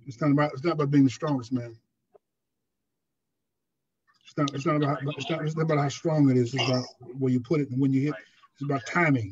It's not about being the strongest man. It's not about how strong it is. It's about where you put it and when you hit. It's about timing.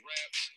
Raps.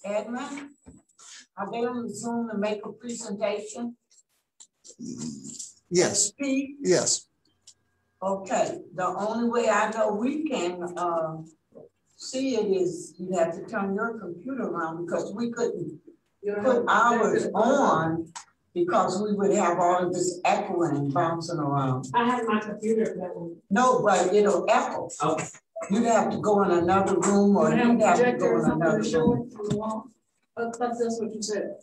Edmund, are they on Zoom to make a presentation? Yes. Speak? Yes. Okay, the only way I know we can see it is you have to turn your computer around, because we couldn't put ours on because we would have all of this echoing and bouncing around. I have my computer that one. No, but it'll echo. Okay. You'd have to go in another room, or you'd have to go in another room. That's what you said.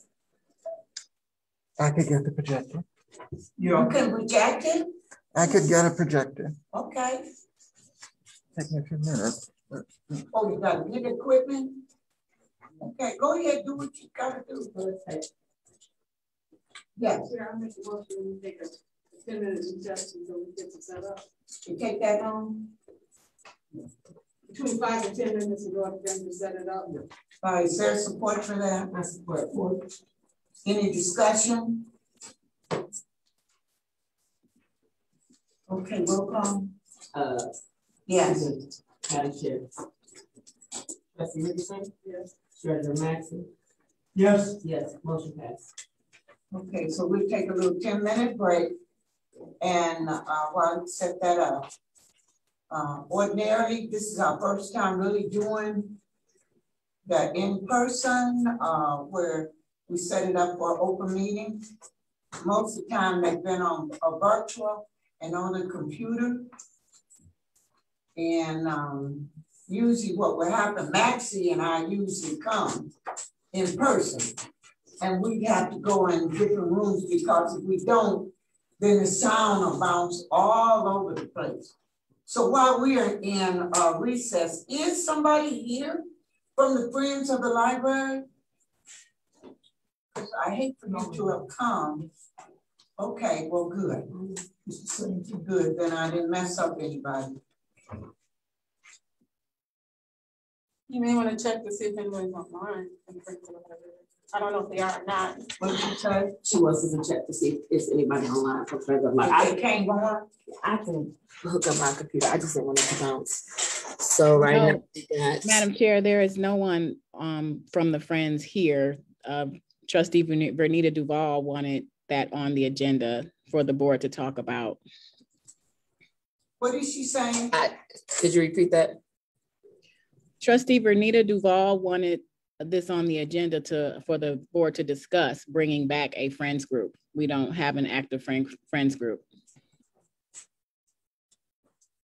I could get the projector. You can project it? I could get a projector. Okay. Take me a few minutes. Oh, you got to get equipment? Okay, go ahead, do what you got to do. Yes. Yeah, I'll make a motion when we take a 10-minute recess until we get to set up. You take that on? Between 5 and 10 minutes ago, I'm going to set it up. All right, is there support for that? I support for it. Any discussion? Okay, roll call. Yes. Madam Chair. Trustee Richardson? Yes. Treasurer Maxey? Yes. Yes, motion passed. Okay, so we'll take a little 10-minute break, and while we set that up. Ordinarily, this is our first time really doing the in-person, where we set it up for open meeting. Most of the time they've been on a virtual and on a computer. And usually what will happen, Maxie and I usually come in person, and we have to go in different rooms, because if we don't, then the sound will bounce all over the place. So while we are in recess, is somebody here from the Friends of the Library? I hate for you to have come. Okay, well, good. Good, then I didn't mess up anybody. You may want to check to see if anybody's online. I don't know if they are or not. What did you say? She wants us to check to see if anybody's online for further. Like I can't go on. I can hook up my computer. I just didn't want it to bounce. So right now, we got Madam Chair, there is no one from the Friends here. Trustee Bernita Duval wanted that on the agenda for the board to talk about. What is she saying? Could you repeat that? Trustee Bernita Duval wanted this on the agenda for the board to discuss bringing back a Friends group. We don't have an active Friends group.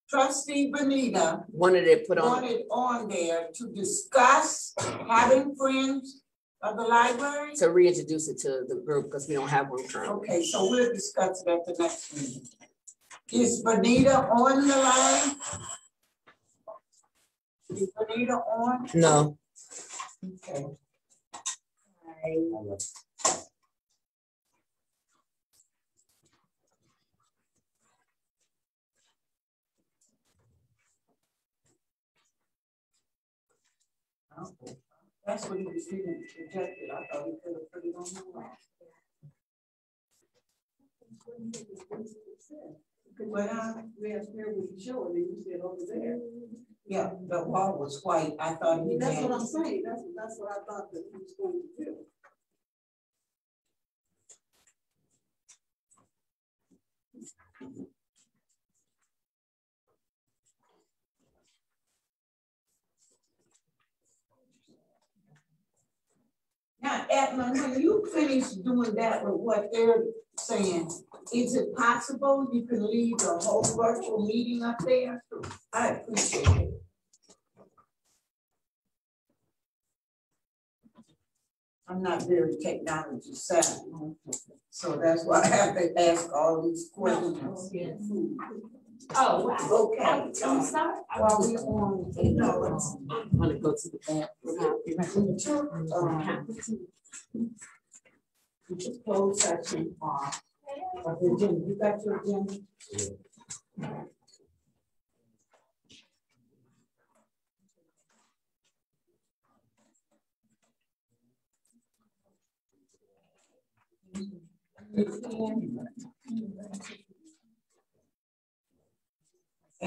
Trustee Benita wanted it put on there to discuss having Friends of the Library. To reintroduce it to the group, because we don't have one currently. Okay, so we'll discuss it at the next meeting. Is Benita on the line? Is Benita on? No. Okay. That's what he was feeling projected. I thought he could have put it on the wall. But we asked where we could show it, and you said over there. Yeah, the wall was white. I thought he That's had. what I'm saying. That's what I thought that he was going to do. Now, Edmund, when you finish doing that with what they're saying, is it possible you can leave the whole virtual meeting up there? I appreciate it. I'm not very technology savvy, so that's why I have to ask all these questions. Oh, wow. Okay. I'm sorry. While we're on, I want to go to the bathroom. we just close section of the agenda. You got your agenda? Yeah.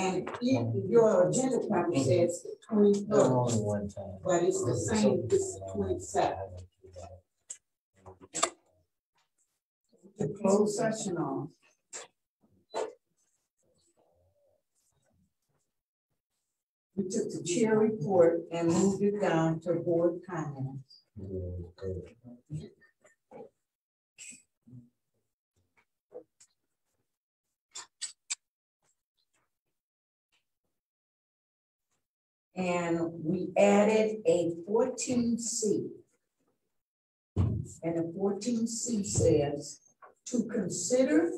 And your agenda copy says 23rd, but it's the same, it's 27th. The closed session on. We took the chair report and moved it down to board comments. And we added a 14C. And the 14C says to consider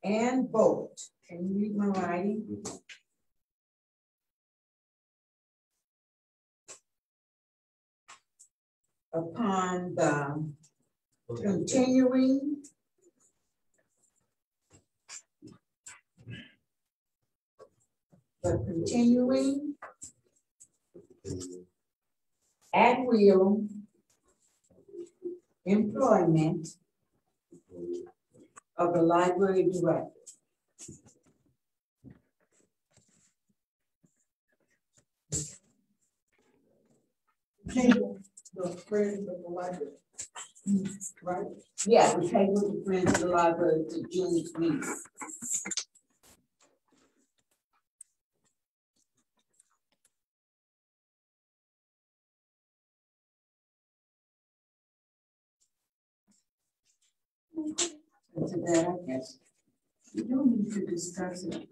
and vote. Can you read my writing? Upon the continuing at will employment of the library director. Table the friends of the library, right? Yeah, we table the friends of the library to June's meeting. And to that, I guess we don't need to discuss it.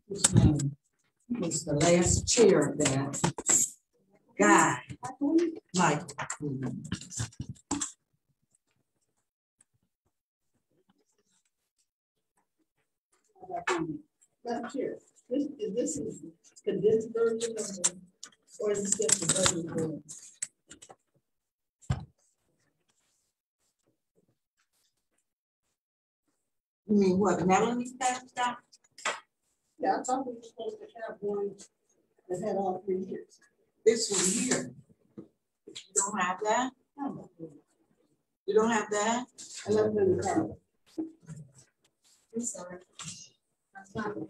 His name was the last chair of that guy, Michael. Madam Chair, this is the condensed version of the, or is this just the version? You mean what, Melanie passed out? Yeah, I thought we were supposed to have one that had all 3 years. This one here. You don't have that? You don't have that? I left it in the car. I'm sorry. That's fine.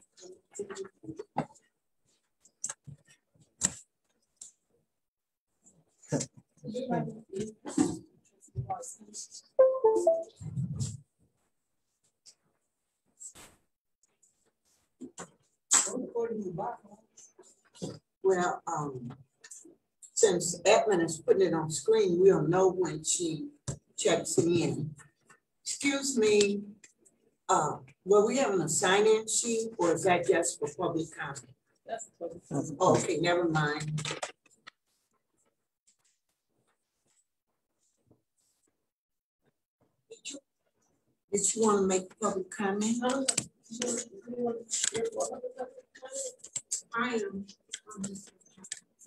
Well, since Edmund is putting it on screen, we'll know when she checks in. Excuse me, were we having a sign-in sheet or is that just for public comment? Okay, never mind. Did you want to make public comment? I am.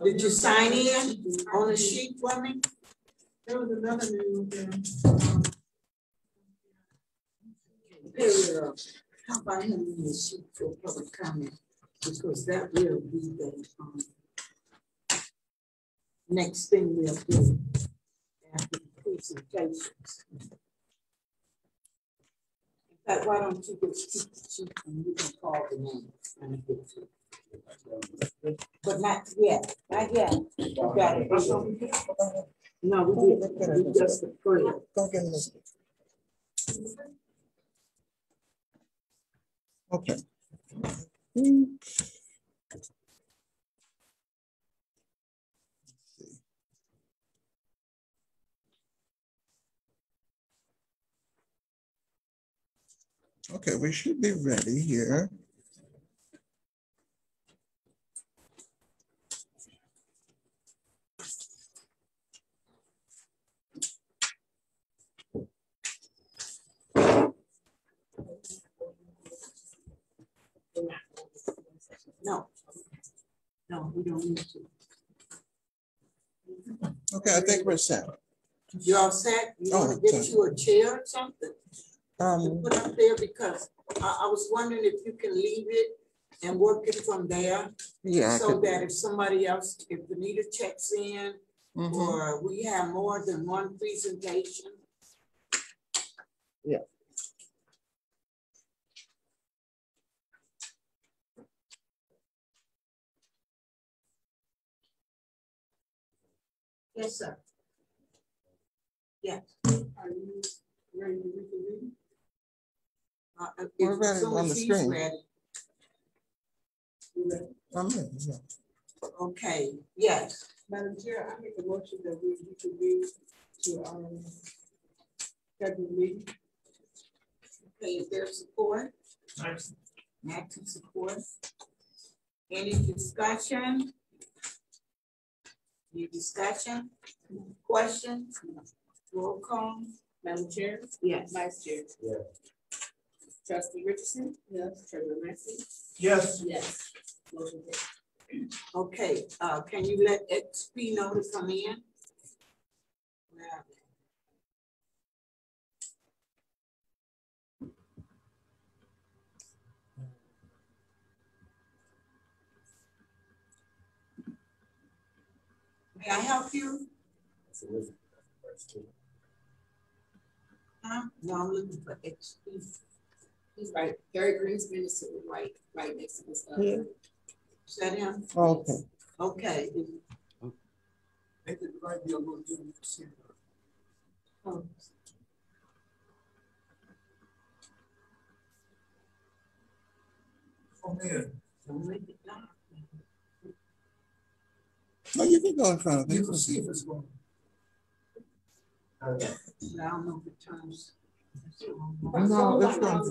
Did you sign in on the sheet for me? There was another name there. How about him in the sheet for public comment? Because that will be the next thing we'll do after the presentations. In fact, why don't you just keep the sheet and you can call the name when you get to it. But not yet, not yet. You got it. No, we didn't. We just approved. Okay. Okay, we should be ready here. No, we don't need to. Okay, I think we're set. You all set? You want to get you a chair or something? To put up there because I was wondering if you can leave it and work it from there. Yeah. I So could- that if somebody else, if Anita checks in, Mhm. or we have more than one presentation. Yeah. Yes, sir. Yes. Are you ready to read the We're As ready soon on as the he's screen. ready. reading? I'm in, yeah. Okay, yes. Madam Chair, I make a motion that we reconvene to our scheduled meeting. Okay, is there support? Max support. Any discussion? Any discussion? Questions? Roll call? Madam Chair, Yes. Vice Chair. Yeah. Trustee Richardson. Yes. Treasurer Maxey. Yes. Yes. Motion carries. Okay, can you let XP know to come in? Yeah. May I help you? Huh? No, I'm looking for XP. He's right. Gary Greenspan is sitting right next to us. Yeah. Is that him? Okay. Okay. It might be a little different. Oh. Come in. No, you can go in front of me. You can see if it's going. I don't know if it turns. No, it's not.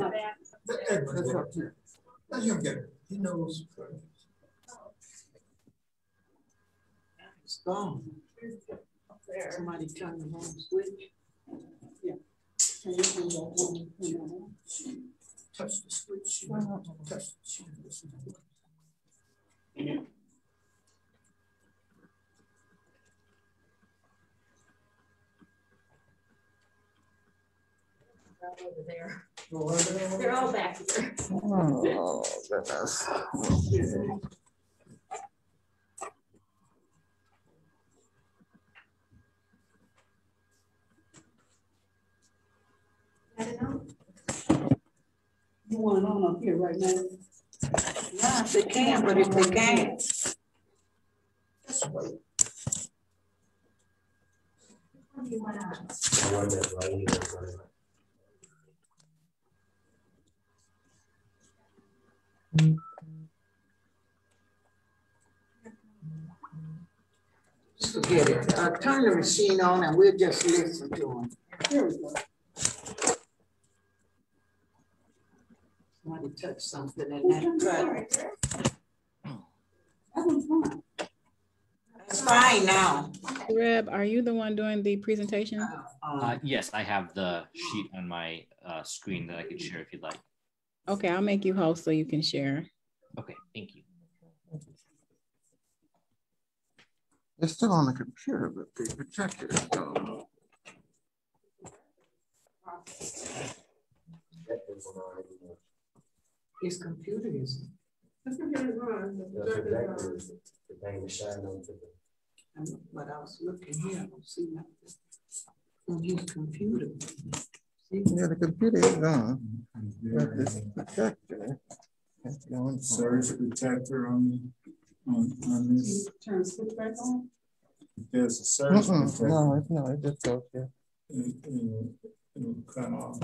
That's up to you. Let him get it. He knows. It's gone. Somebody turned the wrong switch. Touch the switch. Touch the switch. Over there. Go right there. They're all back there. Oh, goodness. You want it on up here right now? Yeah, if they can, but if they can't. Just wait. Forget it. Turn the machine on and we'll just listen to them. Here we go. Somebody touch something in that cut. That one's fine. It's fine now. Reb, are you the one doing the presentation? Yes, I have the sheet on my screen that I could share if you'd like. Okay, I'll make you host so you can share. Okay, thank you. It's still on the computer, but the projector is gone. His computer is. This computer's on. The projector's on. But I was looking here, I don't see nothing on his computer. See? Yeah, the computer is on. But this projector is going. Surge protector on this. Turn the switch back on. There's a surge protector. No, it just goes here. It'll cut off.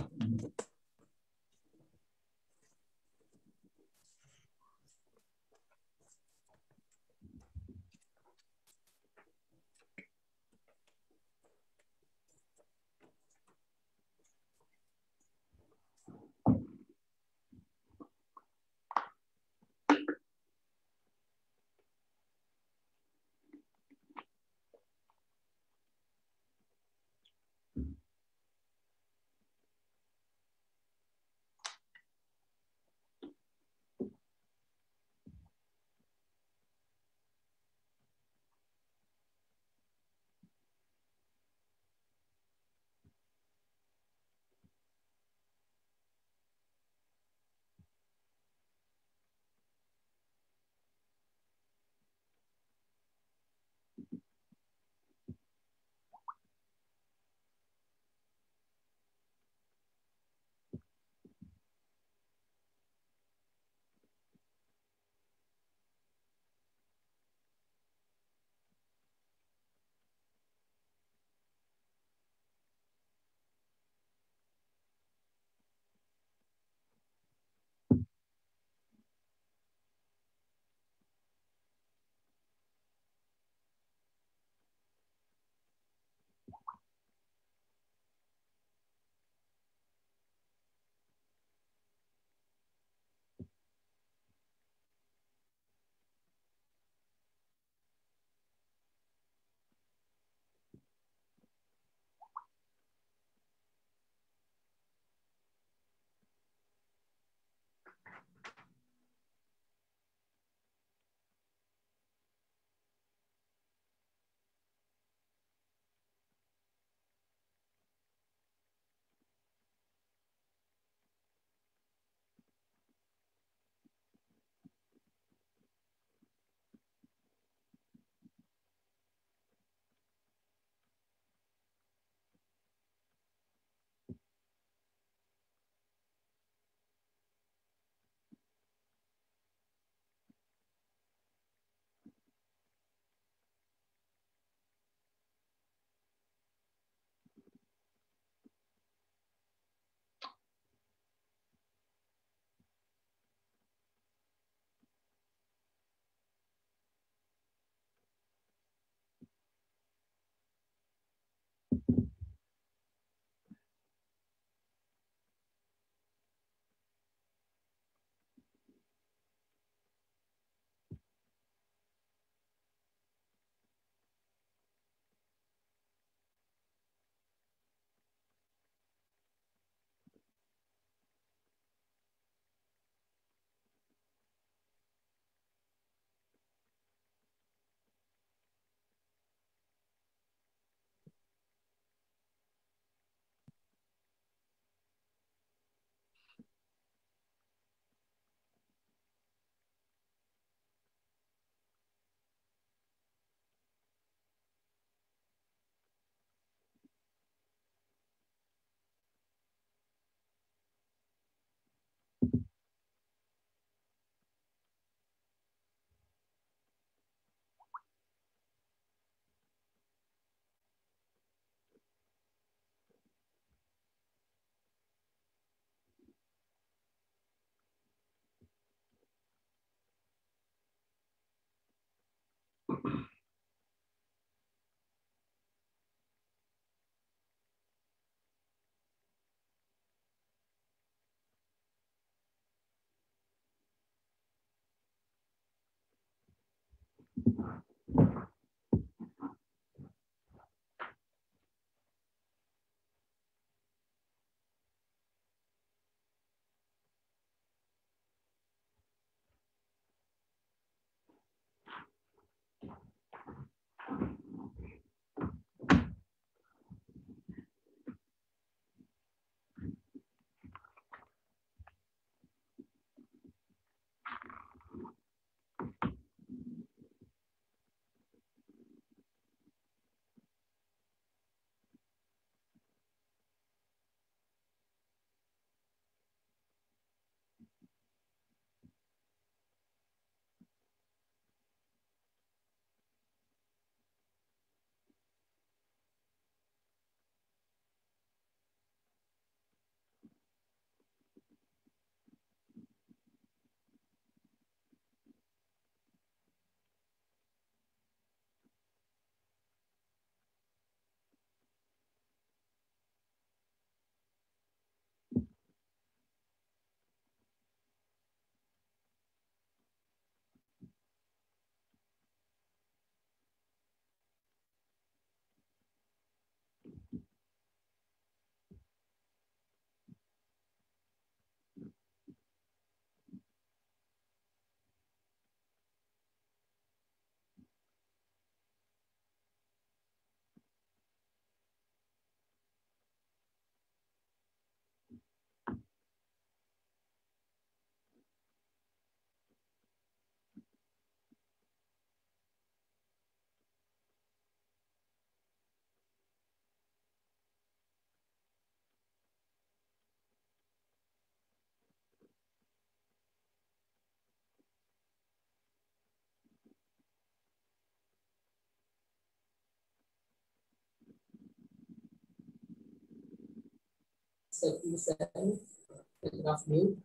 So you said, take it off mute,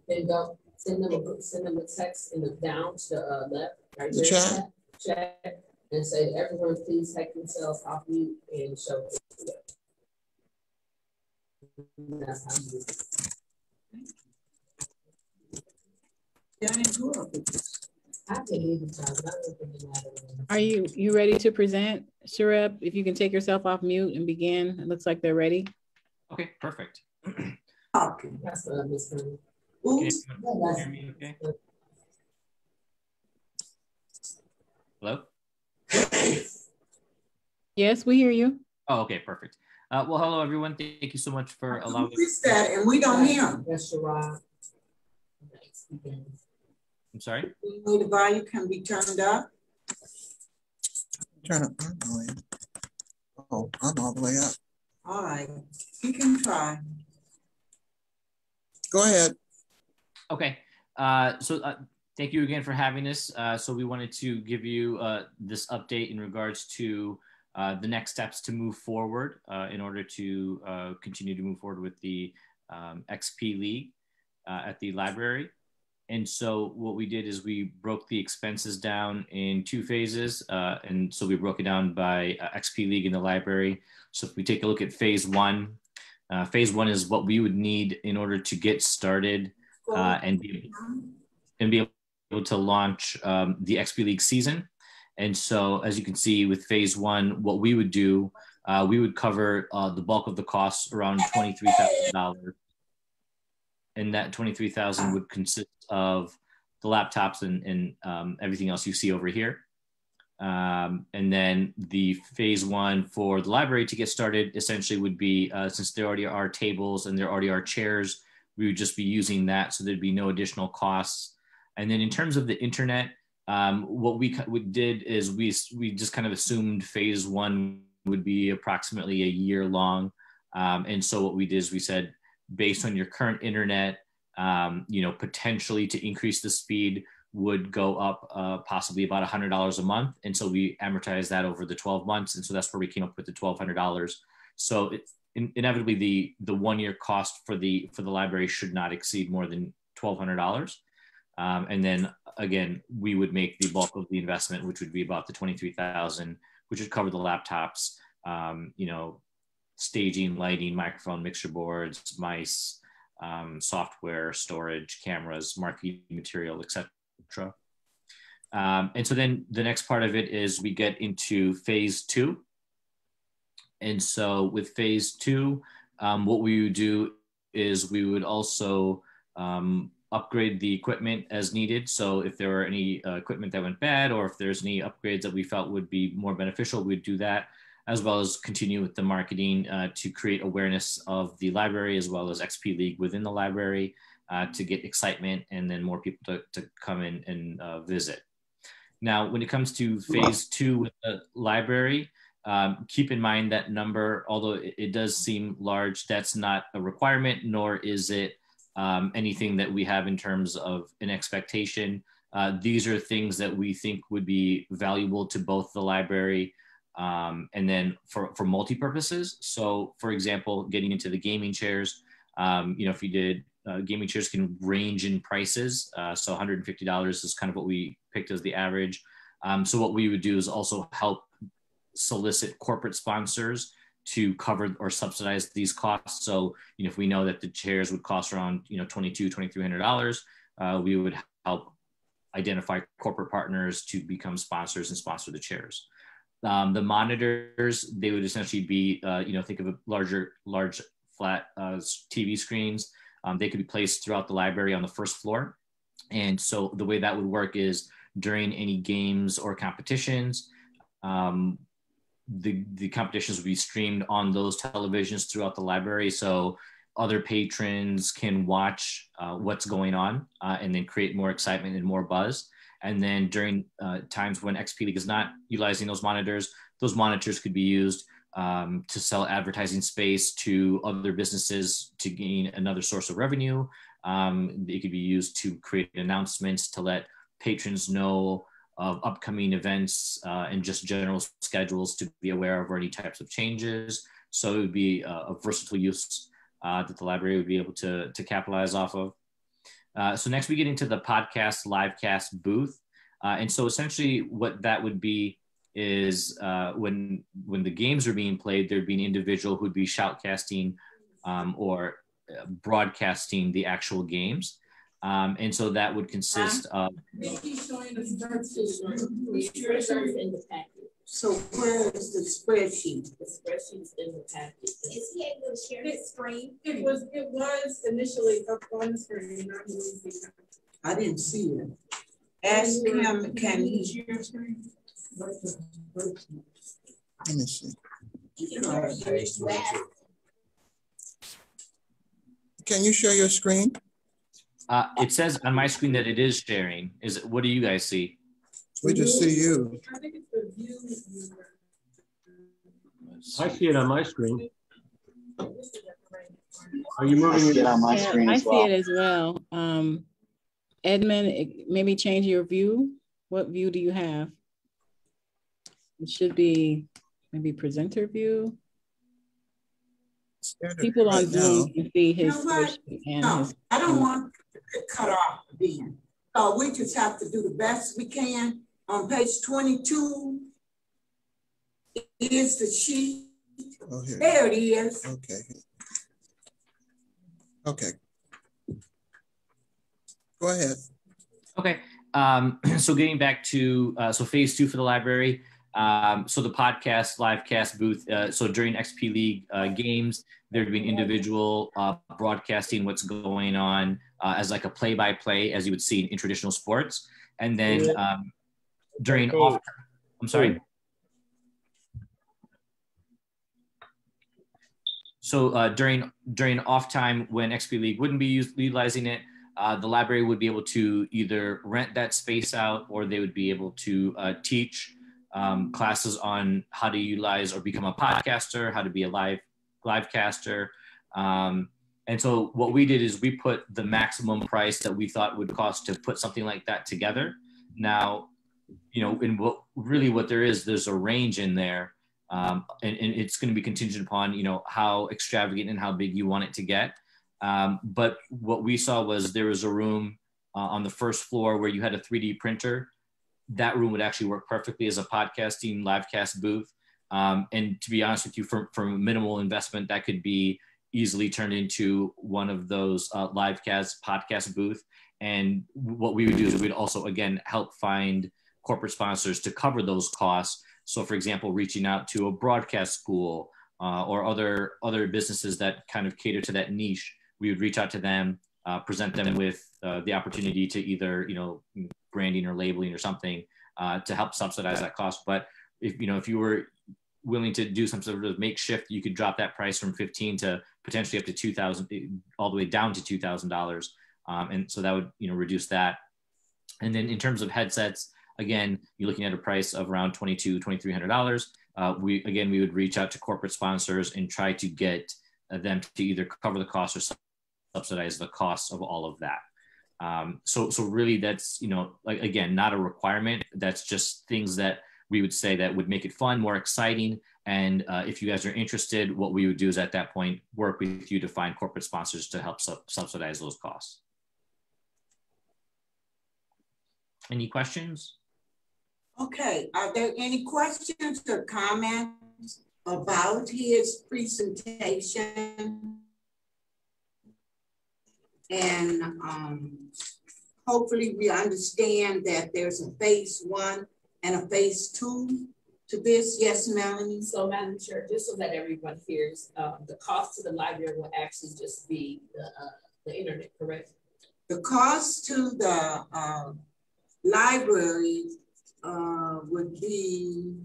then go send them a text in the down to the left, right The there. Chat, and say, everyone please take themselves off mute and show it. That's how you do it. Yeah, I didn't grow up with this. I believe it, child, but I don't think it matters. Are you ready to present, Shareb? If you can take yourself off mute and begin. It looks like they're ready. Okay, perfect. Okay. That's what I'm saying. Oops. Hear me okay? Hello? Yes, we hear you. Oh, okay, perfect. Well, hello, everyone. Thank you so much for allowing Who is that? And we don't hear him. That's Sharad. I'm sorry? You know the volume can be turned up. Turn it on. Oh, I'm all the way up. All right. You can try. Go ahead. Okay. Thank you again for having us. So we wanted to give you this update in regards to the next steps to move forward in order to continue to move forward with the XP League at the library. And so what we did is we broke the expenses down in 2 phases. And so we broke it down by XP League in the library. So if we take a look at phase 1, phase 1 is what we would need in order to get started and be able to launch the XP League season. And so as you can see with phase 1, what we would do, we would cover the bulk of the costs, around $23,000. And that $23,000 would consist of the laptops and everything else you see over here. And then the phase 1 for the library to get started essentially would be, since there already are tables and there already are chairs, we would just be using that. So there'd be no additional costs. And then in terms of the internet, what we did is we just kind of assumed phase 1 would be approximately a year long. And so what we did is we said, based on your current internet, potentially to increase the speed would go up possibly about $100 a month. And so we amortized that over the 12 months. And so that's where we came up with the $1,200. So it's inevitably the 1 year cost for the library should not exceed more than $1,200. And then again, we would make the bulk of the investment, which would be about the $23,000, which would cover the laptops, you know, staging, lighting, microphone, mixer boards, mice, software, storage, cameras, marketing material, etc. And so then the next part of it is we get into phase 2. And so with phase 2, what we would do is we would also upgrade the equipment as needed. So if there were any equipment that went bad, or if there's any upgrades that we felt would be more beneficial, we'd do that, as well as continue with the marketing to create awareness of the library, as well as XP League within the library to get excitement and then more people to come in and visit. Now, when it comes to phase 2 with the library, keep in mind that number, although it does seem large, that's not a requirement, nor is it anything that we have in terms of an expectation. These are things that we think would be valuable to both the library and then for multi-purposes. So for example, getting into the gaming chairs, you know, if you did, gaming chairs can range in prices. So $150 is kind of what we picked as the average. So what we would do is also help solicit corporate sponsors to cover or subsidize these costs. So, you know, if we know that the chairs would cost around, you know, $2,300, we would help identify corporate partners to become sponsors and sponsor the chairs. The monitors, they would essentially be, you know, think of a large flat TV screens. They could be placed throughout the library on the first floor. And so the way that would work is during any games or competitions, the competitions would be streamed on those televisions throughout the library. So other patrons can watch what's going on and then create more excitement and more buzz. And then during times when XP League is not utilizing those monitors could be used to sell advertising space to other businesses to gain another source of revenue. It could be used to create announcements to let patrons know of upcoming events and just general schedules to be aware of or any types of changes. So it would be a versatile use that the library would be able to capitalize off of. So next we get into the podcast livecast booth. And so essentially what that would be is when the games are being played, there'd be an individual who'd be shoutcasting or broadcasting the actual games. And so that would consist of. So where is the spreadsheet? The spreadsheet's in the packet. Is he able to share his screen? It was initially up on the screen. I didn't see it. Ask him, can he share his screen? Let me see. Can you share your screen? It says on my screen that it is sharing. What do you guys see? We just see you. I think it's the view. I see it on my screen. Are you moving it on my screen? I see it as well. Edmund, maybe change your view. What view do you have? It should be maybe presenter view. People on Zoom can see his. No, I don't want to cut off then. So we just have to do the best we can. On page 22 is the sheet. Oh, here. There it is. Okay. Okay. Go ahead. Okay. So getting back to so phase 2 for the library. So the podcast livecast booth. So during XP League games, there'd be an individual broadcasting what's going on as like a play-by-play, as you would see in traditional sports. And then during off, I'm sorry. So during off time when XP League wouldn't be utilizing it, the library would be able to either rent that space out, or they would be able to teach classes on how to utilize or become a podcaster, how to be a livecaster. And so what we did is we put the maximum price that we thought would cost to put something like that together. Now, you know, in what there is, there's a range in there, and it's going to be contingent upon, you know, how extravagant and how big you want it to get. But what we saw was there was a room on the first floor where you had a 3D printer, that room would actually work perfectly as a podcasting livecast booth. And to be honest with you, from minimal investment, that could be easily turned into one of those podcast booth. And what we would do is we'd also, again, help find corporate sponsors to cover those costs. So for example, reaching out to a broadcast school or other businesses that kind of cater to that niche, we would reach out to them, present them with the opportunity to either, branding or labeling or something to help subsidize that cost. But if you were willing to do some sort of makeshift, you could drop that price from $15 to potentially up to $2,000, all the way down to $2,000. And so that would, reduce that. And then in terms of headsets, again, you're looking at a price of around $2,300. We would reach out to corporate sponsors and try to get them to either cover the cost or subsidize the cost of all of that. So really that's, again, not a requirement. That's just things that we would say that would make it fun, more exciting. And if you guys are interested, what we would do is at that point, work with you to find corporate sponsors to help subsidize those costs. Any questions? Okay, are there any questions or comments about his presentation? And hopefully we understand that there's a phase 1 and a phase 2 to this. Yes, Melanie? So Madam Chair, just so that everyone hears, the cost to the library will actually just be the internet, correct? The cost to the library would be,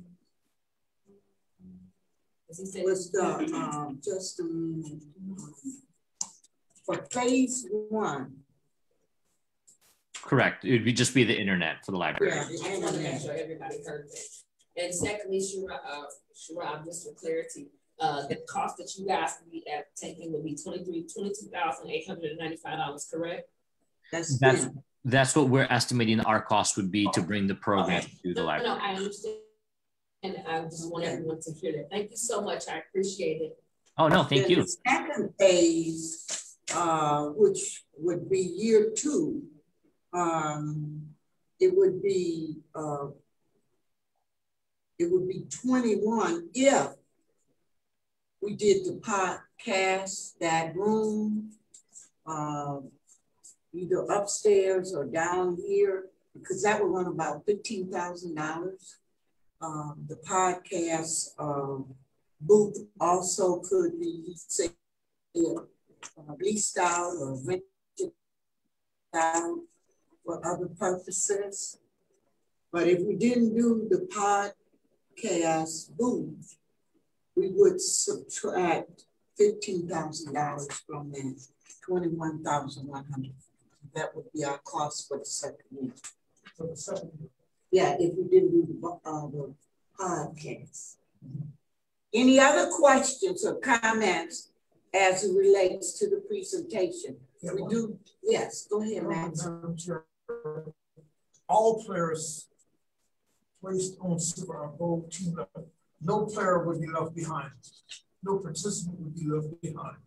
just a minute, for phase 1. Correct. It would just be the internet for the library. Yeah, the I just want to make internet. sure everybody heard that. And secondly, Shura, just for clarity, the cost that you guys will be taking will be $22,895, correct? That's what we're estimating our cost would be to bring the program to the library. No, I understand. And I just want everyone to hear that. Thank you so much. I appreciate it. Oh, no, thank you. The second phase, which would be year 2, it would be 21 if we did the podcast, that room, either upstairs or down here, because that would run about $15,000. The podcast booth also could be, say, leased out or rented out for other purposes. But if we didn't do the podcast booth, we would subtract $15,000 from that $21,100. That would be our cost for the second year. For the second year. Yeah, if we didn't do the podcast. Any other questions or comments as it relates to the presentation? Yeah, we do. Yes, go ahead, Max. All players placed on Super Bowl team level. No player would be left behind. No participant would be left behind.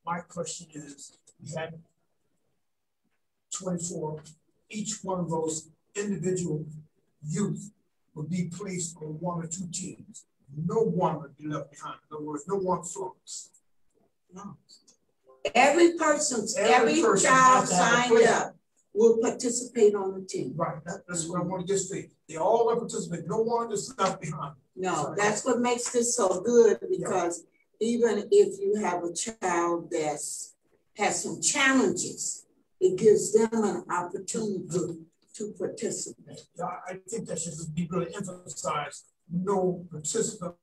My question is, we had 24. Each one of those individual youth would be placed on 1 or 2 teams. No one would be left behind. In other words, no one floats. No. Every child signed up will participate on the team. Right, that's what I want to get straight. They all will participate. No one is left behind. No, that's what makes this so good, because even if you have a child that has some challenges, it gives them an opportunity to participate. Yeah, I think that should be really emphasized. No participant.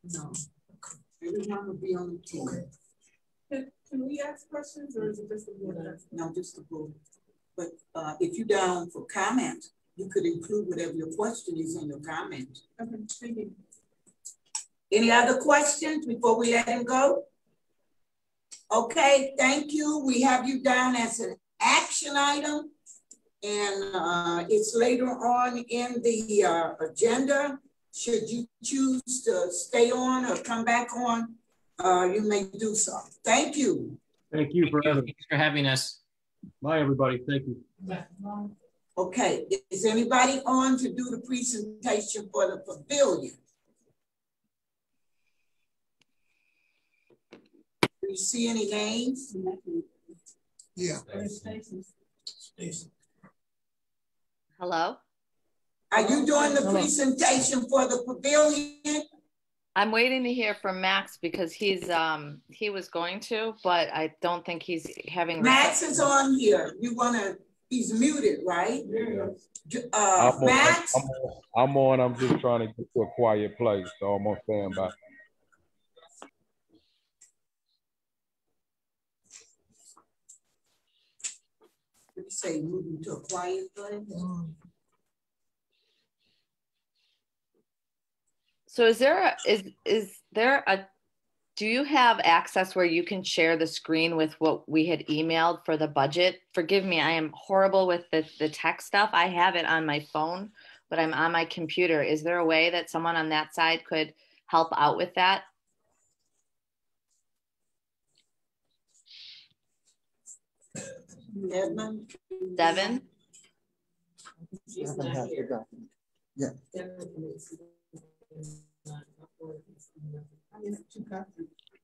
No, everyone will be on the team. Okay. Can we ask questions, or is it just the board? No, just the board. But if you're down for comment, you could include whatever your question is in your comment. Okay, thank you. Any other questions before we let him go? Okay, thank you. We have you down as an action item, and it's later on in the agenda. Should you choose to stay on or come back on, you may do so. Thank you. Thank you for having. Thanks for having us. Bye, everybody. Thank you. Okay, is anybody on to do the presentation for the pavilion? Do you see any names? Yeah. Hello? Are you doing the presentation for the pavilion? I'm waiting to hear from Max because he was going to, but I don't think he's having. Max is on here. He's muted, right? Max? I'm on. I'm just trying to get to a quiet place, so I'm on standby. What do you say, moving to a quiet place? So is there a do you have access where you can share the screen with what we had emailed for the budget? Forgive me, I am horrible with the tech stuff. I have it on my phone, but I'm on my computer. Is there a way that someone on that side could help out with that? Devin? Yeah.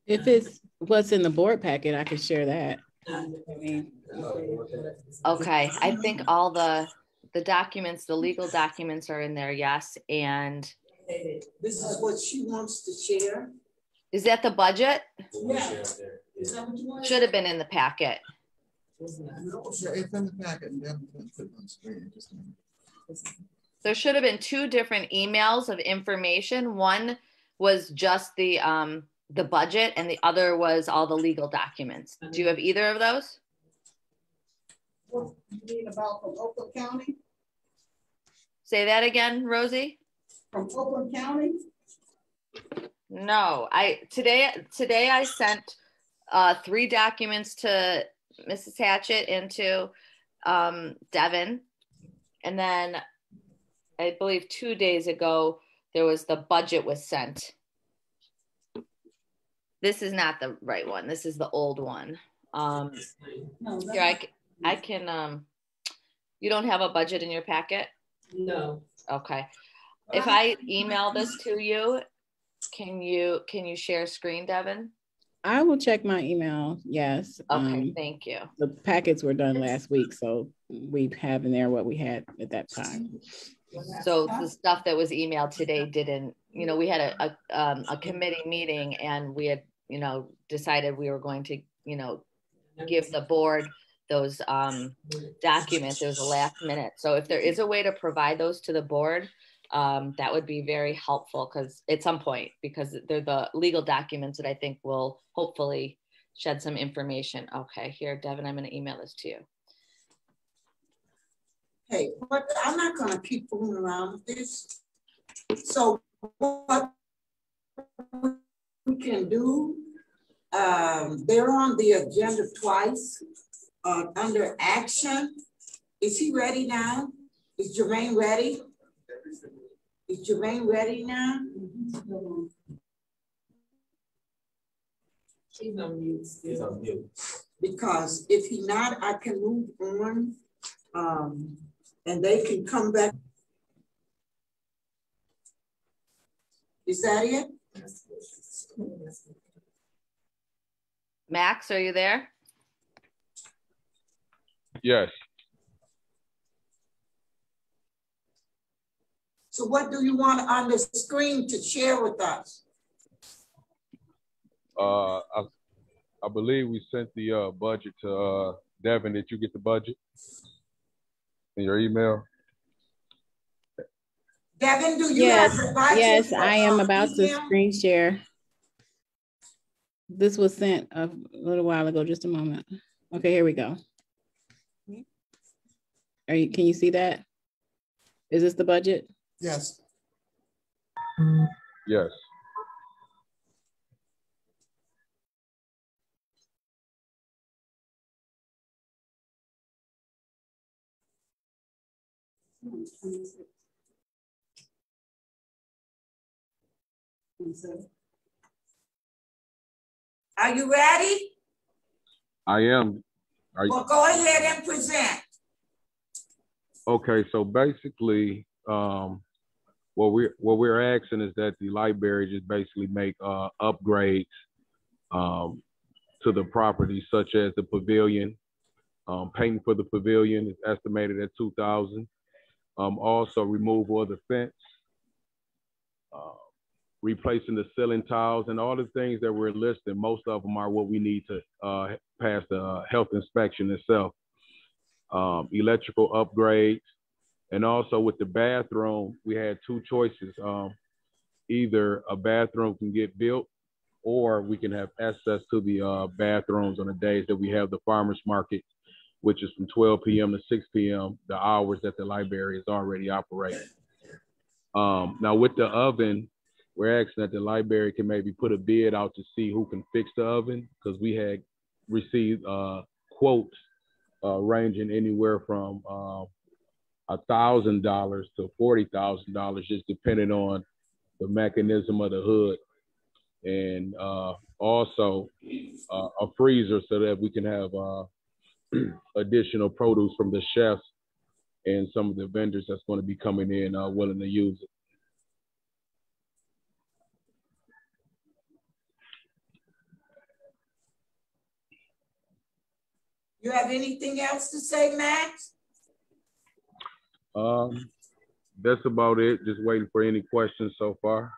If it's what's in the board packet, I could share that. Okay, I think all the documents, the legal documents are in there, yes. And this is what she wants to share. Is that the budget? Yeah. Should have been in the packet. It's in the packet and then put it on screen. There should have been two different emails of information. One was just the budget and the other was all the legal documents. Do you have either of those? What you mean about from Oakland County? Say that again, Rosie. From Oakland County? No, today I sent 3 documents to Mrs. Hatchett and to Devin, and then I believe 2 days ago there was the budget was sent. This is not the right one. This is the old one. Here I can. You don't have a budget in your packet? No. Okay. If I email this to you, can you share screen, Devin? I will check my email. Yes. Okay. Thank you. The packets were done last week, so we have in there what we had at that time. So the stuff that was emailed today didn't. We had a committee meeting and we had decided we were going to give the board those documents. It was a last minute. So if there is a way to provide those to the board, that would be very helpful because at some point, because they're the legal documents that I think will hopefully shed some information. Okay, here, Devin, I'm going to email this to you. Hey, but I'm not going to keep fooling around with this. So what we can do, they're on the agenda twice under action. Is he ready now? Is Jermaine ready? Is Jermaine ready now? She's on mute still. She's on mute. Because if he not, I can move on and they can come back. Is that it? Max, are you there? Yes. So what do you want on the screen to share with us? I believe we sent the budget to Devin. Did you get the budget in your email? Devin, do you have the budget? Yes, I am about to screen share. This was sent a little while ago, just a moment. Okay, here we go. Can you see that? Is this the budget? Yes. Yes. Are you ready? I am. Well, go ahead and present. Okay, so basically, what we're asking is that the library just basically make upgrades to the property, such as the pavilion. Painting for the pavilion is estimated at $2,000. Also, removal of the fence, replacing the ceiling tiles, and all the things that we're listing. Most of them are what we need to pass the health inspection itself. Electrical upgrades, and also with the bathroom, we had two choices. Either a bathroom can get built, or we can have access to the bathrooms on the days that we have the farmers market, which is from 12 p.m. to 6 p.m., the hours that the library is already operating. Now with the oven, we're asking that the library can maybe put a bid out to see who can fix the oven, because we had received quotes ranging anywhere from $1,000 to $40,000, just depending on the mechanism of the hood. And also a freezer so that we can have additional produce from the chefs and some of the vendors that's going to be coming in willing to use it. You have anything else to say, Max? That's about it. Just waiting for any questions so far.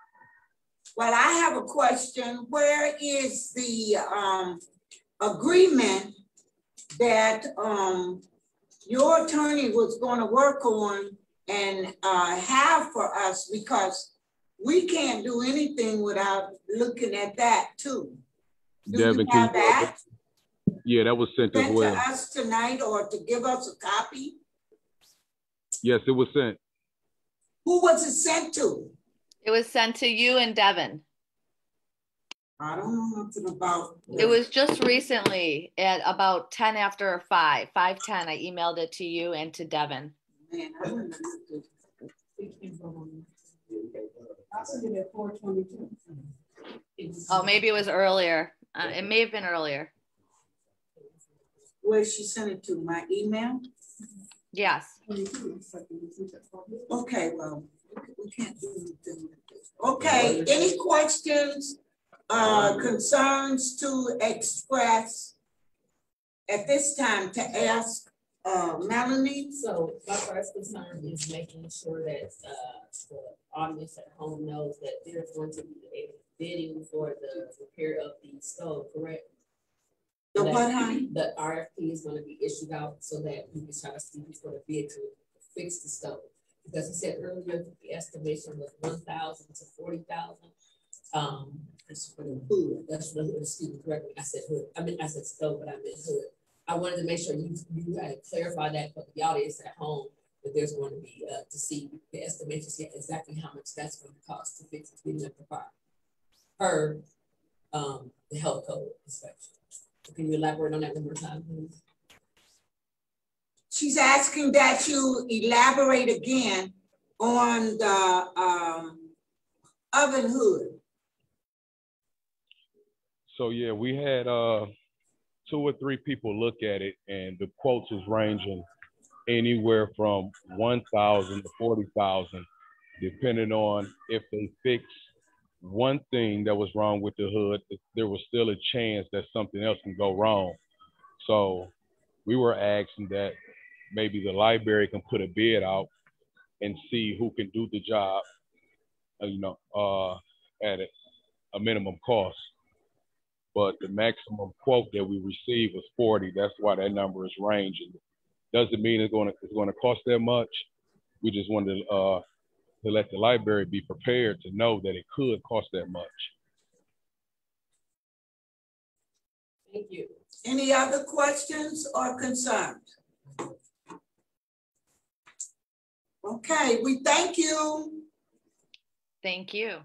Well, I have a question. Where is the agreement that your attorney was going to work on and have for us? Because we can't do anything without looking at that too. Do Devin, you have that? Yeah, that was sent as well. To us tonight, or to give us a copy? Yes, it was sent. Who was it sent to? It was sent to you and Devin. I don't know nothing about that. It was just recently at about 10 after 5, 5:10. I emailed it to you and to Devin. Man, I don't know. I sent it at 4:22. Oh, maybe it was earlier. It may have been earlier. Where she sent it to? My email? Yes. Okay, well, we can't do anything with this. Okay, any questions, concerns to express at this time to ask Melanie? So my first concern is making sure that the audience at home knows that there's going to be a bidding for the repair of the stove, correct? The what, honey? The RFP is going to be issued out so that we can try to see who's going to bid to fix the stove. Because he said earlier that the estimation was 1,000 to 40,000. That's for the hood. That's what, excuse me, correctly. I said hood. I mean, I said stove, but I meant hood. I wanted to make sure you had to clarify that for the audience at home, that there's going to be to see the estimations, exactly how much that's going to cost to fix the fire per the health code inspection. Can you elaborate on that one more time, please? She's asking that you elaborate again on the oven hood. So yeah, we had 2 or 3 people look at it, and the quotes was ranging anywhere from 1,000 to 40,000, depending on if they fix one thing that was wrong with the hood, there was still a chance that something else can go wrong. So we were asking that maybe the library can put a bid out and see who can do the job, at a minimum cost. But the maximum quote that we received was 40. That's why that number is ranging. Doesn't mean it's going to cost that much. We just wanted to let the library be prepared to know that it could cost that much. Thank you. Any other questions or concerns? Okay, we thank you. Thank you.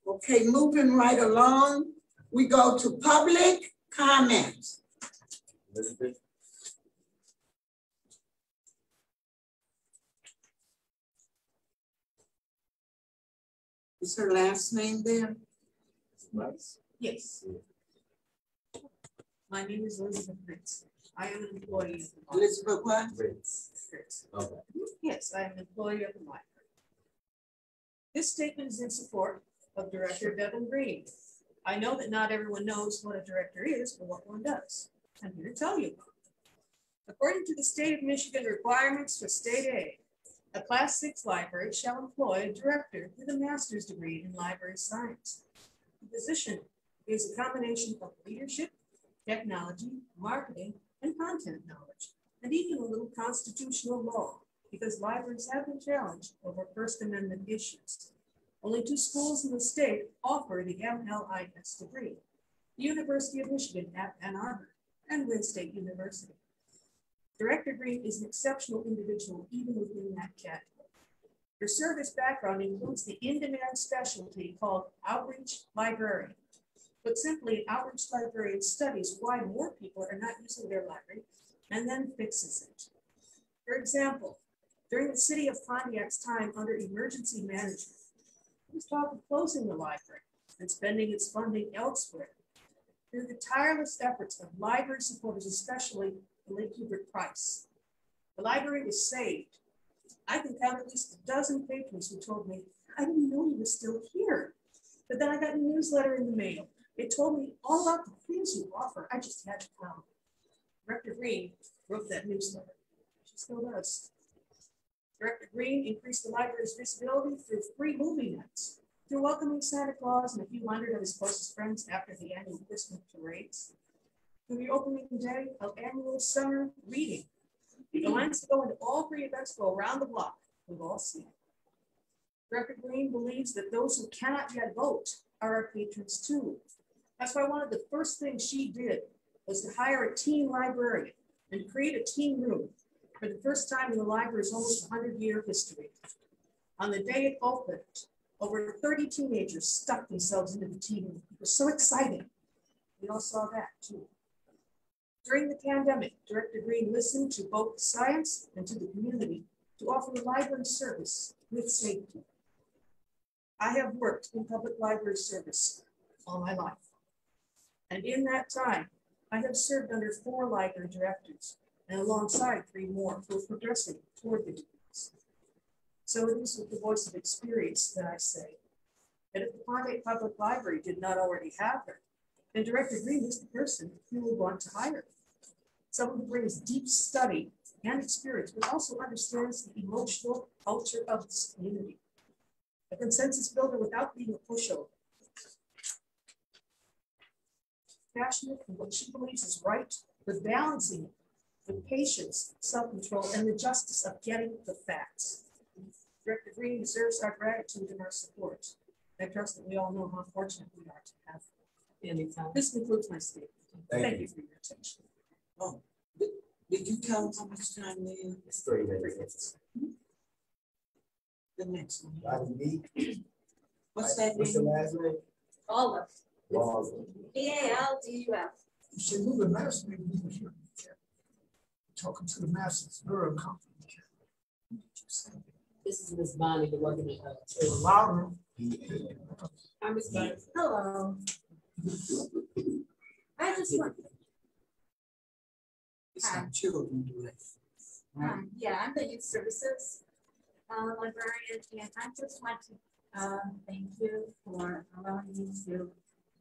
Okay, moving right along, we go to public comments. Is her last name there? Yes. My name is Elizabeth Prince. I am an employee of the Elizabeth what? Prince. Okay. Yes, I am an employee of the library. This statement is in support of Director Devin Green. I know that not everyone knows what a director is or what one does. I'm here to tell you. According to the state of Michigan requirements for state aid, a Class 6 library shall employ a director with a master's degree in library science. The position is a combination of leadership, technology, marketing, and content knowledge, and even a little constitutional law, because libraries have been challenged over First Amendment issues. Only 2 schools in the state offer the MLIS degree: the University of Michigan at Ann Arbor and Wayne State University. Director Green is an exceptional individual even within that category. Her service background includes the in-demand specialty called outreach librarian. Put simply, an outreach librarian studies why more people are not using their library and then fixes it. For example, during the city of Pontiac's time under emergency management, it was talk of closing the library and spending its funding elsewhere. Through the tireless efforts of library supporters, especially the late Hubert Price, the library was saved. I can count at least a dozen patrons who told me, I didn't know he was still here. But then I got a newsletter in the mail. It told me all about the things you offer. I just had to come. Director Green wrote that newsletter. She still does. Director Green increased the library's visibility through free movie nights, through welcoming Santa Claus and a few hundred of his closest friends after the annual Christmas parades, through the opening day of annual summer reading. The lines that go into all 3 events go around the block. We've all seen it. Director Green believes that those who cannot yet vote are our patrons too. That's why one of the first things she did was to hire a teen librarian and create a teen room for the first time in the library's almost 100-year history. On the day it opened, over 30 teenagers stuck themselves into the teen room. It was so exciting. We all saw that too. During the pandemic, Director Green listened to both science and to the community to offer a library service with safety. I have worked in public library service all my life. And in that time, I have served under 4 library directors and alongside 3 more who are progressing toward the degrees. So it is with the voice of experience that I say that if the Pontiac Public Library did not already have her, then Director Green is the person who will want to hire. Someone who brings deep study and experience, but also understands the emotional culture of this community. A consensus builder without being a pushover. Passionate in what she believes is right, but balancing it with patience, self-control, and the justice of getting the facts. Director Green deserves our gratitude and our support. I trust that we all know how fortunate we are to have her. Anytime. This concludes my statement. Thank you for your attention. Oh, did you tell us how much time we have? It's 3 minutes. The next one. What's that name? What's the last name? Olive. EALDUF. You should move the mass, maybe we can hear you. Talking to the masses, very uncomfortable. This is Miss Bonnie, the working at Louder. I'm Miss Bonnie. Hello. I just want. Some children do it. Yeah, I'm the youth services librarian, and I just want to thank you for allowing me to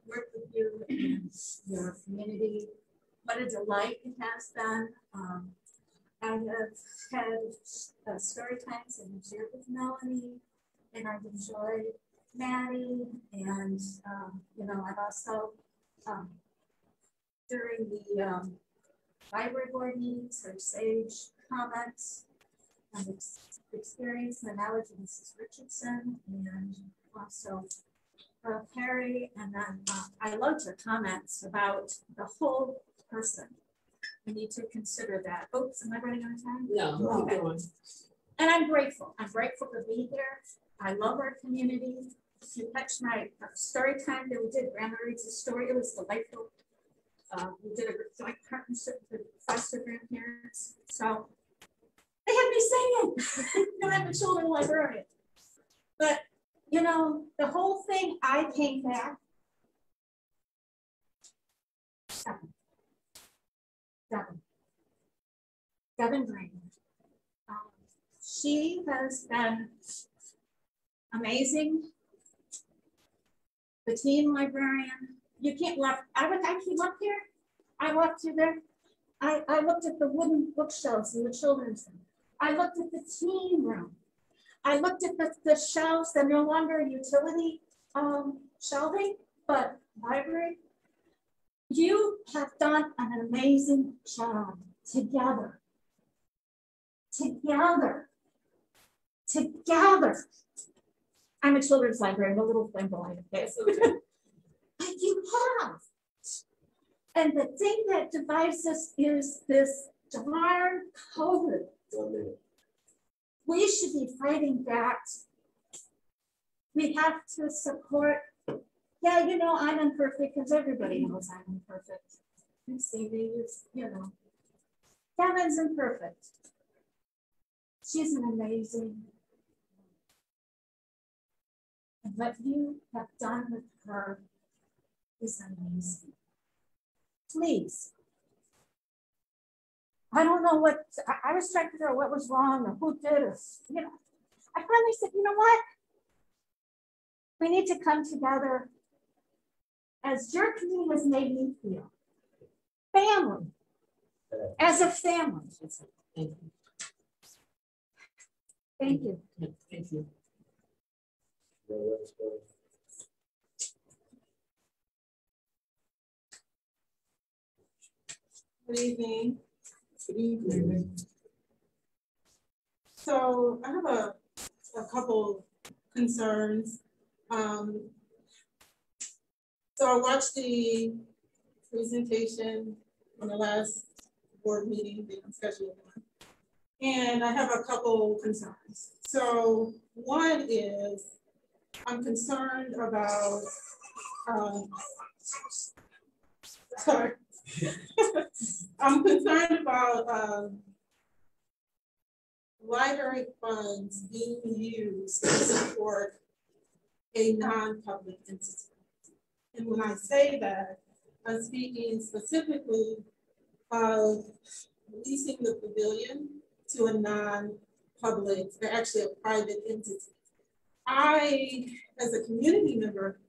work with you and your community. What a delight it has been. I have had story times and shared with Melanie, and I've enjoyed Maddie, and you know, I've also during the library board meetings or SAGE comments and experience and knowledge of Mrs. Richardson and also Perry, and then I loved your comments about the whole person. We need to consider that. Oops, am I running out of time? No. Okay. And I'm grateful. I'm grateful to be here. I love our community. If you catch my story time that we did, Grandma reads a story. It was delightful. We did a joint partnership with foster grandparents. So they had me singing, and I'm a children's librarian. But you know, the whole thing, I came back Devin Green. She has been amazing. The teen librarian. You can't laugh. I came up here. I walked through there. I looked at the wooden bookshelves in the children's room. I looked at the teen room. I looked at the shelves that are no longer utility shelving, but library. You have done an amazing job together. Together. Together. I'm a children's librarian, a little flamboyant, okay? But you have. And the thing that divides us is this darn COVID. We should be fighting back. We have to support. Yeah, you know, I'm imperfect because everybody knows I'm imperfect. And Stevie is, you know, Kevin's imperfect. She's an amazing. And what you have done with her is amazing. Please. I don't know what, I was trying to figure out what was wrong or who did it. You know, I finally said, you know what? We need to come together as your community has made me feel. Family. As a family. Thank you. Thank you. Good evening. Good evening. So I have a couple concerns. So I watched the presentation on the last board meeting, the unscheduled one, and I have a couple concerns. So one is I'm concerned about, sorry. I'm concerned about library funds being used to support a non-public entity. And when I say that, I'm speaking specifically of leasing the pavilion to a non-public, or actually a private entity. I, as a community member,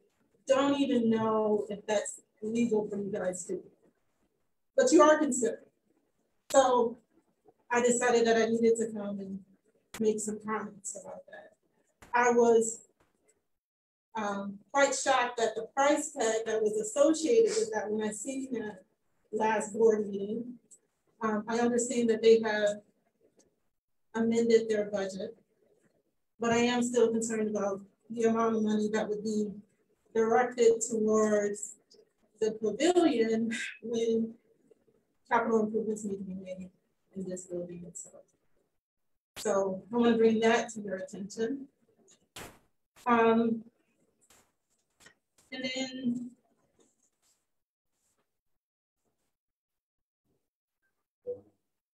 don't even know if that's legal for you guys to do. But you are considering. So I decided that I needed to come and make some comments about that. I was quite shocked at the price tag that was associated with that when I seen that last board meeting. I understand that they have amended their budget, but I am still concerned about the amount of money that would be directed towards the pavilion when capital improvements need to be made in this building itself. So I want to bring that to your attention. And then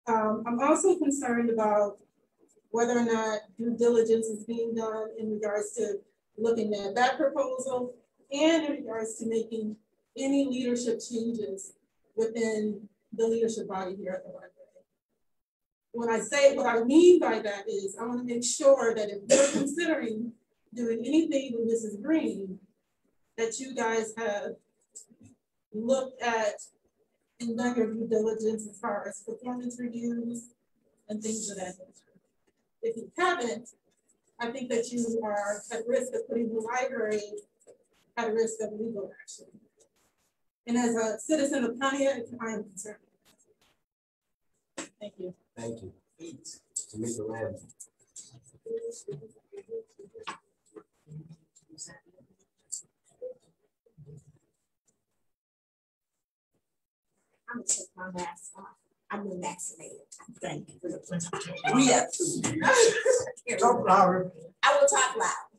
I'm also concerned about whether or not due diligence is being done in regards to looking at that proposal and in regards to making any leadership changes within the leadership body here at the library. When I say what I mean by that is I want to make sure that if you're considering doing anything with Mrs. Green, that you guys have looked at and done your due diligence as far as performance reviews and things of that nature. If you haven't, I think that you are at risk of putting the library at risk of legal action. And as a citizen of Pontiac, I am concerned. Thank you. Thank you. Tamika Ramsey. I'm gonna take my mask off. I'm vaccinated. Thank you for the presentation. We have to. Talk louder. I will talk loud.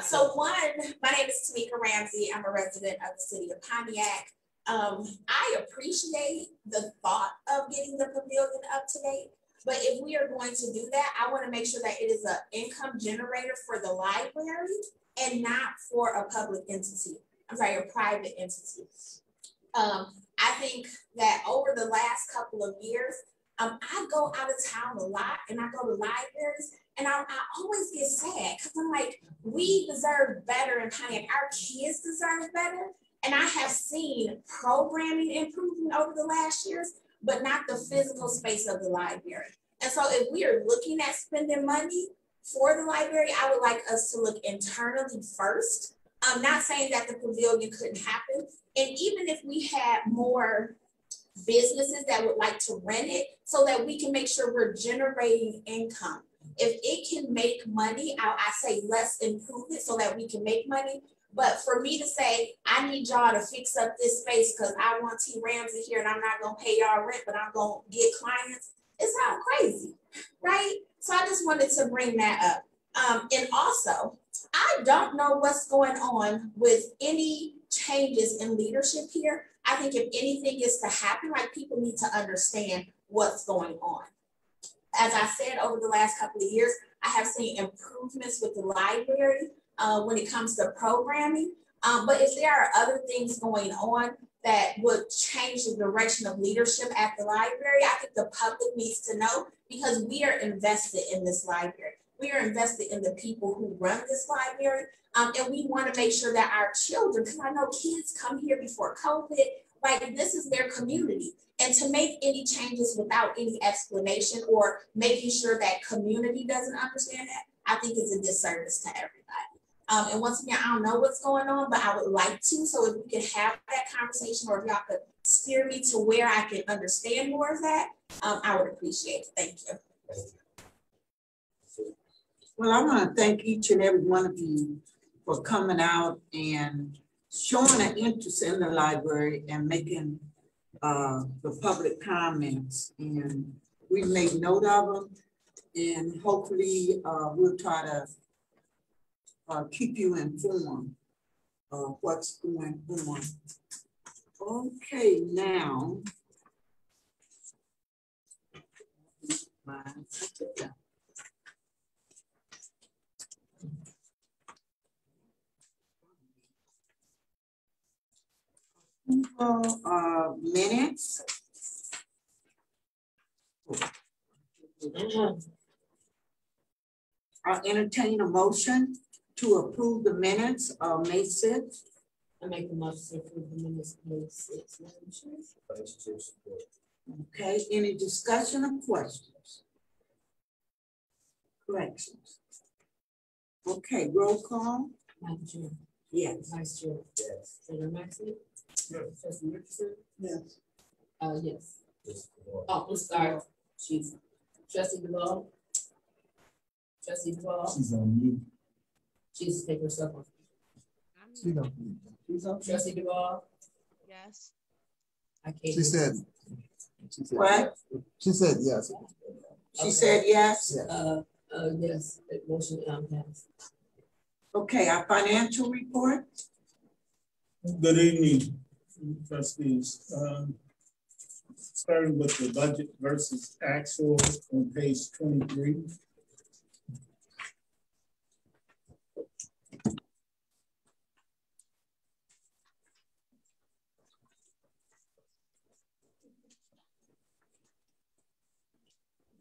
So one, my name is Tamika Ramsey. I'm a resident of the city of Pontiac. I appreciate the thought of getting the pavilion up to date, but if we are going to do that, I want to make sure that it is an income generator for the library and not for a public entity. I'm sorry, a private entity. I think that over the last couple of years, I go out of town a lot and I go to libraries and I always get sad because I'm like, we deserve better in Pontiac. Our kids deserve better. And I have seen programming improvement over the last years, but not the physical space of the library. And so if we are looking at spending money for the library, I would like us to look internally first. I'm not saying that the pavilion couldn't happen. And even if we had more businesses that would like to rent it so that we can make sure we're generating income. If it can make money, I say less improvement so that we can make money. But for me to say, I need y'all to fix up this space because I want T. Ramsey here and I'm not going to pay y'all rent, but I'm going to get clients, it sounds crazy, right? So I just wanted to bring that up. And also, I don't know what's going on with any changes in leadership here. I think if anything is to happen, like people need to understand what's going on. As I said, over the last couple of years, I have seen improvements with the library when it comes to programming. But if there are other things going on that would change the direction of leadership at the library, I think the public needs to know because we are invested in this library. We are invested in the people who run this library. And we want to make sure that our children, because I know kids come here before COVID, like this is their community. And to make any changes without any explanation or making sure that community doesn't understand that, I think is a disservice to everybody. And once again, I don't know what's going on, but I would like to. So if we could have that conversation or if y'all could steer me to where I can understand more of that, I would appreciate it. Thank you. Well, I want to thank each and every one of you for coming out and showing an interest in the library and making the public comments. And we made note of them and hopefully we'll try to keep you informed of what's going on. Okay, now. Minutes. I'll entertain a motion to approve the minutes of May 6th. I make a motion to approve the minutes of May 6th. Okay, any discussion or questions? Corrections. Okay, roll call. Madam Chair. Yes. Vice Chair. Yes. Senator Maxey. Yes. Trustee Richardson. Yes. Yes. Oh, let's start. Chief. Trustee Duvall. Trustee Duvall. She's on mute. She's taking herself off. She's on mute. She's on. Trustee Duvall. Yes. I can't. She said. What? She said yes. She said yes. Yes. That motion passed. Okay, our financial report. Good evening, trustees. Starting with the budget versus actual on page 23.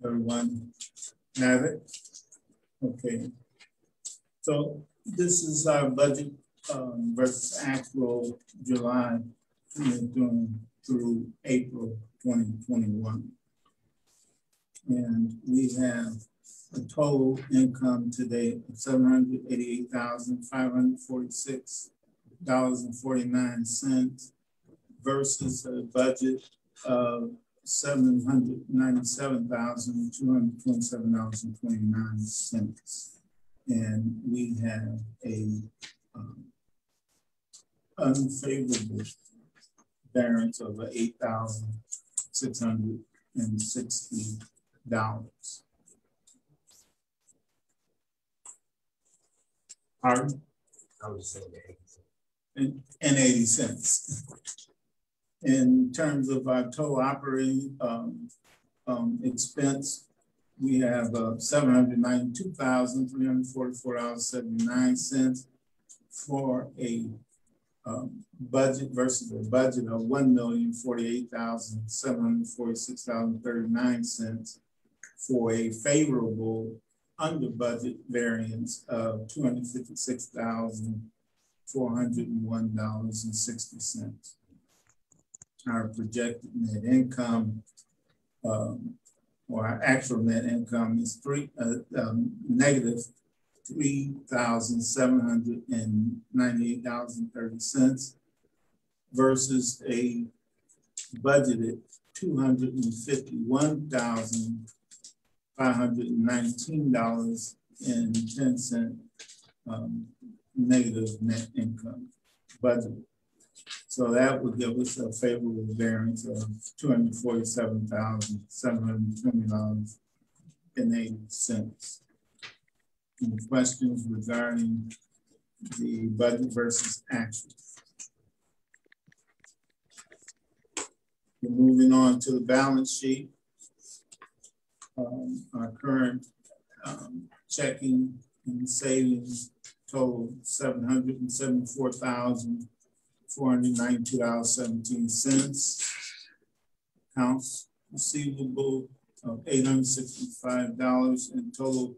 Everyone have it? Okay. So this is our budget versus actual July through April 2021. And we have a total income today of $788,546.49 versus a budget of $797,227.29. And we have a unfavorable variance of $8,660. Pardon? I was saying 80 cents. In terms of our total operating expense, we have $792,344.79 for a budget versus a budget of $1,048,746.39 for a favorable under budget variance of $256,401.60. Our projected net income, or our actual net income, is negative $3,798.30 versus a budgeted $251,519.10 negative net income budget. So that would give us a favorable variance of $247,720.80. Any questions regarding the budget versus actual? We're moving on to the balance sheet. Our current checking and savings total $774,492.17. Accounts receivable of $865, and total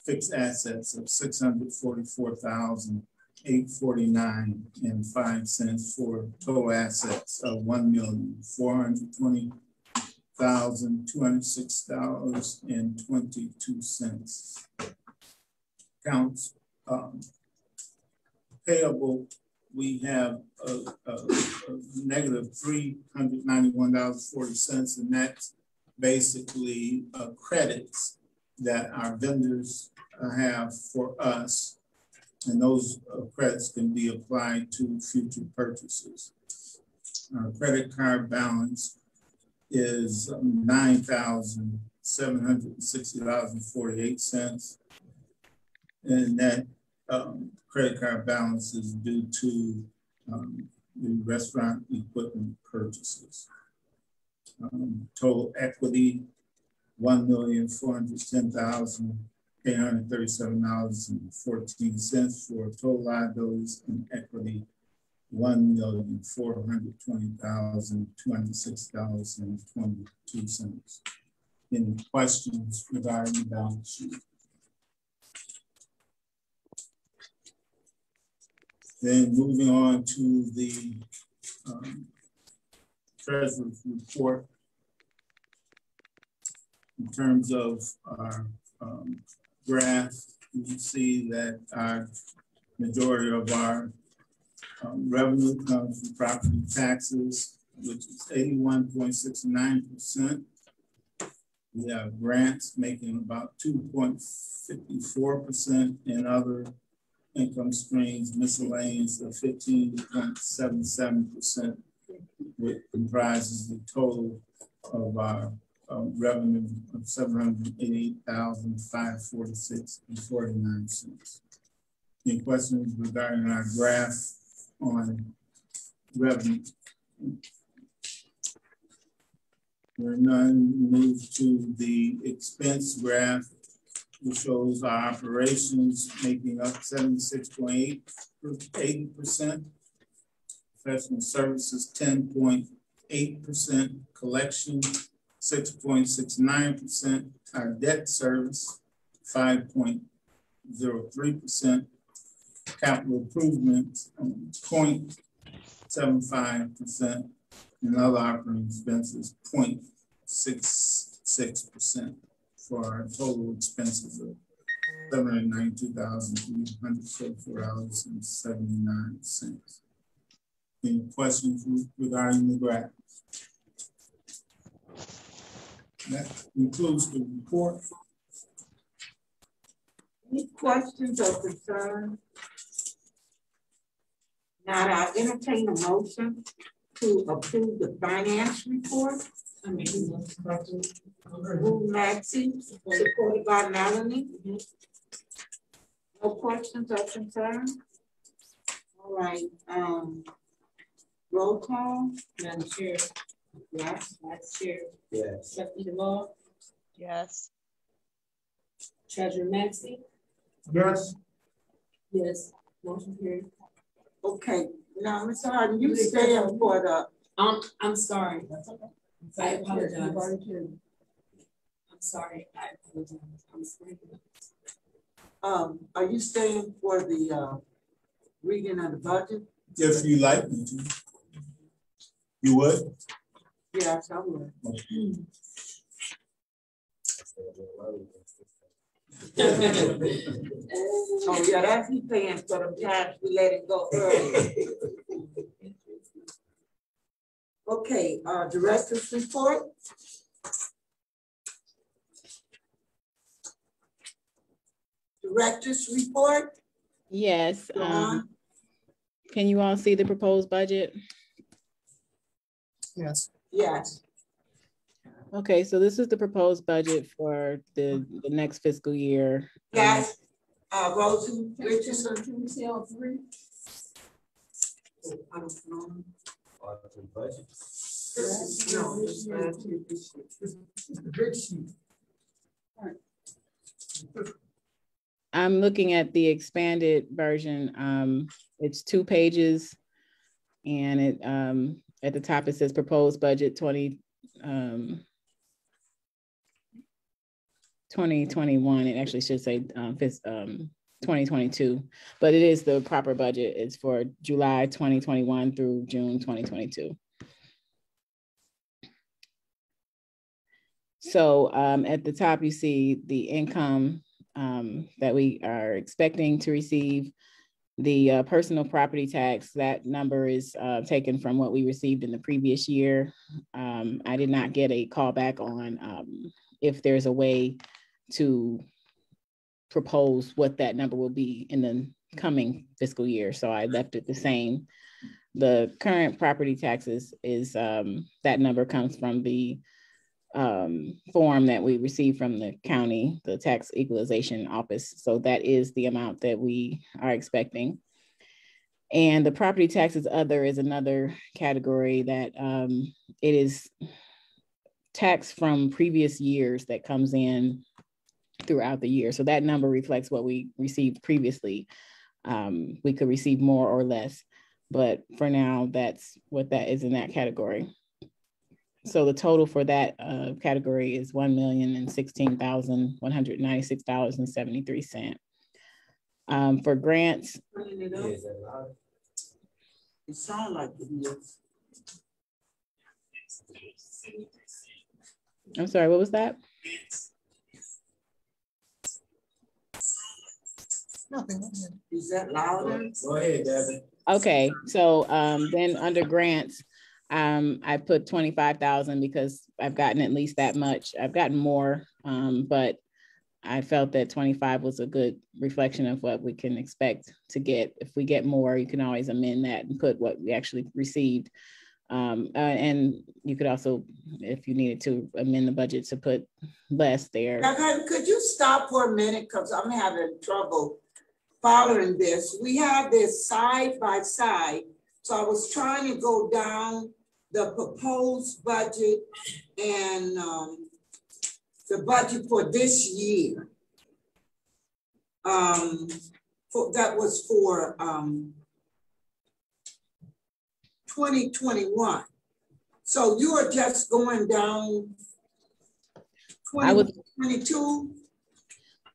fixed assets of $644,849.05 for total assets of $1,420,206.22. Accounts payable, we have a negative $391.40, and that's basically credits that our vendors have for us, and those credits can be applied to future purchases. Our credit card balance is $9,760.48, and that credit card balance is due to the restaurant equipment purchases. Total equity, $1,410,837.14 for total liabilities and equity $1,420,206.22. Any questions regarding the balance sheet? Then moving on to the Treasurer's report. In terms of our graph, you see that our majority of our revenue comes from property taxes, which is 81.69%. We have grants making about 2.54%, and other income streams, miscellaneous of 15.77%, which comprises the total of our revenue of $788,546.49. Any questions regarding our graph on revenue? There are none. Move to the expense graph, which shows our operations making up 76.8%, professional services 10.8%, collection 6.69%, our debt service 5.03%, capital improvements 0.75%, and other operating expenses 0.66%, for our total expenses of $792,344.79. Any questions regarding the graph? That concludes the report. Any questions or concerns? Now I entertain a motion to approve the finance report. Maxie, supported by Melanie. No questions or concerns? All right. Roll call. Madam Chair. Yes. Vice Chair. Yes. Trustee DeLaw. Yes. Treasurer Maxey. Yes. Yes. Motion carried. Okay, now, Mr. Harden, you stand for the. I'm sorry. That's okay. I apologize. I'm sorry. I apologize. I'm sorry. Are you staying for the reading of the budget? If you like me to. You would? Yes, I would. Oh yeah, that's he paying for the times we let it go early. Okay, director's report. Director's report. Yes. Can you all see the proposed budget? Yes. Yes. Okay, so this is the proposed budget for the next fiscal year. Yes. Rosie Richardson. Can we see all three? I don't know. Budget. No, this big sheet. I'm looking at the expanded version. It's 2 pages, and it at the top it says proposed budget 2021. It actually should say 2022, but it is the proper budget. It's for July 2021 through June 2022. So at the top, you see the income that we are expecting to receive. The personal property tax, that number is taken from what we received in the previous year. I did not get a call back on if there's a way to propose what that number will be in the coming fiscal year. So I left it the same. The current property taxes is that number comes from the form that we received from the county, the tax equalization office. So that is the amount that we are expecting. And the property taxes other is another category that it is tax from previous years that comes in throughout the year. So that number reflects what we received previously. We could receive more or less, but for now, that's what that is in that category. So the total for that category is $1,016,196.73. For grants. It sounds like it is. I'm sorry, what was that? Nothing. Is that louder? Go ahead, Devin. Okay, so then under grants, I put 25,000 because I've gotten at least that much. I've gotten more, but I felt that 25 was a good reflection of what we can expect to get. If we get more, you can always amend that and put what we actually received. And you could also, if you needed to, amend the budget to put less there. Now, could you stop for a minute? Because I'm having trouble following this. We have this side by side. So I was trying to go down the proposed budget and the budget for this year. That was for 2021. So you are just going down 2022?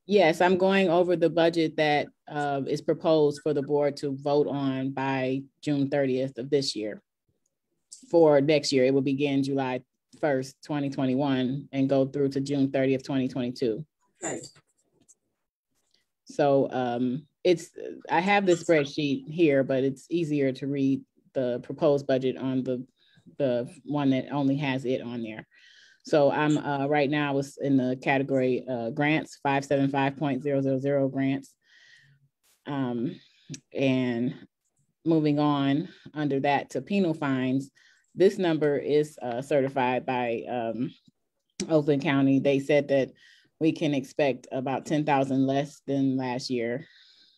Yes, I'm going over the budget that is proposed for the board to vote on by June 30th of this year. For next year, it will begin July 1st, 2021 and go through to June 30th, 2022. Okay. So I have the spreadsheet here, but it's easier to read the proposed budget on the one that only has it on there. So I'm right now I was in the category grants, 575.000 grants. And moving on under that to penal fines, this number is certified by Oakland County. They said that we can expect about 10,000 less than last year.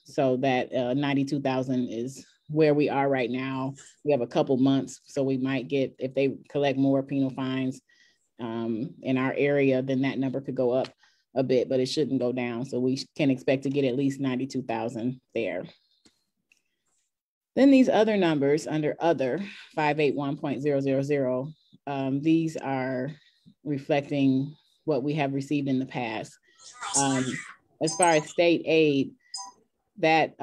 So that 92,000 is where we are right now. We have a couple months, so we might get, if they collect more penal fines in our area, then that number could go up a bit, but it shouldn't go down. So we can expect to get at least 92,000 there. Then these other numbers under other 581.000, these are reflecting what we have received in the past. As far as state aid, that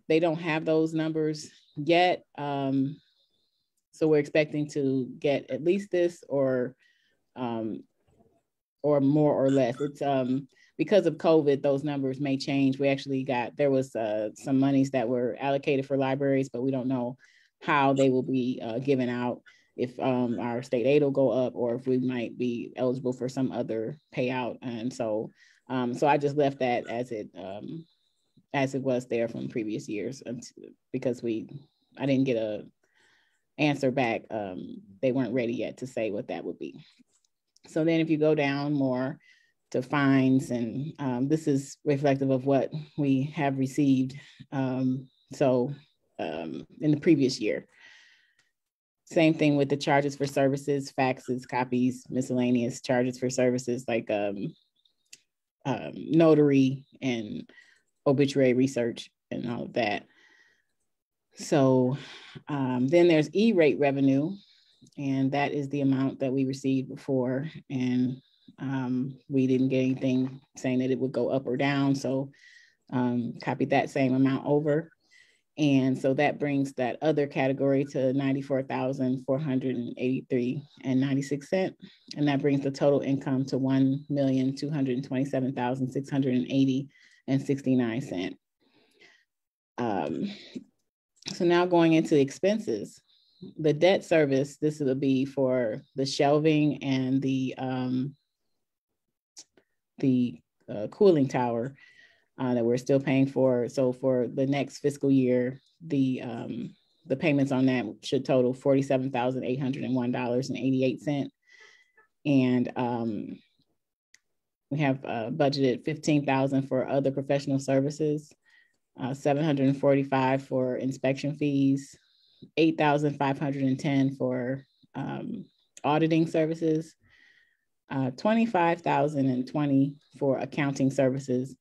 they don't have those numbers yet. So we're expecting to get at least this or more or less. It's because of COVID, those numbers may change. We actually there was some monies that were allocated for libraries, but we don't know how they will be given out, if our state aid will go up or if we might be eligible for some other payout. And so I just left that as it was there from previous years, because I didn't get a answer back. They weren't ready yet to say what that would be. So then if you go down more to fines, and this is reflective of what we have received. In the previous year. Same thing with the charges for services, faxes, copies, miscellaneous charges for services like notary and obituary research and all of that. So then there's E-rate revenue, and that is the amount that we received before. And we didn't get anything saying that it would go up or down. So copied that same amount over. And so that brings that other category to $94,483.96. And that brings the total income to $1,227,680.69. So now going into expenses, the debt service, this will be for the shelving and the cooling tower that we're still paying for. So for the next fiscal year, the payments on that should total $47,801.88. And we have budgeted $15,000 for other professional services, $745 for inspection fees, $8,510 for auditing services, $25,020 for accounting services.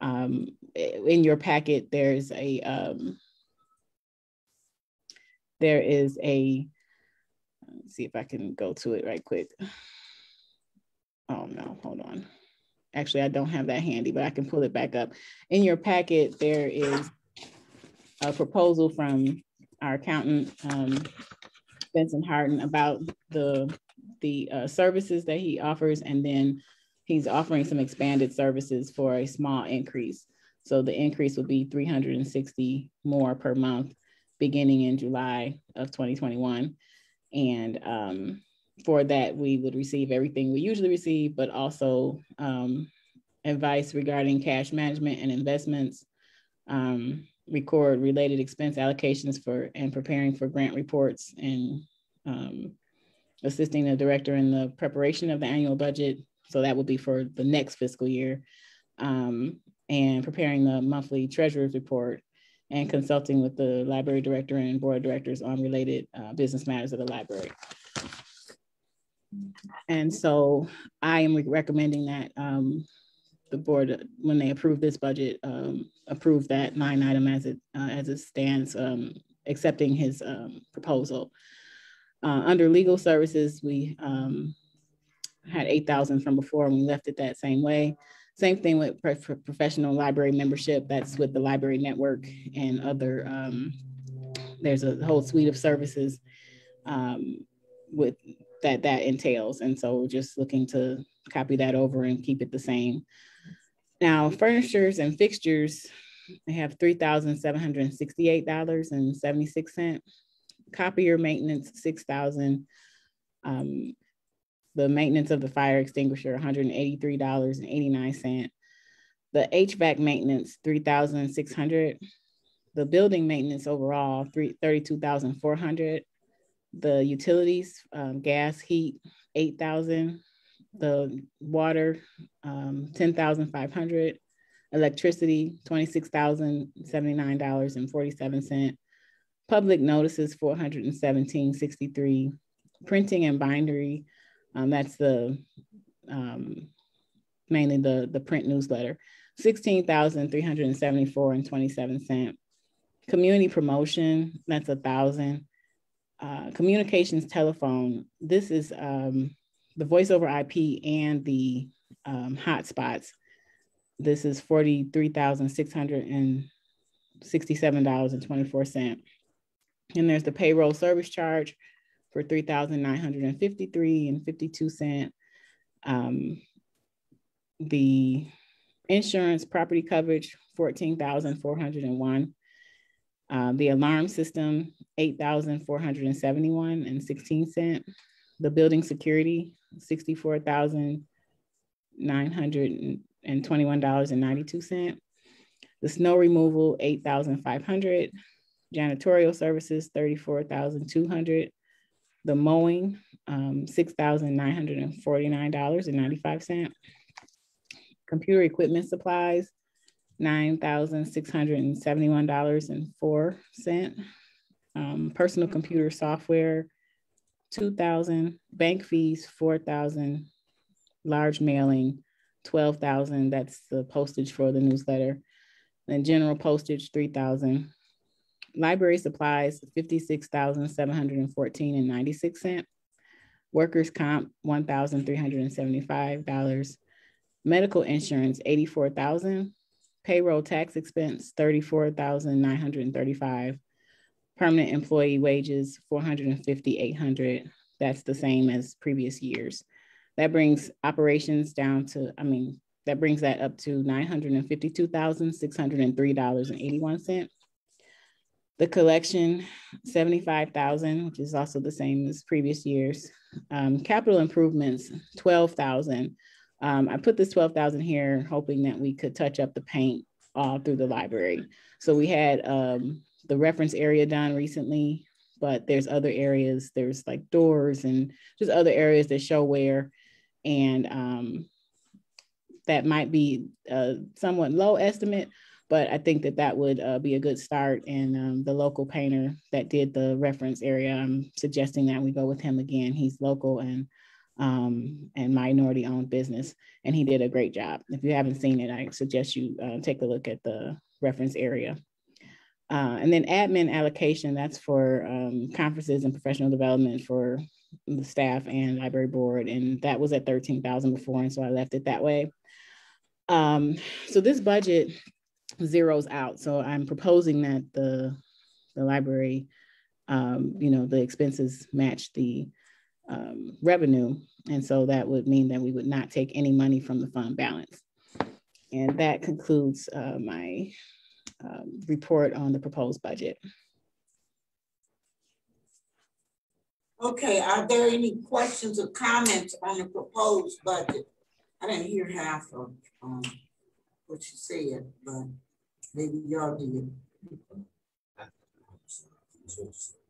In your packet, there is a let's see if I can go to it right quick. Oh no, hold on. Actually, I don't have that handy, but I can pull it back up. In your packet, there is a proposal from our accountant, Benson Harden, about the services that he offers, and then he's offering some expanded services for a small increase. So the increase will be $360 more per month beginning in July of 2021. And for that, we would receive everything we usually receive, but also advice regarding cash management and investments, record related expense allocations and preparing for grant reports, and assisting the director in the preparation of the annual budget. So that will be for the next fiscal year, and preparing the monthly treasurer's report, and consulting with the library director and board of directors on related business matters of the library. And so I am recommending that the board, when they approve this budget, approve that line item as it stands, accepting his proposal. Under legal services, we had $8,000 from before, and we left it that same way. Same thing with professional library membership. That's with the library network and other, there's a whole suite of services with that entails. And so we're just looking to copy that over and keep it the same. Now, furnitures and fixtures, they have $3,768.76. Copier maintenance, $6,000. The maintenance of the fire extinguisher, $183.89. The HVAC maintenance, $3,600. The building maintenance overall, $32,400. The utilities, gas, heat, $8,000. The water, $10,500. Electricity, $26,079.47. Public notices, $417.63. Printing and bindery, that's the mainly the print newsletter, $16,374.27. Community promotion, that's 1,000. Communications telephone, this is the voice over IP and the hotspots. This is $43,667.24. And there's the payroll service charge for $3,953.52. The insurance property coverage, $14,401. The alarm system, $8,471.16. The building security, $64,921.92. The snow removal, $8,500. Janitorial services, $34,200. The mowing, $6,949.95. Computer equipment supplies, $9,671.04. Personal computer software, $2,000. Bank fees, $4,000. Large mailing, $12,000. That's the postage for the newsletter. Then general postage, $3,000. Library supplies, $56,714.96. Workers' comp, $1,375. Medical insurance, $84,000. Payroll tax expense, $34,935. Permanent employee wages, $450,800. That's the same as previous years. That brings operations down to, that brings that up to $952,603.81. The collection, $75,000, which is also the same as previous years. Capital improvements, $12,000. I put this $12,000 here, hoping that we could touch up the paint all through the library. So we had the reference area done recently, but there's other areas, there's like doors and just other areas that show wear. And that might be a somewhat low estimate, but I think that that would be a good start. And the local painter that did the reference area, I'm suggesting that we go with him again. He's local and minority owned business, and he did a great job. If you haven't seen it, I suggest you take a look at the reference area. And then admin allocation, that's for conferences and professional development for the staff and library board. And that was at $13,000 before, and so I left it that way. So this budget zeroes out. So I'm proposing that the library, the expenses match the revenue. And so that would mean that we would not take any money from the fund balance. And that concludes my report on the proposed budget. Okay, are there any questions or comments on the proposed budget? I didn't hear half of what you said, but maybe y'all did.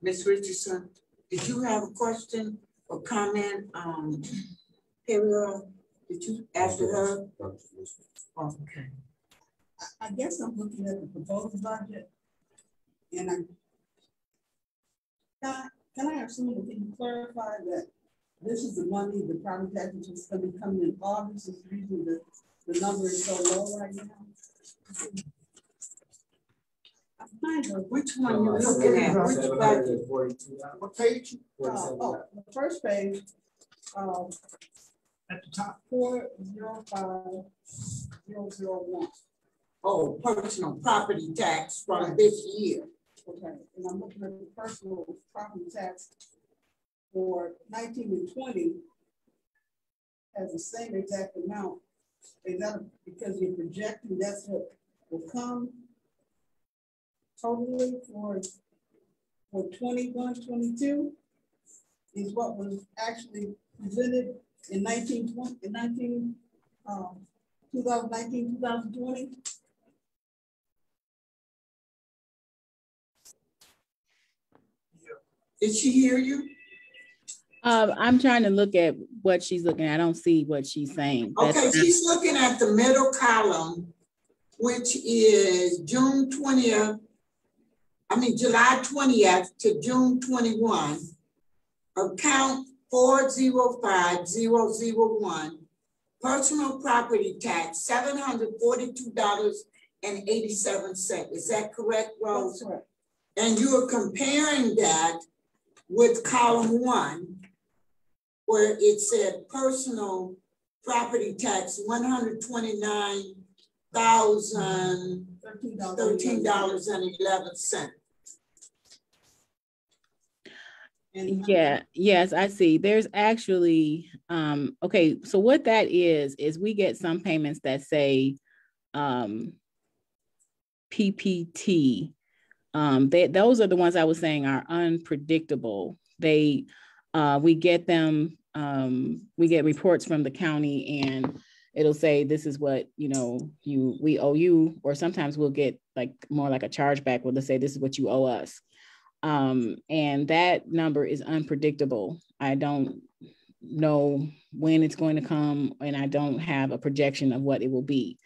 Ms. Richardson, did you have a question or comment? Ariel, did you after her? Okay. I guess I'm looking at the proposed budget, and can I ask someone, can you clarify that this is the money, the property taxes is going to be coming in August? Is the reason that the number is so low right now? Which one you looking at? Which budget? What page? The first page. At the top. 405001. Oh, personal property tax from this year. Okay, and I'm looking at the personal property tax for 19 and 20 has the same exact amount. Is that because you're projecting that's what will come totally for 21-22 is what was actually presented in 2019, 2020? Did she hear you? I'm trying to look at what she's looking at. I don't see what she's saying. Okay, she's looking at the middle column, which is July 20th to June 21, account 405001, personal property tax, $742.80. Is that correct, Rose? That's correct. And you are comparing that with column 1, where it said personal property tax, $129,013.11. Yeah, yes, I see. There's actually, okay, so what that is we get some payments that say PPT. Those are the ones I was saying are unpredictable. We get them, we get reports from the county and it'll say, this is what, we owe you, or sometimes we'll get like more like a chargeback where they'll say, this is what you owe us. And that number is unpredictable. I don't know when it's going to come, and I don't have a projection of what it will be.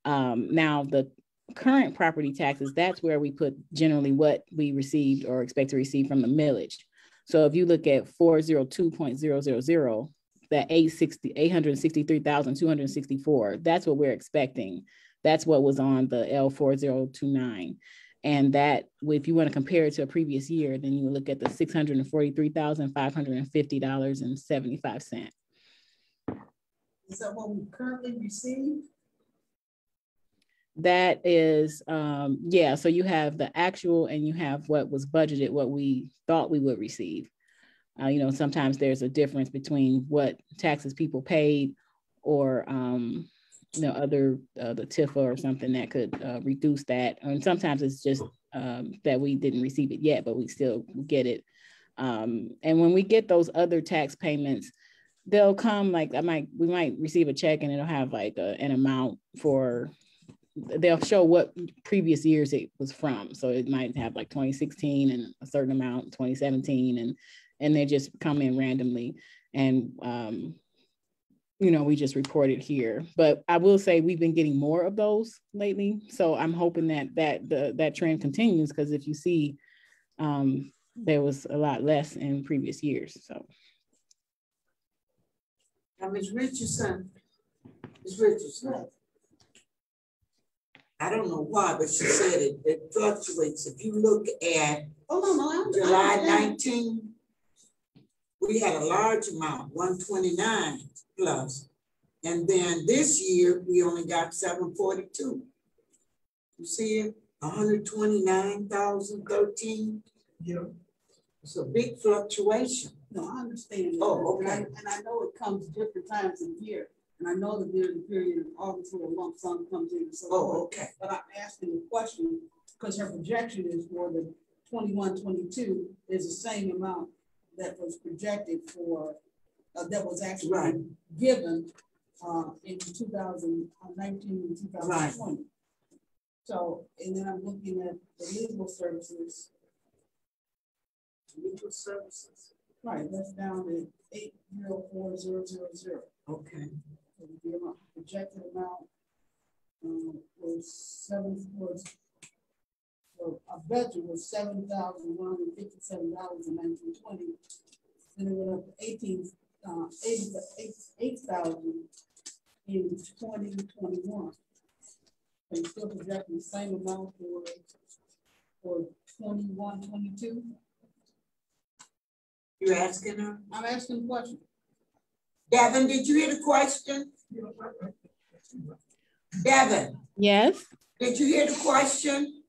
Now, the current property taxes, that's where we put generally what we received or expect to receive from the millage. So if you look at 402.000, that 863,264, that's what we're expecting. That's what was on the L4029. And that, if you want to compare it to a previous year, then you look at the $643,550.75. Is that what we currently receive? That is, yeah. So you have the actual and you have what was budgeted, what we thought we would receive. Sometimes there's a difference between what taxes people paid or, the TIFA or something that could reduce that. And sometimes it's just that we didn't receive it yet, but we still get it. And when we get those other tax payments, they'll come like we might receive a check and it'll have like an amount for, they'll show what previous years it was from. So it might have like 2016 and a certain amount, 2017, and they just come in randomly. And we just reported here, but I will say we've been getting more of those lately. So I'm hoping that trend continues, because if you see, there was a lot less in previous years. So. Ms. Richardson, I don't know why, but she said it fluctuates. If you look at July 19, we had a large amount, 129 plus. And then this year, we only got 742. You see it? 129,013. Yeah. It's a big fluctuation. No, I understand. Oh, okay. And I know it comes different times in the year. And I know that there's a period of August where a lump sum comes in. So okay. But I'm asking the question because her projection is for the 21-22 is the same amount that was projected for, that was actually given in 2019 and 2020. Right. So, and then I'm looking at the legal services. Legal services. Right, that's down at 804,000. Okay. So the projected amount was a budget was $7,157 in 1920. Then it went up to 8,000 in 2021. And still projecting the same amount for 21-22. You're asking her? I'm asking the question. Devin, did you hear the question? Devin. Yes. Did you hear the question?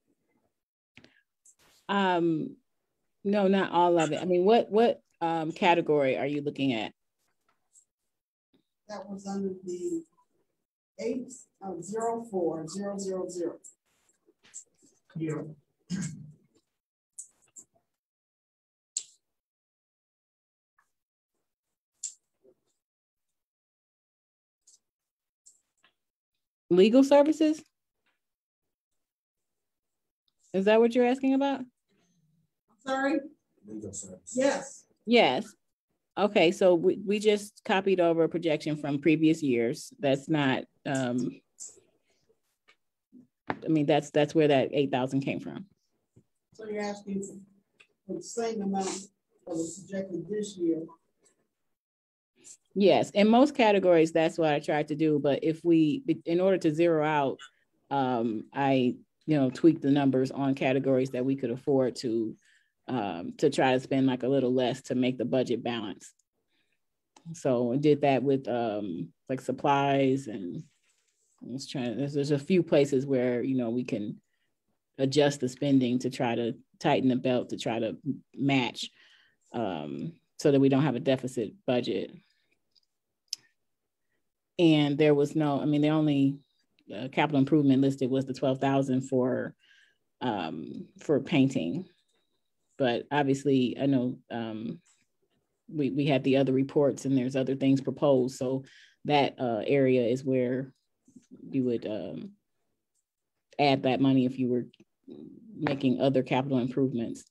No, not all of it. I mean, what category are you looking at? That was under the 804,000. Yeah. Legal services? Is that what you're asking about? Sorry? Legal services. Yes. Yes. Okay, so we just copied over a projection from previous years. That's not, I mean, that's where that 8,000 came from. So you're asking for the same amount that was projected this year? Yes, in most categories, that's what I tried to do. But if in order to zero out, I, tweaked the numbers on categories that we could afford to try to spend like a little less to make the budget balance. So I did that with like supplies, and I was trying. There's a few places where we can adjust the spending to try to tighten the belt to try to match, so that we don't have a deficit budget. And there was no, the only capital improvement listed was the $12,000 for painting. But obviously, I know we had the other reports, and there's other things proposed. So that area is where you would add that money if you were making other capital improvements.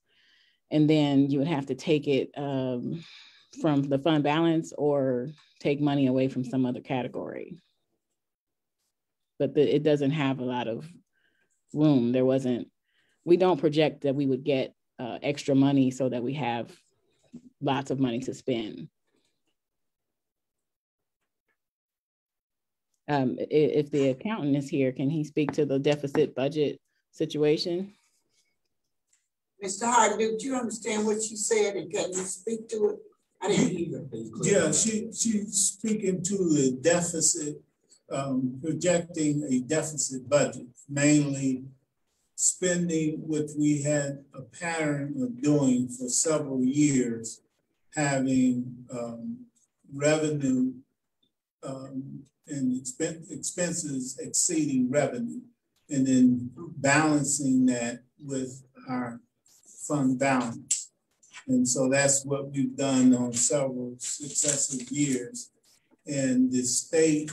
And then you would have to take it from the fund balance or take money away from some other category. But it doesn't have a lot of room. We don't project that we would get extra money so that we have lots of money to spend. If the accountant is here, can he speak to the deficit budget situation? Mr. Harden, do you understand what she said, and can you speak to it? I didn't hear. Yeah, she's speaking to the deficit, projecting a deficit budget, mainly spending what we had a pattern of doing for several years, having revenue and expenses exceeding revenue, and then balancing that with our fund balance. And so that's what we've done on several successive years. And the state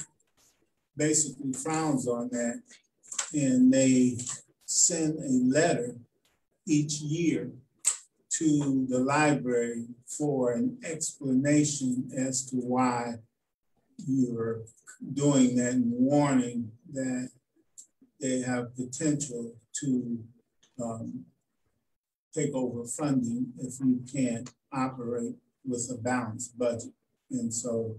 basically frowns on that, and they send a letter each year to the library for an explanation as to why you're doing that, and warning that they have potential to take over funding if we can't operate with a balanced budget. And so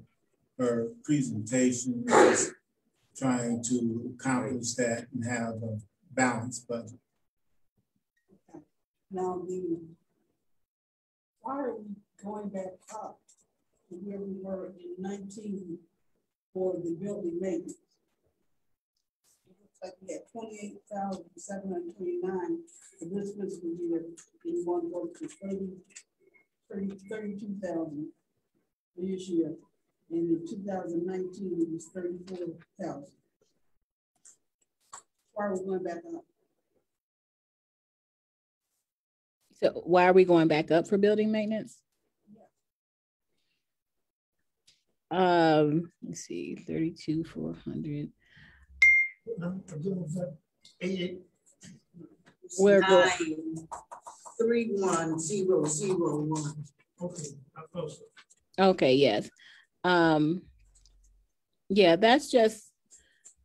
her presentation is trying to accomplish that and have a balanced budget. Okay. Now, why are we going back up to where we were in 19 for the building maintenance? It looks like we had 28,729 for this fiscal year, and you want to go to 32,000 this year. And in 2019, it was 34,000. Why are we going back up? So why are we going back up for building maintenance? Let's see, 32,400. We're 931,001. Okay, I'm close. Okay, yes. Yeah, that's just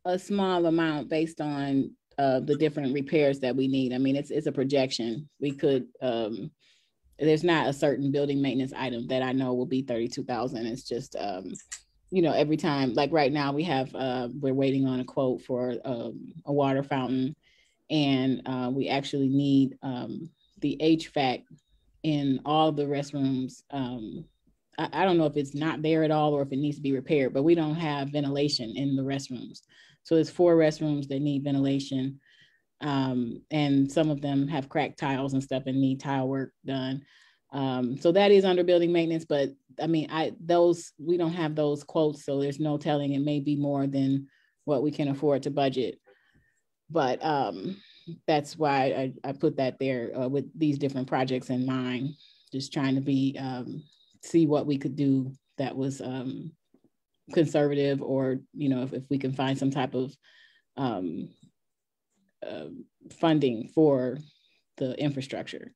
a small amount based on the different repairs that we need. I mean, it's a projection. We could, there's not a certain building maintenance item that I know will be 32,000. It's just, every time, like right now we have, we're waiting on a quote for a water fountain, and we actually need the HVAC in all the restrooms. I don't know if it's not there at all or if it needs to be repaired, but we don't have ventilation in the restrooms. So there's 4 restrooms that need ventilation. And some of them have cracked tiles and stuff and need tile work done. So that is under building maintenance, but I mean, we don't have those quotes, so there's no telling. It may be more than what we can afford to budget. But that's why I put that there with these different projects in mind, just trying to be, see what we could do that was conservative, or, if we can find some type of funding for the infrastructure.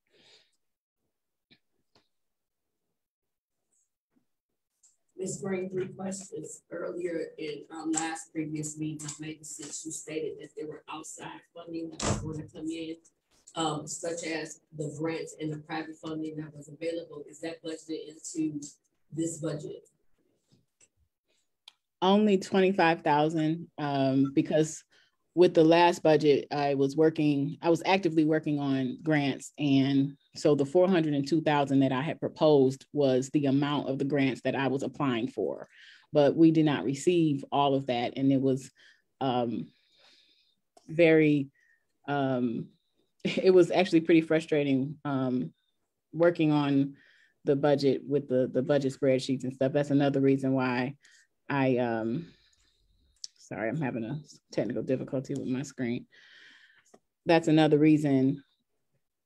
Ms. Green, 3 questions. Earlier in our last previous meeting, maybe since you stated that there were outside funding that was going to come in, such as the grants and the private funding that was available. Is that budgeted into this budget? Only 25,000, because with the last budget, I was actively working on grants. And so the 402,000 that I had proposed was the amount of the grants that I was applying for, but we did not receive all of that. And it was it was actually pretty frustrating working on the budget with the budget spreadsheets and stuff. That's another reason why sorry, I'm having a technical difficulty with my screen. That's another reason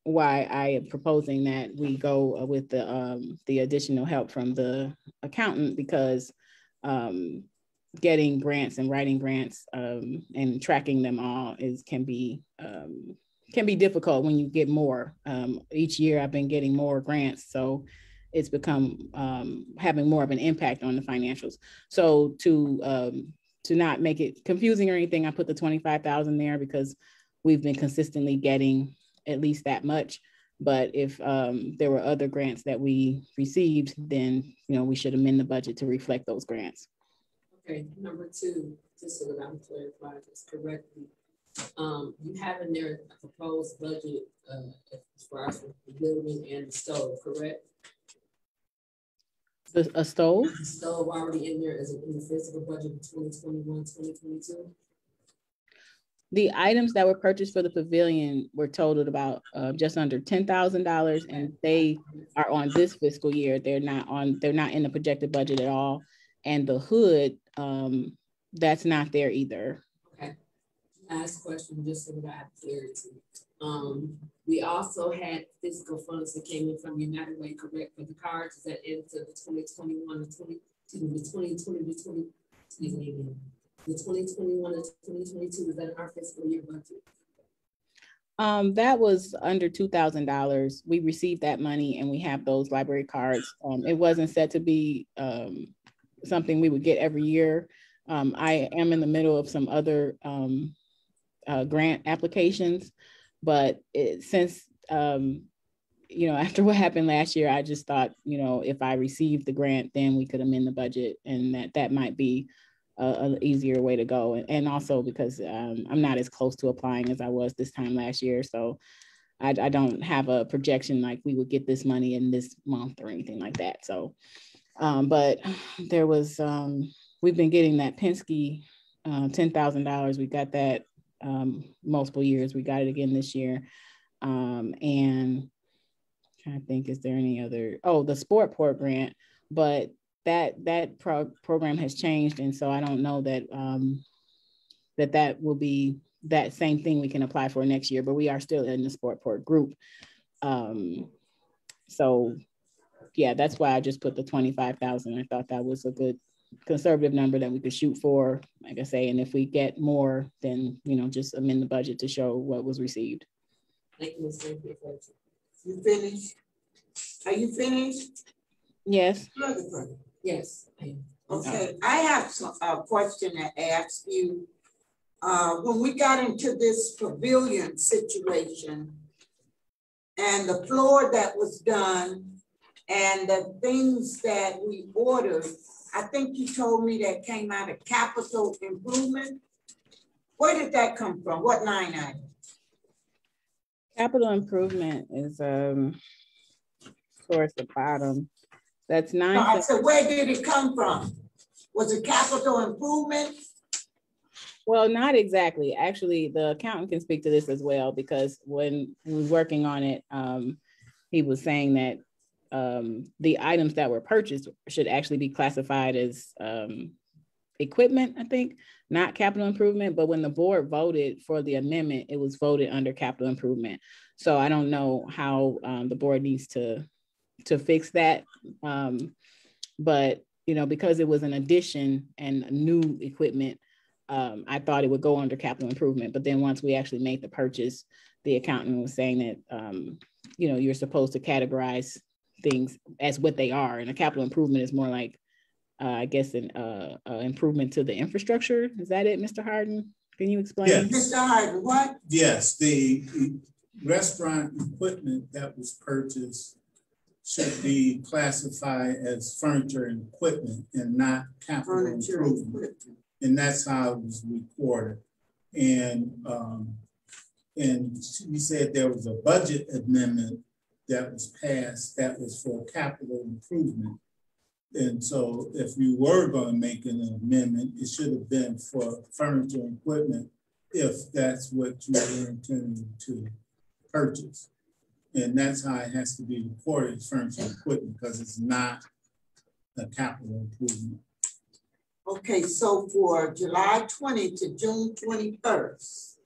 why I am proposing that we go with the additional help from the accountant, because getting grants and writing grants and tracking them all can be difficult when you get more. Each year I've been getting more grants, so it's become having more of an impact on the financials. So to not make it confusing or anything, I put the 25,000 there because we've been consistently getting at least that much. But if there were other grants that we received, then we should amend the budget to reflect those grants. Okay, number two, just so that I'm clarifying this correctly, you have in there a proposed budget as far as the building and the stove, correct? A stove? The stove already in there in the physical budget of 2021, 2022? The items that were purchased for the pavilion were totaled about just under $10,000, and they are on this fiscal year. They're not in the projected budget at all. And the hood, that's not there either. Okay. Last question, just so that I have clarity. We also had fiscal funds that came in from United Way, correct, for the cards. Is that into the 2021 to 2020 to 20, excuse me again. The 2021 to 2022, is that in our fiscal year budget? That was under $2,000. We received that money and we have those library cards. It wasn't set to be something we would get every year. I am in the middle of some other grant applications, but since after what happened last year, I just thought, if I received the grant, then we could amend the budget, and that might be an easier way to go. And also because I'm not as close to applying as I was this time last year. So I don't have a projection like we would get this money in this month or anything like that. So, but there was, we've been getting that Penske $10,000. We got that multiple years. We got it again this year. And I'm trying to think, is there any other, the Sport Port grant, but that program has changed. And so I don't know that that will be that same thing we can apply for next year, but we are still in the Sport Port group. So yeah, that's why I just put the 25,000. I thought that was a good conservative number that we could shoot for, like I say, and if we get more, then just amend the budget to show what was received. Thank you, Ms. You finished? Are you finished? Yes. Yes. Okay, I have a question to ask you. When we got into this pavilion situation and the floor that was done and the things that we ordered, I think you told me that came out of capital improvement. Where did that come from? What line item? Capital improvement is towards the bottom. That's 9. No, I said, where did it come from? Was it capital improvement? Well, not exactly. Actually, the accountant can speak to this as well, because when he was working on it, he was saying that the items that were purchased should actually be classified as equipment, I think, not capital improvement. But when the board voted for the amendment, it was voted under capital improvement. So I don't know how the board needs to fix that. But, because it was an addition and new equipment, I thought it would go under capital improvement. But then once we actually made the purchase, the accountant was saying that, you're supposed to categorize things as what they are. And a capital improvement is more like, I guess, an improvement to the infrastructure. Is that it, Mr. Harden? Can you explain? Yes. Mr. Harden, what? Yes, the restaurant equipment that was purchased should be classified as furniture and equipment and not capital improvement. And that's how it was recorded. And we said there was a budget amendment that was passed that was for capital improvement. And so if you were going to make an amendment, it should have been for furniture and equipment if that's what you were intending to purchase. And that's how it has to be reported as furniture and equipment because it's not a capital improvement. Okay, so for July 20 to June 21st,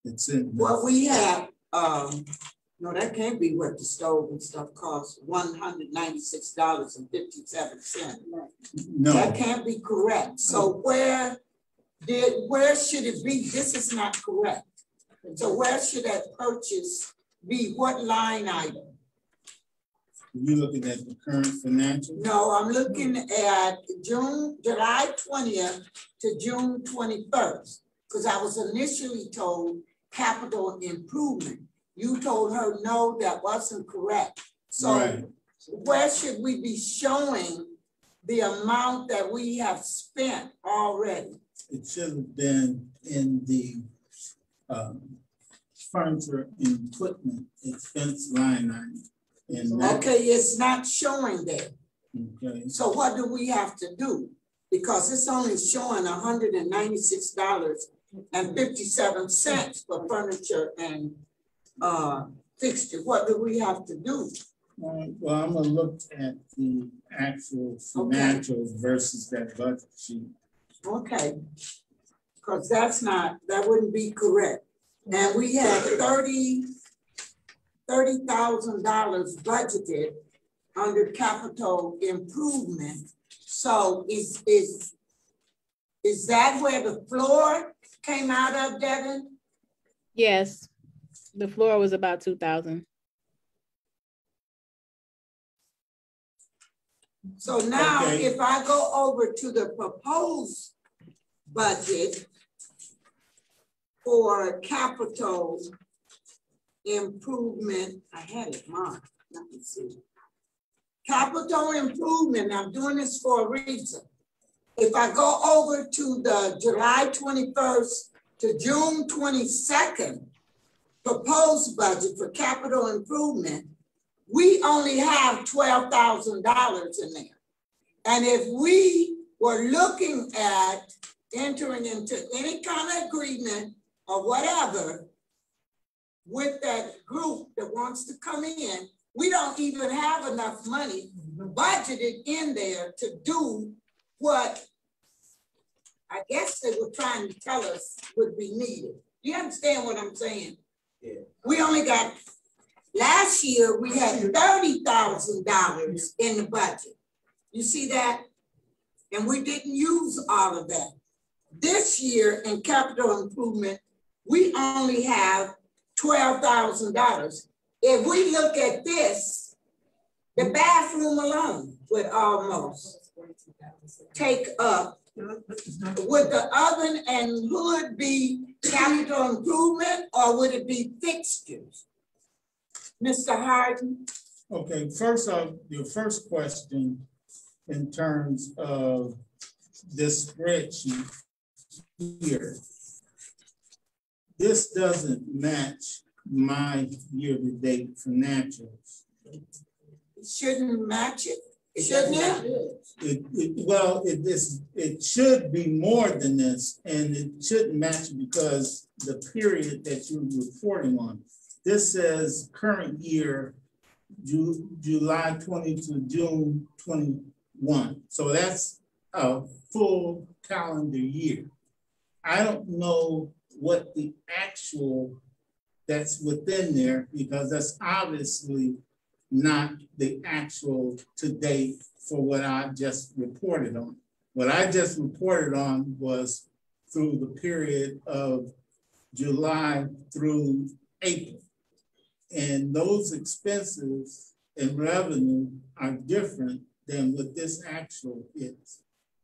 it's in what we have, no, that can't be what the stove and stuff costs, $196.57. No. That can't be correct. So where should it be? This is not correct. So where should that purchase be? What line item? You looking at the current financial? No, I'm looking at July 20th to June 21st, because I was initially told capital improvement. You told her no, that wasn't correct. So right. Where should we be showing the amount that we have spent already? It should have been in the furniture and equipment expense line item. Okay, it's not showing there. Okay. So what do we have to do? Because it's only showing $196.57 for furniture and fixture. What do we have to do? Well, I'm gonna look at the actual financials versus that budget sheet. Okay, because that wouldn't be correct. And we have $30,000 budgeted under capital improvement. So is that where the floor came out of, Devin? Yes, the floor was about 2,000. So now if I go over to the proposed budget for capital improvement, I had it marked, let me see. Capital improvement, I'm doing this for a reason. If I go over to the July 21st to June 22nd proposed budget for capital improvement, we only have $12,000 in there. And if we were looking at entering into any kind of agreement or whatever with that group that wants to come in, we don't even have enough money budgeted in there to do what I guess they were trying to tell us would be needed. Do you understand what I'm saying? Yeah. We only got, last year we had $30,000 in the budget. You see that? And we didn't use all of that. This year in capital improvement, we only have $12,000. If we look at this, the bathroom alone would almost take up. Would the oven and hood be capital improvement or would it be fixtures? Mr. Harden? Okay, first off, your first question in terms of this spreadsheet here, this doesn't match my year-to-date financials. It shouldn't match it. Shouldn't it? It should be more than this, and it shouldn't match because the period that you're reporting on. This says current year, July 20 to June 21. So that's a full calendar year. I don't know what the actual that's within there because that's obviously not the actual to date for what I just reported on. What I just reported on was through the period of July through April. And those expenses and revenue are different than what this actual is.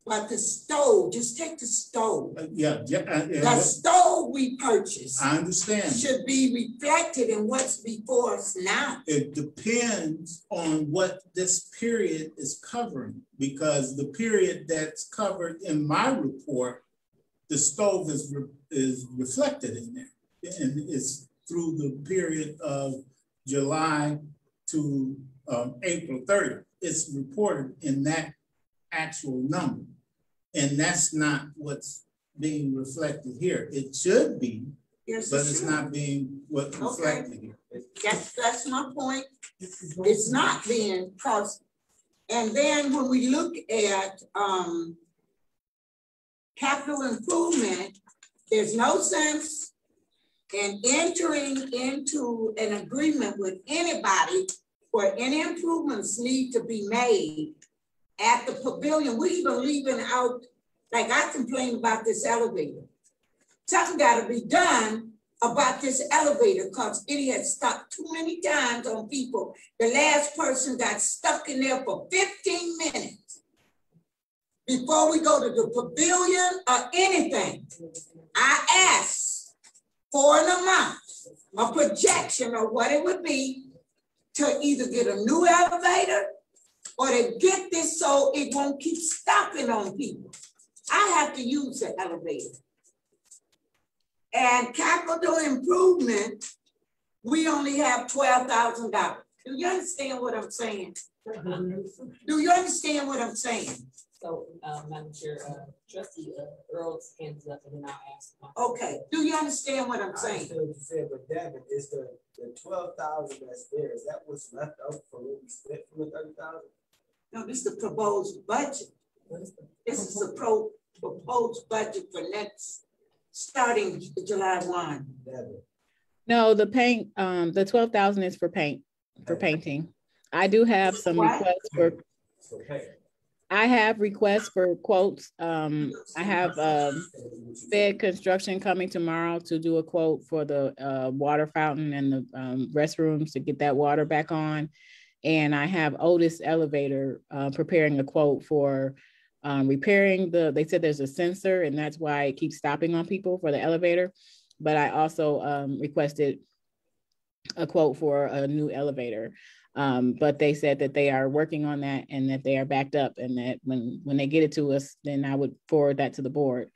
But the stove, just take the stove. The stove we purchased. I understand. Should be reflected in what's before us now. It depends on what this period is covering because the period that's covered in my report the stove is reflected in there. And it's through the period of July to April 30th. It's reported in that actual number. And that's not what's being reflected here. It should be, yes, but it's not being what's reflected here. That's my point. It's not being because, and then when we look at capital improvement, there's no sense in entering into an agreement with anybody where any improvements need to be made at the pavilion. We even leaving out, like I complained about this elevator. Something got to be done about this elevator because it had stopped too many times on people. The last person got stuck in there for 15 minutes before we go to the pavilion or anything. I asked for an amount, a projection of what it would be to either get a new elevator or to get this so it won't keep stopping on people. I have to use the elevator. And capital improvement, we only have $12,000. Do you understand what I'm saying? Do you understand what I'm saying? So, Madam Chair, Trustee Earl's hands up, and then I'll ask. Okay. Do you understand what I'm saying? I understand what you said, but Devin, is the 12,000 that's there, is that what's left over for what we spent from the 30,000? No, this is the proposed budget. This is the proposed budget for next, starting July 1. No, the paint, the 12,000 is for paint, for painting. I do have some requests for. I have requests for quotes. I have Fed Construction coming tomorrow to do a quote for the water fountain and the restrooms to get that water back on. And I have Otis Elevator preparing a quote for repairing they said there's a sensor and that's why it keeps stopping on people for the elevator. But I also requested a quote for a new elevator. But they said that they are working on that and that they are backed up and that when they get it to us, then I would forward that to the board.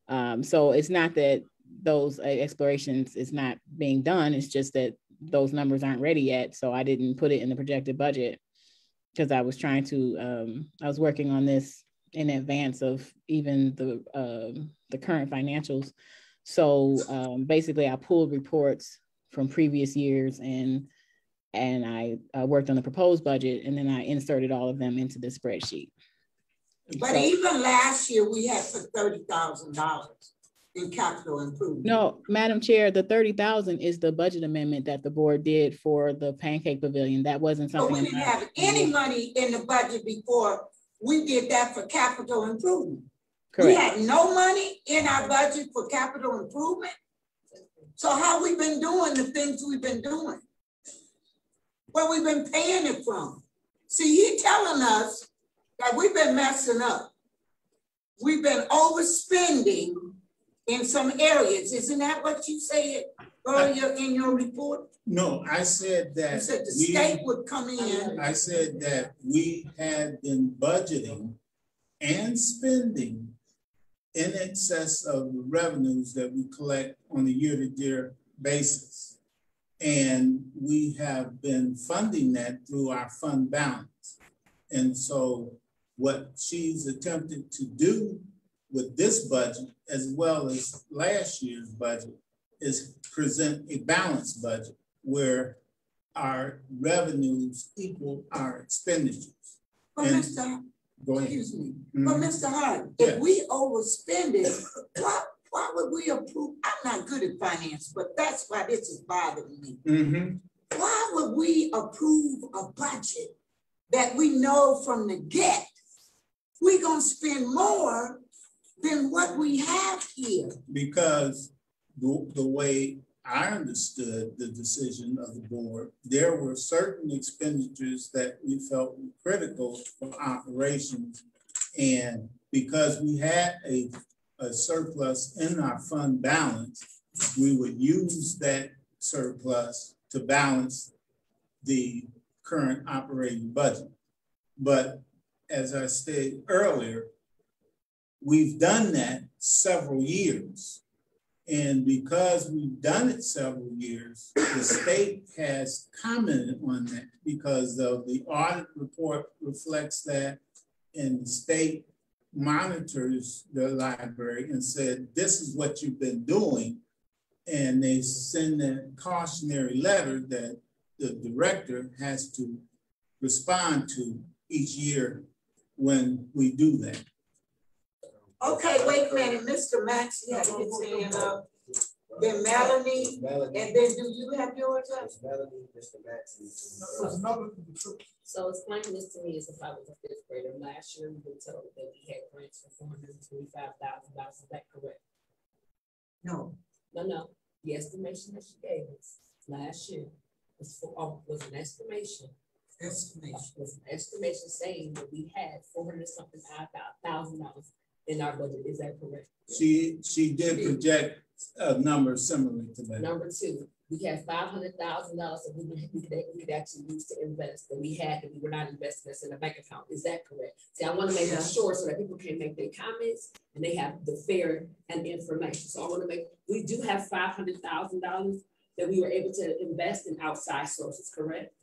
So it's not that those explorations is not being done. It's just that those numbers aren't ready yet. So I didn't put it in the projected budget because I was trying to, I was working on this in advance of even the current financials. So basically I pulled reports from previous years and I worked on the proposed budget and then I inserted all of them into the spreadsheet. But so, even last year we had for $30,000 in capital improvement. No, Madam Chair, the 30,000 is the budget amendment that the board did for the Pancake Pavilion. That wasn't something. So we didn't have any money in the budget before we did that for capital improvement. Correct. We had no money in our budget for capital improvement. So how we been doing the things we've been doing? Where we've been paying it from? See, he telling us that we've been messing up. We've been overspending in some areas. Isn't that what you said earlier in your report? No, I said that. You said the state would come in. I said that we had been budgeting and spending in excess of the revenues that we collect on a year-to-year basis. And we have been funding that through our fund balance. And so what she's attempted to do with this budget, as well as last year's budget, is present a balanced budget where our revenues equal our expenditures. But and, excuse me, but Mr. Hart, if we overspend it, why would we approve? I'm not good at finance, but that's why this is bothering me. Why would we approve a budget that we know from the get we're gonna spend more than what we have here? Because the way I understood the decision of the board, there were certain expenditures that we felt were critical for operations. And because we had a surplus in our fund balance, we would use that surplus to balance the current operating budget. But as I stated earlier, we've done that several years. And because we've done it several years, the state has commented on that because of the audit report reflects that, and the state monitors the library and said, this is what you've been doing. And they send a cautionary letter that the director has to respond to each year when we do that. Okay, wait a minute, Mr. Max, you had to get saying up. Then Melanie, and then do you have yours up? Melanie, Mr. Max. So explain this to me as if I was a fifth grader. Last year, we were told that we had grants for $425,000. Is that correct? No. No. The estimation that she gave us last year was an estimation. Was an estimation saying that we had $400,000 in our budget. Is that correct? She did project a number similar to that. Number two, we had $500,000 that we could actually use to invest, that we were not investing this in a bank account. Is that correct? See, I want to make it sure so that people can make their comments and they have the fair and information. So I want to make, we do have $500,000 that we were able to invest in outside sources, correct?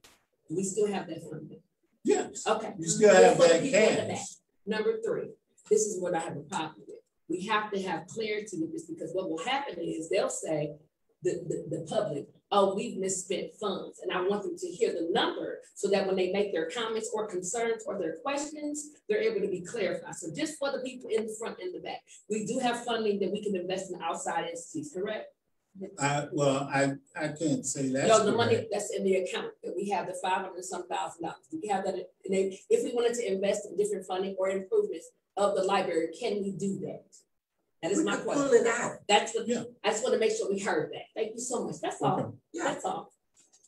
We still have that funding. Yes. Okay. You still have that cash. Number three, this is what I have a problem with. We have to have clarity with this because what will happen is they'll say, the public, oh, we've misspent funds. And I want them to hear the number so that when they make their comments or concerns or their questions, they're able to be clarified. So just for the people in the front and the back, we do have funding that we can invest in outside entities, correct? Well, I can't say that. No, the money that's in the account that we have, the $500,000. We have that. And if we wanted to invest in different funding or improvements of the library, can we do that? That is my question. Pull it out. That's what. Yeah. I just want to make sure we heard that. Thank you so much. That's all. Okay. Yeah. That's all.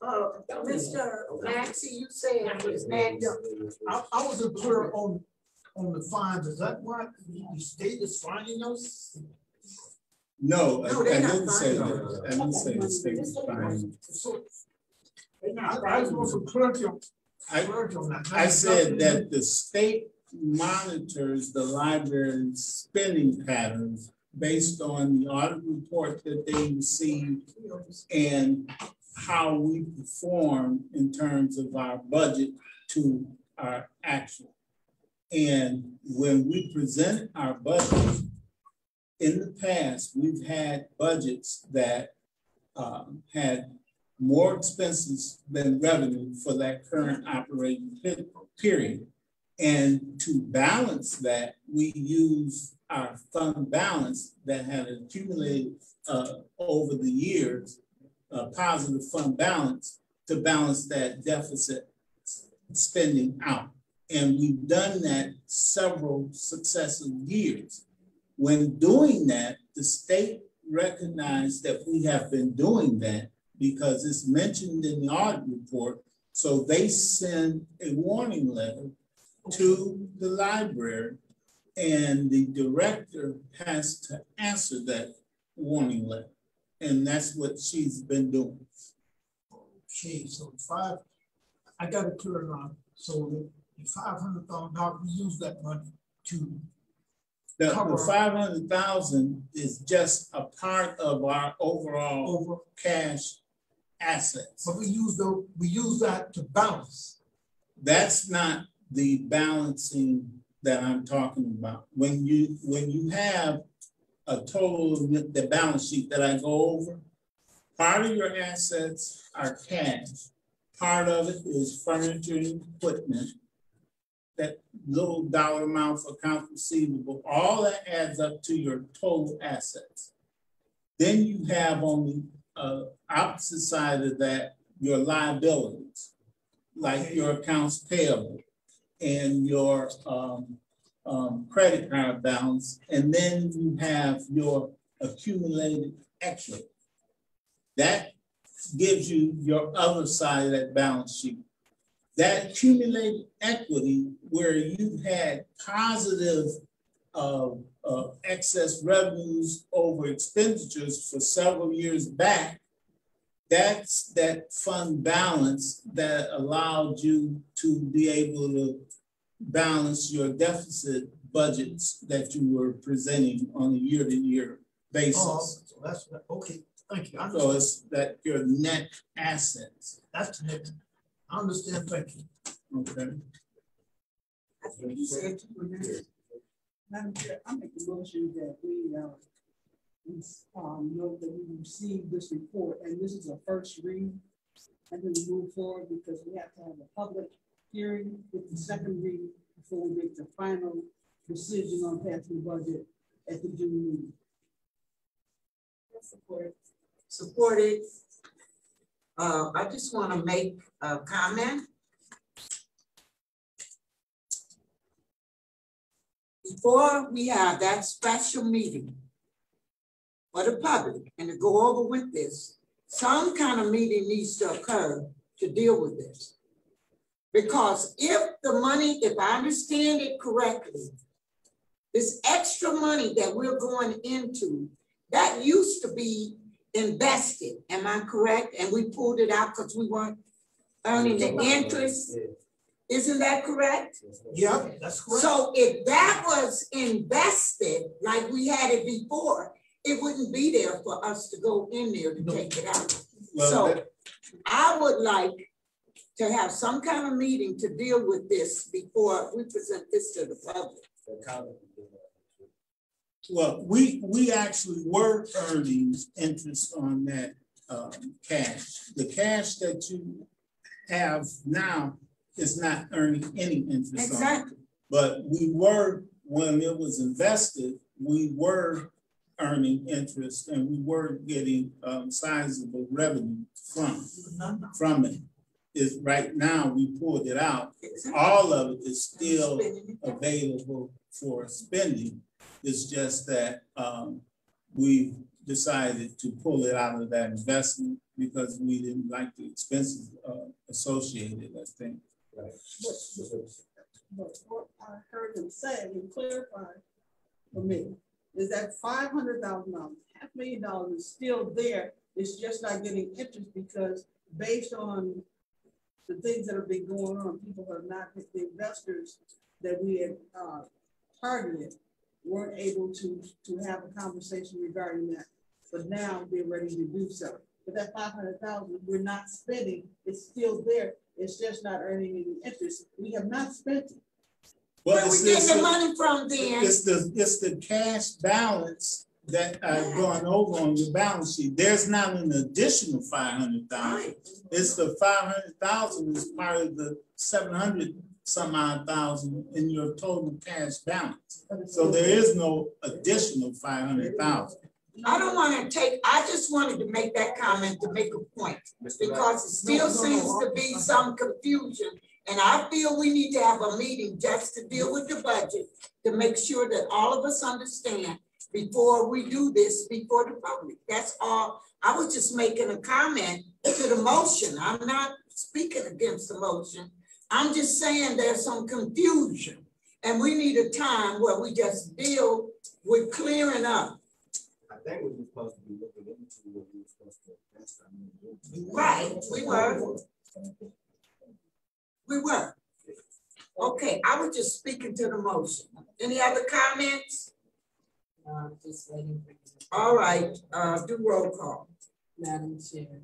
Mr. Maxie, you said I wasn't clear on the fines. Is that what the state is finding those? No, I didn't say that. I didn't say the state was finding. I just want some clarity on that. I said that the state monitors the library's spending patterns based on the audit report that they received and how we perform in terms of our budget to our actual. And when we presented our budget, in the past, we've had budgets that had more expenses than revenue for that current operating period. And to balance that, we use our fund balance that had accumulated over the years, positive fund balance, to balance that deficit spending out. And we've done that several successive years. When doing that, the state recognized that we have been doing that because it's mentioned in the audit report. So they send a warning letter to the library and the director has to answer that warning letter. And that's what she's been doing. Okay, so I got it clear now. So the $500,000, we use that money to the $500,000 is just a part of our overall cash assets. But we use that to balance. That's not the balancing that I'm talking about. When you have a total of the balance sheet that I go over, part of your assets are cash. Part of it is furniture and equipment. That little dollar amount for accounts receivable, all that adds up to your total assets. Then you have on the opposite side of that, your liabilities, like your accounts payable and your credit card balance. And then you have your accumulated extra. That gives you your other side of that balance sheet. That accumulated equity where you've had positive excess revenues over expenditures for several years back, that's that fund balance that allowed you to be able to balance your deficit budgets that you were presenting on a year-to-year basis. Oh, so that's okay. Thank you. So it's that your net assets. That's the net. I understand. Thank you. Okay. That's what he said. Madam Chair, I make the motion that we know that we received this report, and this is a first read, and then we move forward because we have to have a public hearing with the second read before we make the final decision on passing the budget at the June meeting. Supported. I just want to make a comment. Before we have that special meeting for the public and to go over with this, some kind of meeting needs to occur to deal with this. Because if the money, if I understand it correctly, this extra money that we're going into, that used to be invested, am I correct? And we pulled it out because we weren't earning the interest. Isn't that correct? Yeah, that's correct. So if that was invested like we had it before, it wouldn't be there for us to go in there to take it out. Well, so I would like to have some kind of meeting to deal with this before we present this to the public. Well, we actually were earning interest on that cash. The cash that you have now is not earning any interest on it. But we were, when it was invested, we were earning interest and we were getting sizable revenue from it. Is right now we pulled it out. All of it is still available for spending. It's just that we decided to pull it out of that investment because we didn't like the expenses associated, I think. Right. But what I heard him say and clarify for me is that $500,000, $500,000 is still there. It's just not getting interest because based on the things that have been going on, people have not, the investors that we had targeted weren't able to have a conversation regarding that. But now they're ready to do so. But that $500,000 we're not spending, it's still there. It's just not earning any interest. We have not spent it. Where we getting the money from then? It's the cash balance that I've gone over on your balance sheet. There's not an additional 500,000. It's the 500,000 is part of the 700 some odd thousand in your total cash balance. So there is no additional 500,000. I don't want to take, I just wanted to make that comment to make a point because it still seems to be some confusion. And I feel we need to have a meeting just to deal with the budget to make sure that all of us understand before we do this before the public. That's all. I was just making a comment to the motion. I'm not speaking against the motion. I'm just saying there's some confusion and we need a time where we just deal with clearing up. I think we're supposed to be looking into what we're supposed to invest in. Right, we were. We were. Okay, I was just speaking to the motion. Any other comments? Just waiting for you. All right, do roll call. Madam Chair.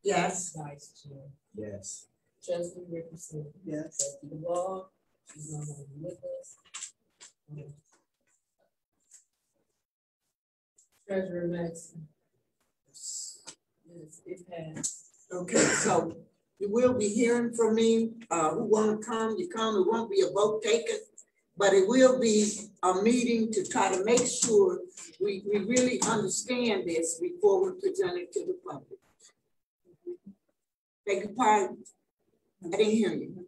Yes. Vice Chair. Yes. Trustee Richardson. Yes. Trustee Wall. She's not with us. Treasurer Maxson. Yes, it passed. Okay, so you will be hearing from me. Who want to come, you come. It won't be a vote taken, but it will be a meeting to try to make sure we really understand this before we present it to the public. Beg your pardon? I didn't hear you.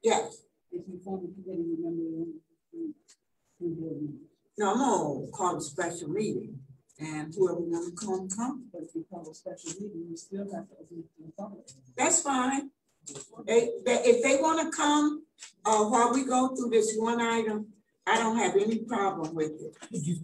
Yes. If you form a committee, remember. No, I'm gonna call a special meeting, and whoever wants to come. But if you call a special meeting, you still have to open it to the public. That's fine. If they want to come while we go through this one item, I don't have any problem with it.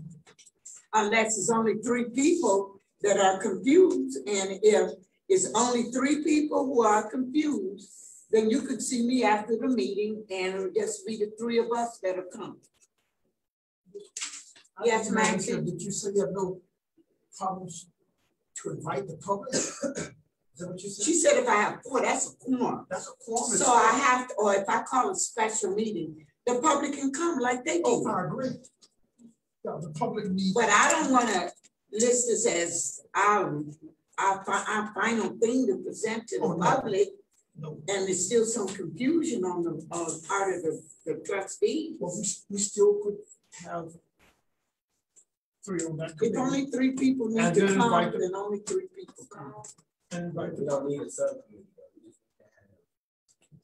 Unless it's only 3 people that are confused, and if it's only 3 people who are confused, then you could see me after the meeting and it'll just be the 3 of us that are coming. Yes, Maxie. Did you say you have no problems to invite the public? Is that what you said? She said if I have 4, that's a quorum. That's a quorum. So I have to, or if I call a special meeting, the public can come like they do. Oh, I agree. Yeah, the public needs. But I don't want to list this as our final thing to present to the public. No. And there's still some confusion on the part of the trustees. Well, we still could have 3 on that committee. If only 3 people need to come, then only 3 people come. And we don't need a subcommittee.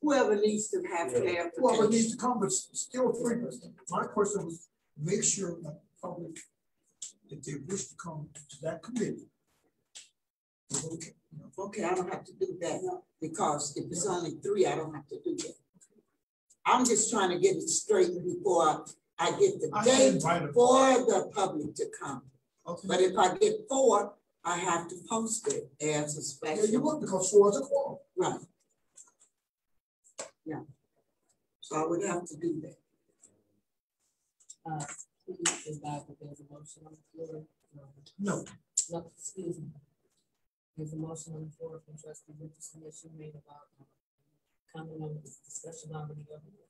Whoever needs to have clarification. Whoever needs to come, but still 3. My question was make sure that the public, if they wish to come to that committee, okay. Okay, I don't have to do that because if it's only 3, I don't have to do that. I'm just trying to get it straight before I get the date for the public to come. Okay. But if I get 4, I have to post it as a special. Yeah, you would because 4 is a quorum. Right. Yeah. So I would have to do that. Please advise that there's a motion on the floor. No. No, excuse me. There's a motion on the floor from Trustee Richardson that you made about comment on this discussion already over there.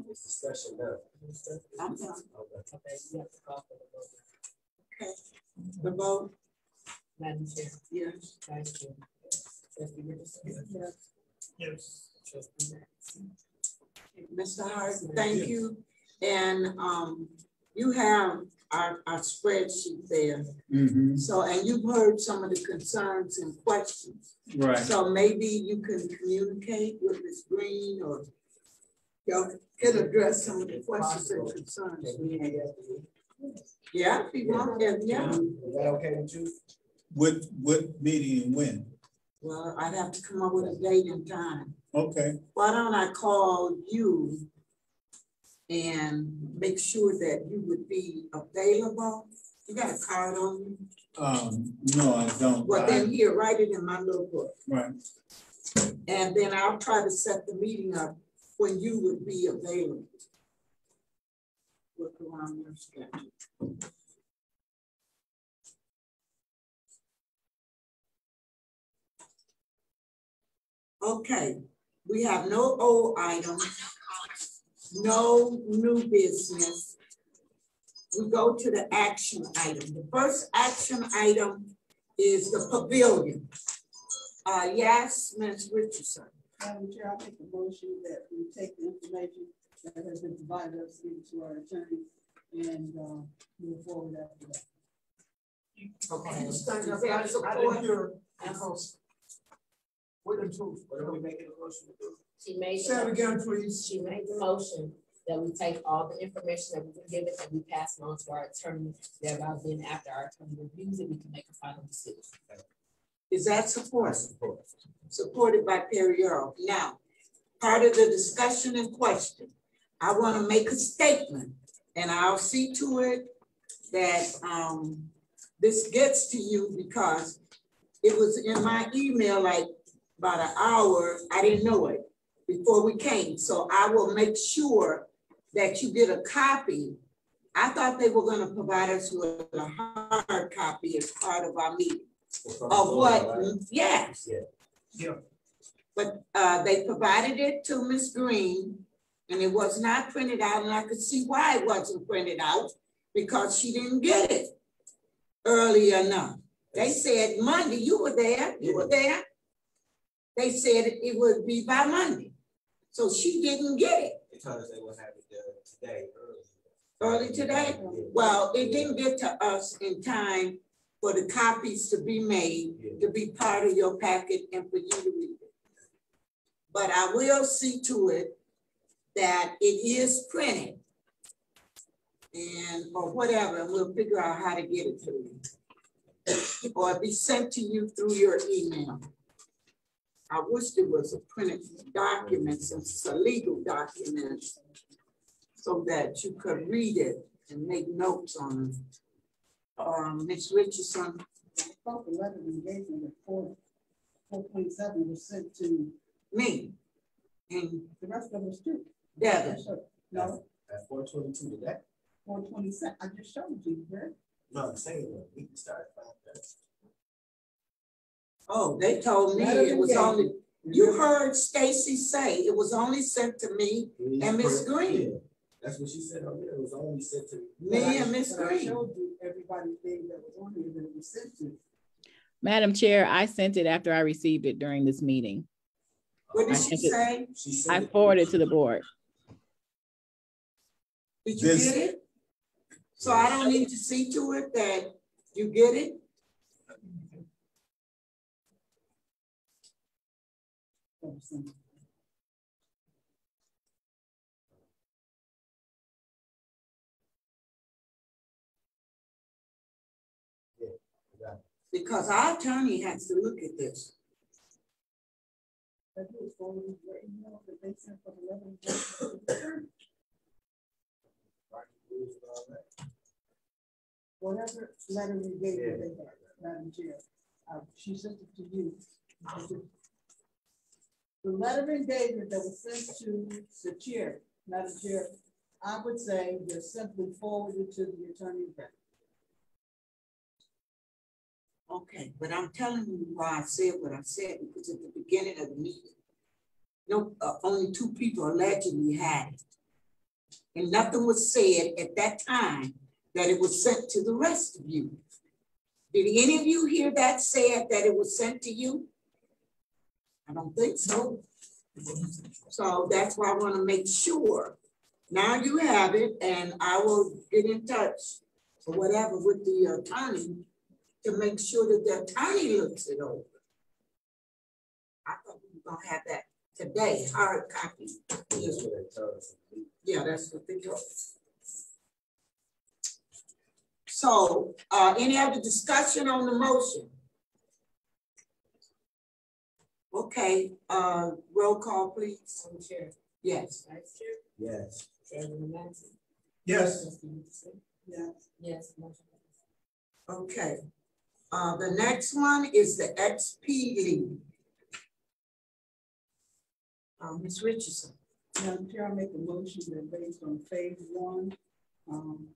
This discussion now. I'm done. Okay, you have to call for the vote. Okay. The vote. Madam Chair. Yes. Vice Chair. Trustee Richardson. Yes. Yes. Trustee Maxson. Mr. Hart, thank you. And you have our spreadsheet there. Mm-hmm. So, and you've heard some of the concerns and questions. Right. So maybe you can communicate with Ms. Green or y'all can address some of the questions and concerns. Yeah, if you want them, yeah. Is that okay with you? What meeting and when? Well, I'd have to come up with a date and time. Okay. Why don't I call you and make sure that you would be available? You got a card on you? No, I don't. Well, then here, write it in my little book. Right. And then I'll try to set the meeting up when you would be available. Look around your schedule. Okay, we have no old items, no new business. We go to the action item. The first action item is the pavilion. Yes, Ms. Richardson. Madam Chair, I make a motion that we take the information that has been provided us to our attorney and move forward after that. Okay. I didn't hear because wait until what are we making a motion to do? She made say it again, please. She made the motion that we take all the information that we can give it and we pass it on to our attorney. Thereby, then after our attorney reviews it, we can make a final decision. Is that support? Supported by Perry Earl. Now, part of the discussion and question, I want to make a statement, and I'll see to it that this gets to you because it was in my email like about an hour. I didn't know it before we came, so I will make sure that you get a copy. I thought they were going to provide us with a hard copy as part of our meeting. Of what? Yes. Yeah. But they provided it to Ms. Green, and it was not printed out, and I could see why it wasn't printed out because she didn't get it early enough. They said Monday. You were there. You were there. They said it would be by Monday, so she didn't get it. They told us they would have it today, early today. Well, it didn't get to us in time for the copies to be made, to be part of your packet and for you to read it. But I will see to it that it is printed and or whatever, and we'll figure out how to get it to you. Or be sent to you through your email. I wish there was a printed document since it's a legal document so that you could read it and make notes on it. Ms. Richardson. I thought the letter of engagement at 4.7 was sent to me and the rest of us too. Devin. No. At 4:22 today. 427. I just showed you, right? No, I'm saying that we can start at 5:30. Oh, they told me it was only, you heard Stacy say it was only sent to me and Miss Green. Yeah, that's what she said. Oh, yeah, it was only sent to me and Miss Green. I showed you everybody's name that was on here that it was sent to. Madam Chair, I sent it after I received it during this meeting. What did she say? I forwarded it to the board. Did you get it? So I don't need to see to it that you get it? Because our attorney has to look at this. Whatever letter you gave her, Madam Chair, she sent it to you. The letter of engagement that was sent to the chair, Madam Chair, I would say just simply forwarded to the attorney general. Okay, but I'm telling you why I said what I said, because at the beginning of the meeting, no, only 2 people allegedly had it. And nothing was said at that time that it was sent to the rest of you. Did any of you hear that said that it was sent to you? I don't think so. So that's why I want to make sure. Now you have it, and I will get in touch or whatever with the attorney to make sure that the attorney looks it over. I thought we were going to have that today, hard copy. Yeah, that's what they told us. So, any other discussion on the motion? Okay, roll call, please. Chair. Yes. Vice Chair. Yes. Chairman Maxey. Yes. Yes. Yes. Okay. The next one is the XP lead. Ms. Richardson. Madam Chair, I make a motion that based on phase 1,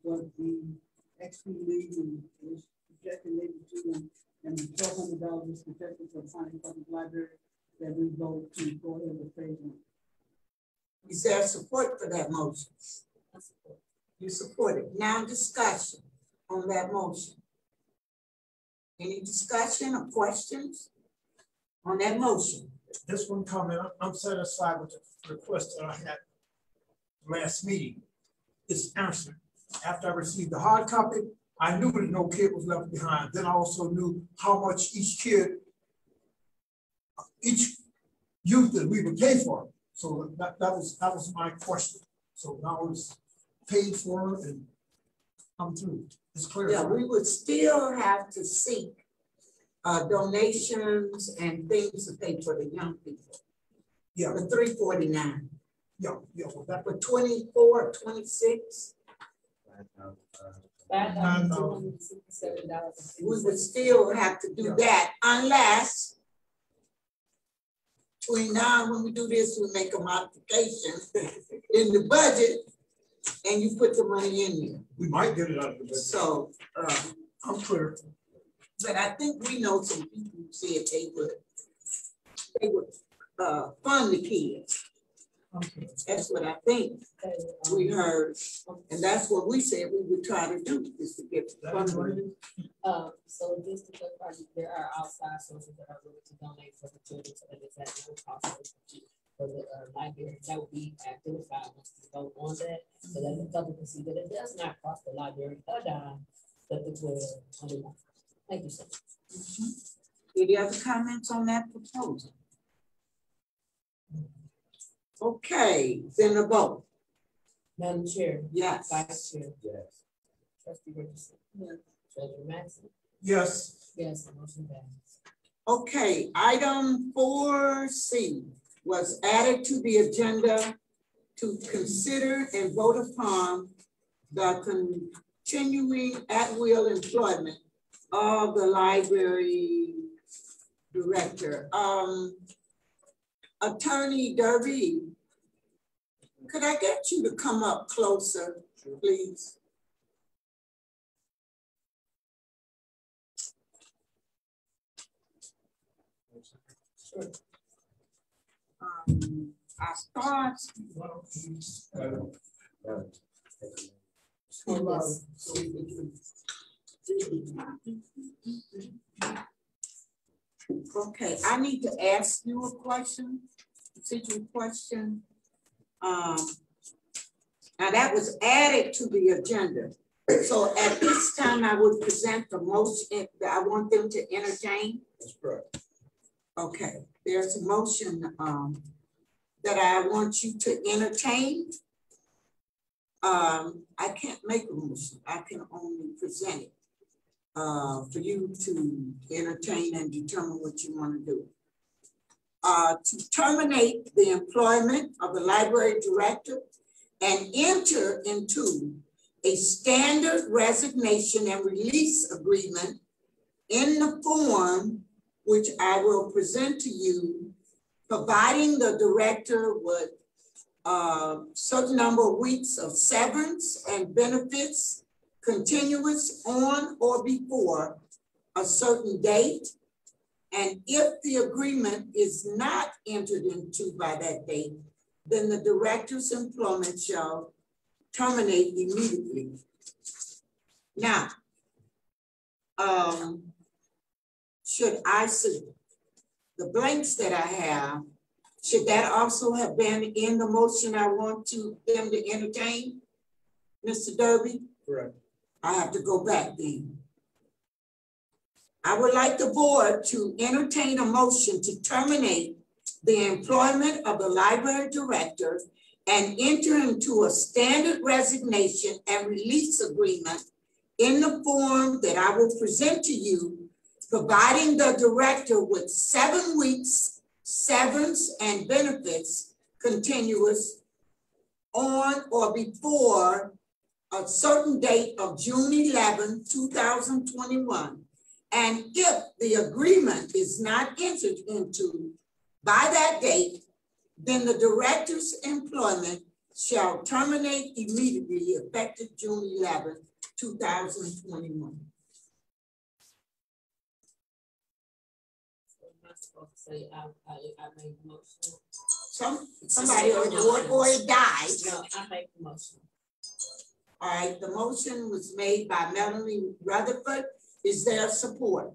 what the XP league is projected maybe to them, and the $1,200 is projected for the Science Public Library, that we vote to go ahead with phase 1. Is there support for that motion? You support it. Now discussion on that motion. Any discussion or questions on that motion? Just one comment. I'm satisfied with the request that I had last meeting. It's answered. After I received the hard copy, I knew that no kid was left behind. Then I also knew how much each youth that we would pay for. So that was my question. So now it's paid for and come through. It's clear. Yeah, we would still have to seek donations and things to pay for the young people. Yeah. The $349. Yeah. Well, that for 24, 26. We would still have to do that unless between now and when we do this, we make a modification in the budget and you put the money in there. We might get it out of the budget. So I'm clear. But I think we know some people who said they would fund the kids. Okay. That's what I think we heard, and that's what we said we would try to do, is to get funding. So just to clarify, there are outside sources that are willing to donate for the children, so that it's at no cost for the library. That will be identified once we vote on that, so that the public can see that it does not cost the library a dime, but the $1,200. Thank you so much. Any other comments on that proposal? Okay, then a vote. Madam Chair. Yes. Vice Chair. Yes. Trustee Richardson. Yes. Treasurer Maxey. Yes. Yes, the motion passes. Okay, item 4C was added to the agenda to consider and vote upon the continuing at-will employment of the library director. Attorney Derby, could I get you to come up closer, please? I start. Okay, I need to ask you a question, procedural question. Now that was added to the agenda. So at this time, I would present the motion that I want them to entertain. That's correct. Okay, there's a motion that I want you to entertain. I can't make a motion. I can only present it for you to entertain and determine what you want to do. To terminate the employment of the library director and enter into a standard resignation and release agreement in the form which I will present to you, providing the director with a certain number of weeks of severance and benefits continuous on or before a certain date. And if the agreement is not entered into by that date, then the director's employment shall terminate immediately. Now, should I see the blanks that I have, should that also have been in the motion I want them to entertain, Mr. Derby? Correct. I have to go back then. I would like the board to entertain a motion to terminate the employment of the library director and enter into a standard resignation and release agreement in the form that I will present to you, providing the director with 7 weeks severance and benefits continuous on or before a certain date of June 11, 2021. And if the agreement is not entered into by that date, then the director's employment shall terminate immediately effective June 11, 2021. Say I made the motion. Somebody on the board or it died. No, I make the motion. All right, the motion was made by Melanie Rutherford. Is there support?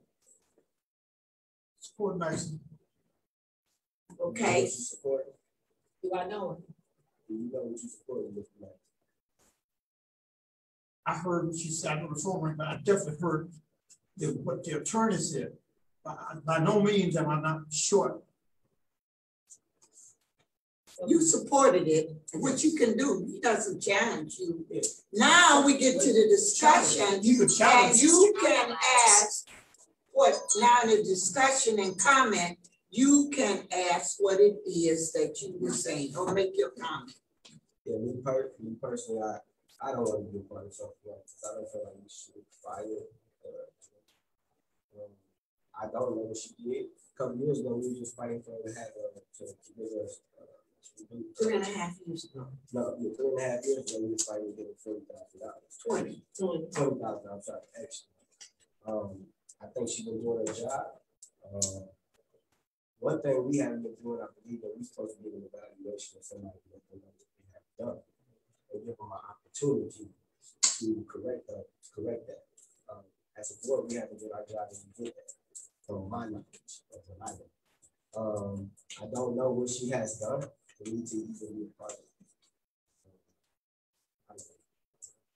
Support Mason. Okay. Support. Do I know it? Do you know what you support, Mr. Mason? I heard what she said on the phone, but I definitely heard what the attorney said. By no means am I not sure. You supported it. What you can do, he doesn't challenge you. Now we get to the discussion, you can ask what, now in the discussion and comment, you can ask what it is that you were saying or make your comment. Yeah, me personally, I don't want to be a part of something like this. I don't feel like we should fire. I don't know what she did. A couple years ago, we were just fighting for her to have to give us 3.5 years ago. No, 3.5 years ago, we were fighting to get $40,000. 20,000. I'm sorry, actually. I think she's been doing her job. One thing we haven't been doing, I believe, that we're supposed to give an evaluation of somebody that they know what they have done, and give them an opportunity to correct that. As a board, we have to do our job and we did that. From my knowledge of the library. I don't know what she has done for me to even be a part of it.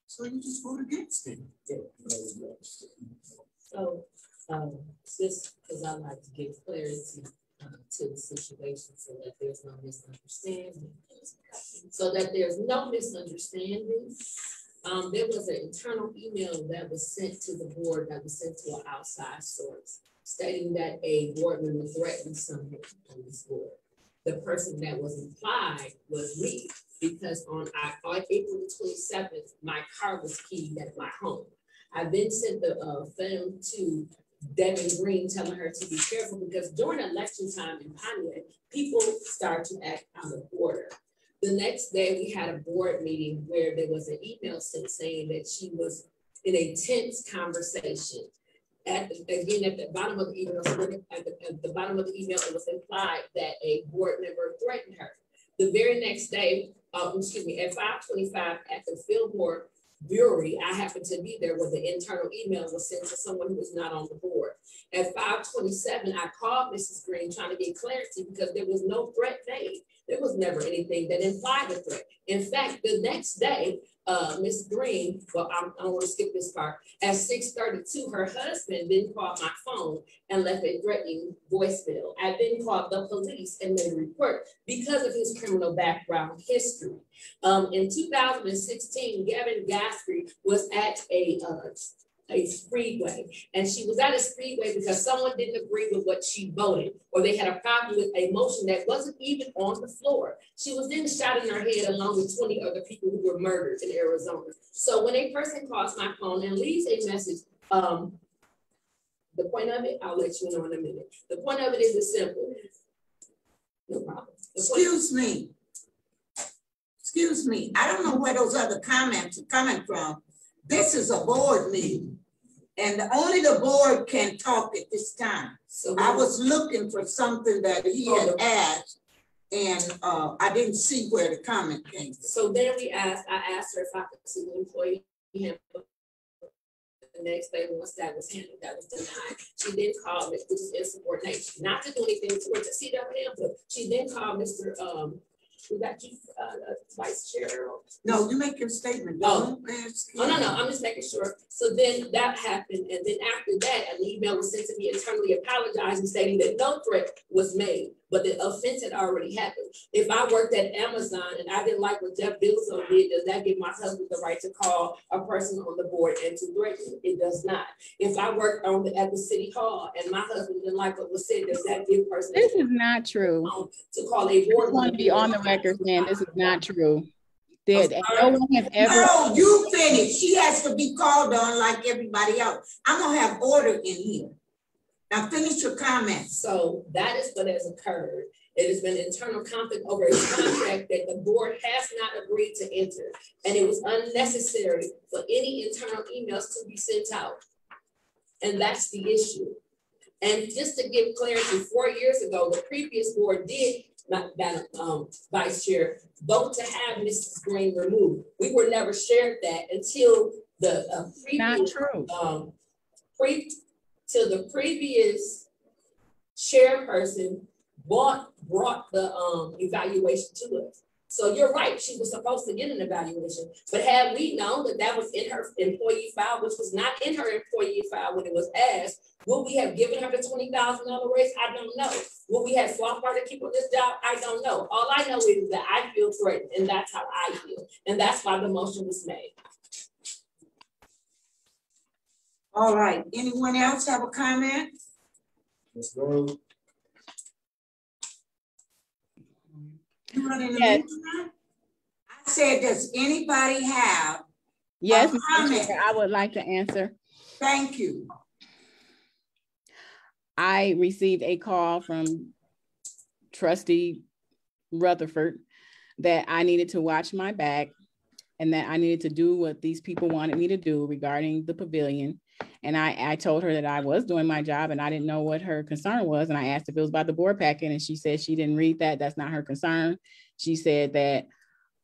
So you just vote against it? Yeah. So just because I like to give clarity to the situation so that there's no misunderstanding. There was an internal email that was sent to the board that was sent to an outside source, stating that a board member threatened someone on this board. The person that was implied was me, because on April 27th, my car was keyed at my home. I then sent the film to Devin Green telling her to be careful, because during election time in Pontiac, people start to act out of order. The next day, we had a board meeting where there was an email sent saying that she was in a tense conversation at the bottom of the email, so at the bottom of the email, it was implied that a board member threatened her. The very next day, at 5:25 at the field board brewery, I happened to be there where the internal email was sent to someone who was not on the board. At 5:27, I called Mrs. Green trying to get clarity because there was no threat made. There was never anything that implied a threat. In fact, the next day, Ms. Green, well, I don't want to skip this part. At 6:32, her husband then called my phone and left a threatening voicemail. I then called the police and made a report because of his criminal background history. In 2016, Gavin Gasky was at a speedway, and she was at a speedway because someone didn't agree with what she voted, or they had a problem with a motion that wasn't even on the floor. She was then shot in her head along with 20 other people who were murdered in Arizona. So when a person calls my phone and leaves a message, the point of it, I'll let you know in a minute. The point of it is as simple. No problem. Excuse me. I don't know where those other comments are coming from. This is a board meeting, and only the board can talk at this time. So I was looking for something that he had asked, and I didn't see where the comment came from. So then I asked her if I could see the employee handbook. The next day, once that was handled, that was denied. She then called me, which is insubordination, not to do anything to her, to see that handbook. She then called Mr. We got you, Vice Chair. No, you make your statement. No, I'm just making sure. So then that happened, and then after that, an email was sent to me internally apologizing, stating that no threat was made, but the offense had already happened. If I worked at Amazon and I didn't like what Jeff Bezos did, does that give my husband the right to call a person on the board and to threaten? It does not. If I worked at the city hall and my husband didn't like what was said, does that give person? This is not true. To call a board. I want to be on the record saying this is not true. No one has ever. No, you finish. She has to be called on like everybody else. I'm gonna have order in here. Now finish your comments. So that is what has occurred. It has been internal conflict over a contract that the board has not agreed to enter, and it was unnecessary for any internal emails to be sent out. And that's the issue. And just to give clarity, 4 years ago, the previous board did, Vice Chair, vote to have Mrs. Green removed. We were never shared that until the till the previous chairperson brought the evaluation to us. So you're right, she was supposed to get an evaluation, but had we known that that was in her employee file, which was not in her employee file when it was asked, would we have given her the $20,000 raise? I don't know. Would we have fought her to keep on this job? I don't know. All I know is that I feel threatened, and that's how I feel, and that's why the motion was made. All right, anyone else have a comment? Ms. Rose? You running the meeting tonight? I said, does anybody have a comment? I would like to answer. Thank you. I received a call from Trustee Rutherford that I needed to watch my back and that I needed to do what these people wanted me to do regarding the pavilion. And I told her that I was doing my job and I didn't know what her concern was. And I asked if it was about the board packet, and she said she didn't read that. That's not her concern. She said that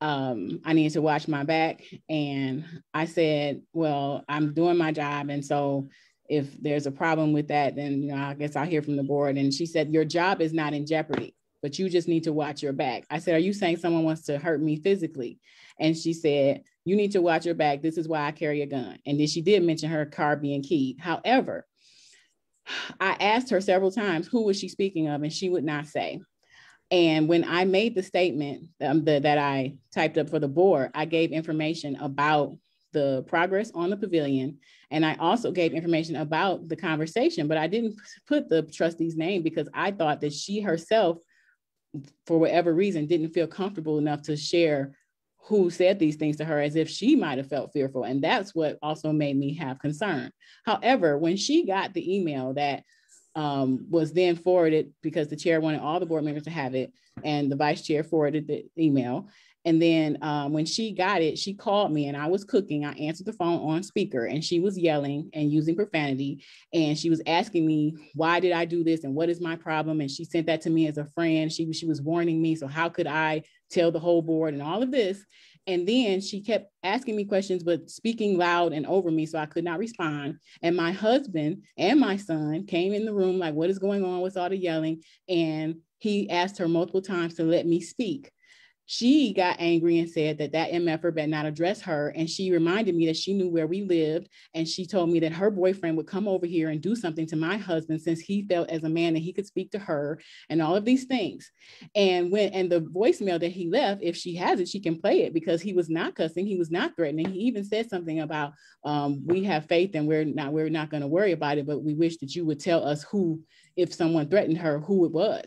I needed to watch my back. And I said, well, I'm doing my job. And so if there's a problem with that, then I guess I'll hear from the board. And she said, your job is not in jeopardy, but you just need to watch your back. I said, are you saying someone wants to hurt me physically? And she said, you need to watch your back. This is why I carry a gun. And then she did mention her car being keyed. However, I asked her several times, who was she speaking of? And she would not say. And when I made the statement that I typed up for the board, I gave information about the progress on the pavilion. And I also gave information about the conversation, but I didn't put the trustee's name because I thought that she herself, for whatever reason, didn't feel comfortable enough to share who said these things to her, as if she might have felt fearful. And that's what also made me have concern. However, when she got the email that was then forwarded, because the chair wanted all the board members to have it, and the vice chair forwarded the email, And then when she got it, she called me and I was cooking. I answered the phone on speaker and she was yelling and using profanity. And she was asking me, why did I do this? And what is my problem? And she sent that to me as a friend. She was warning me. So how could I tell the whole board and all of this? And then she kept asking me questions, but speaking loud and over me, so I could not respond. And my husband and my son came in the room like, what is going on? What's all the yelling? And he asked her multiple times to let me speak. She got angry and said that MFer better not address her. And she reminded me that she knew where we lived. And she told me that her boyfriend would come over here and do something to my husband since he felt as a man that he could speak to her and all of these things. And the voicemail that he left, if she has it, she can play it because he was not cussing. He was not threatening. He even said something about we have faith and we're not going to worry about it, but we wish that you would tell us who, if someone threatened her, who it was.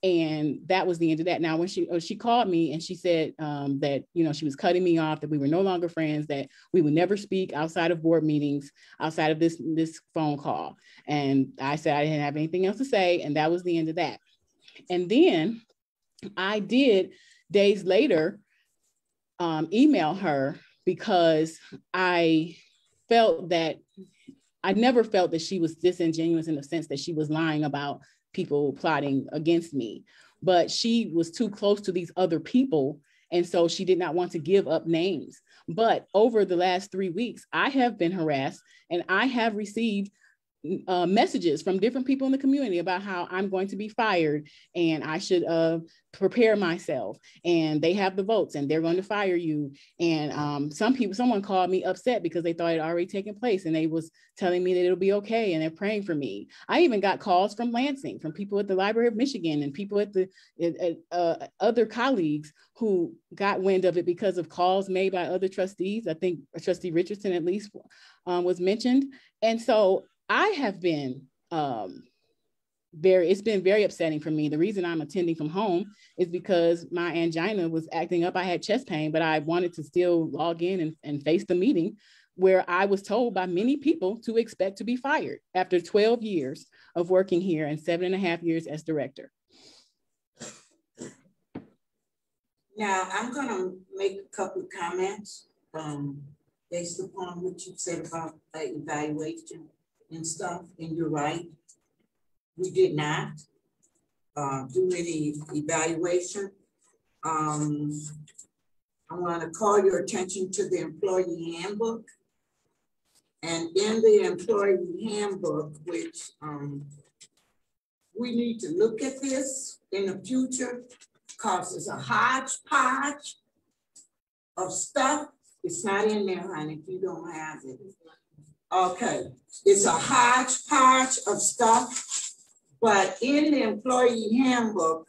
And that was the end of that. Now, when she called me and she said that, she was cutting me off, that we were no longer friends, that we would never speak outside of board meetings, outside of this phone call. And I said I didn't have anything else to say. And that was the end of that. And then I did, days later, email her because I never felt that she was disingenuous in the sense that she was lying about people plotting against me, but she was too close to these other people. And so she did not want to give up names. But over the last 3 weeks, I have been harassed and I have received messages from different people in the community about how I'm going to be fired and I should prepare myself, and they have the votes and they're going to fire you. And someone called me upset because they thought it had already taken place, and they was telling me that it'll be okay and they're praying for me. I even got calls from Lansing, from people at the Library of Michigan and people at other colleagues who got wind of it because of calls made by other trustees. I think Trustee Richardson at least was mentioned. And so I have been it's been very upsetting for me. The reason I'm attending from home is because my angina was acting up. I had chest pain, but I wanted to still log in and face the meeting, where I was told by many people to expect to be fired after 12 years of working here and 7.5 years as director. Now, I'm going to make a couple of comments based upon what you said about evaluation and stuff, and you're right. We did not do any evaluation. I want to call your attention to the employee handbook. And in the employee handbook, which we need to look at this in the future because it's a hodgepodge of stuff. It's not in there, honey, if you don't have it. Okay, it's a hodgepodge of stuff. But in the employee handbook,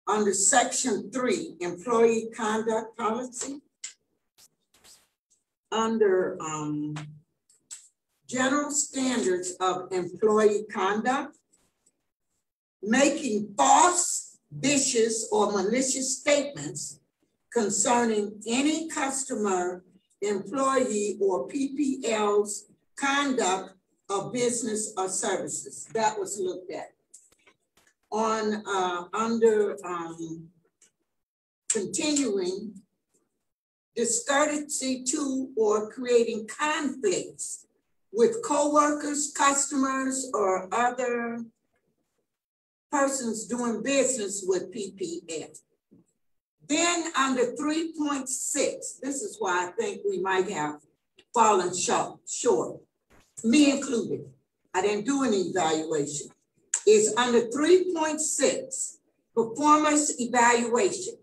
under section 3, employee conduct policy, under general standards of employee conduct, making false, vicious, or malicious statements concerning any customer, employee, or PPL's conduct of business or services. That was looked at. On under continuing, discourtesy to or creating conflicts with coworkers, customers, or other persons doing business with PPL. Then under 3.6, this is why I think we might have fallen short. Me included. I didn't do any evaluation. It's under 3.6, performance evaluation.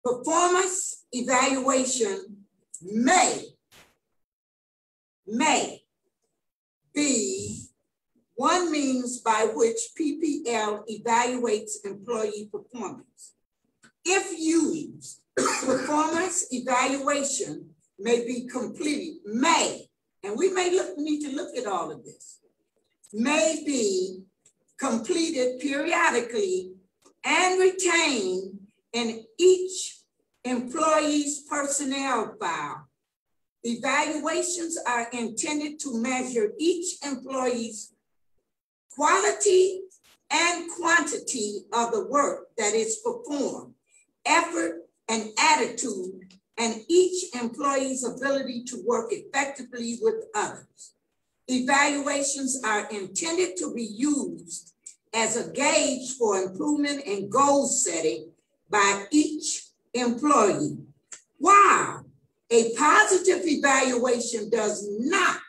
Performance evaluation may be one means by which PPL evaluates employee performance. If used, performance evaluation may be completed, and we may need to look at all of this, may be completed periodically and retained in each employee's personnel file. Evaluations are intended to measure each employee's quality and quantity of the work that is performed effort, and attitude, and each employee's ability to work effectively with others. Evaluations are intended to be used as a gauge for improvement and goal setting by each employee. While a positive evaluation does not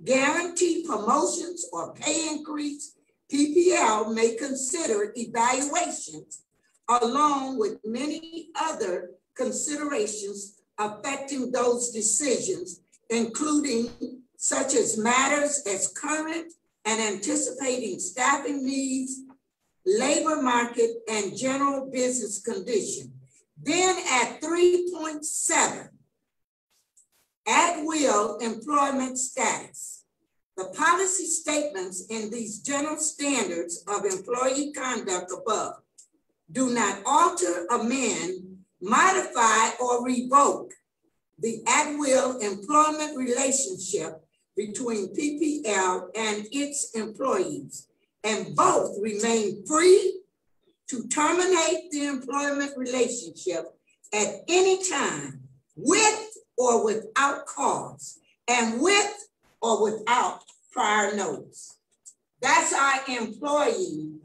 guarantee promotions or pay increase, PPL may consider evaluations along with many other considerations affecting those decisions, including such as matters as current and anticipating staffing needs, labor market, and general business condition. Then at 3.7, at-will employment status. The policy statements in these general standards of employee conduct above do not alter, amend, modify, or revoke the at-will employment relationship between PPL and its employees, and both remain free to terminate the employment relationship at any time with or without cause and with or without prior notice. That's our employee.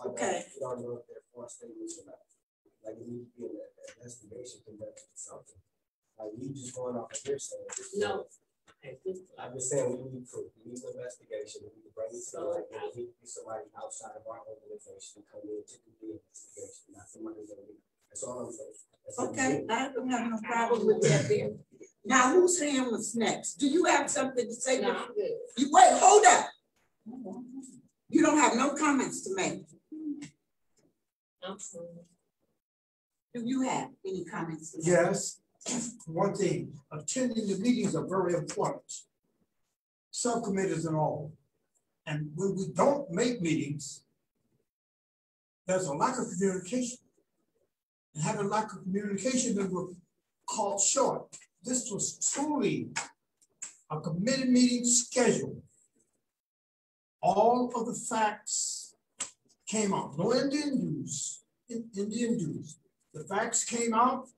Okay. We don't know if they're false statements or not. Like it needs to be an investigation conducted or something. Like we just going off of hearsay. No. I'm just saying we need proof. We need an investigation. We need to bring it to light. There needs to be somebody outside of our organization come in to do the investigation, not somebody that we. That's all I'm saying. Okay, I don't have no problem with that there. Now, whose hand was next? Do you have something to say? No, I'm good. You wait, hold up. You don't have no comments to make. Do you have any comments to make? Yes. One thing, attending the meetings are very important. Subcommittees and all. And when we don't make meetings, there's a lack of communication. And having lack of communication, then we're caught short. This was truly a committee meeting schedule. All of the facts came out. No Indian dues. The facts came out.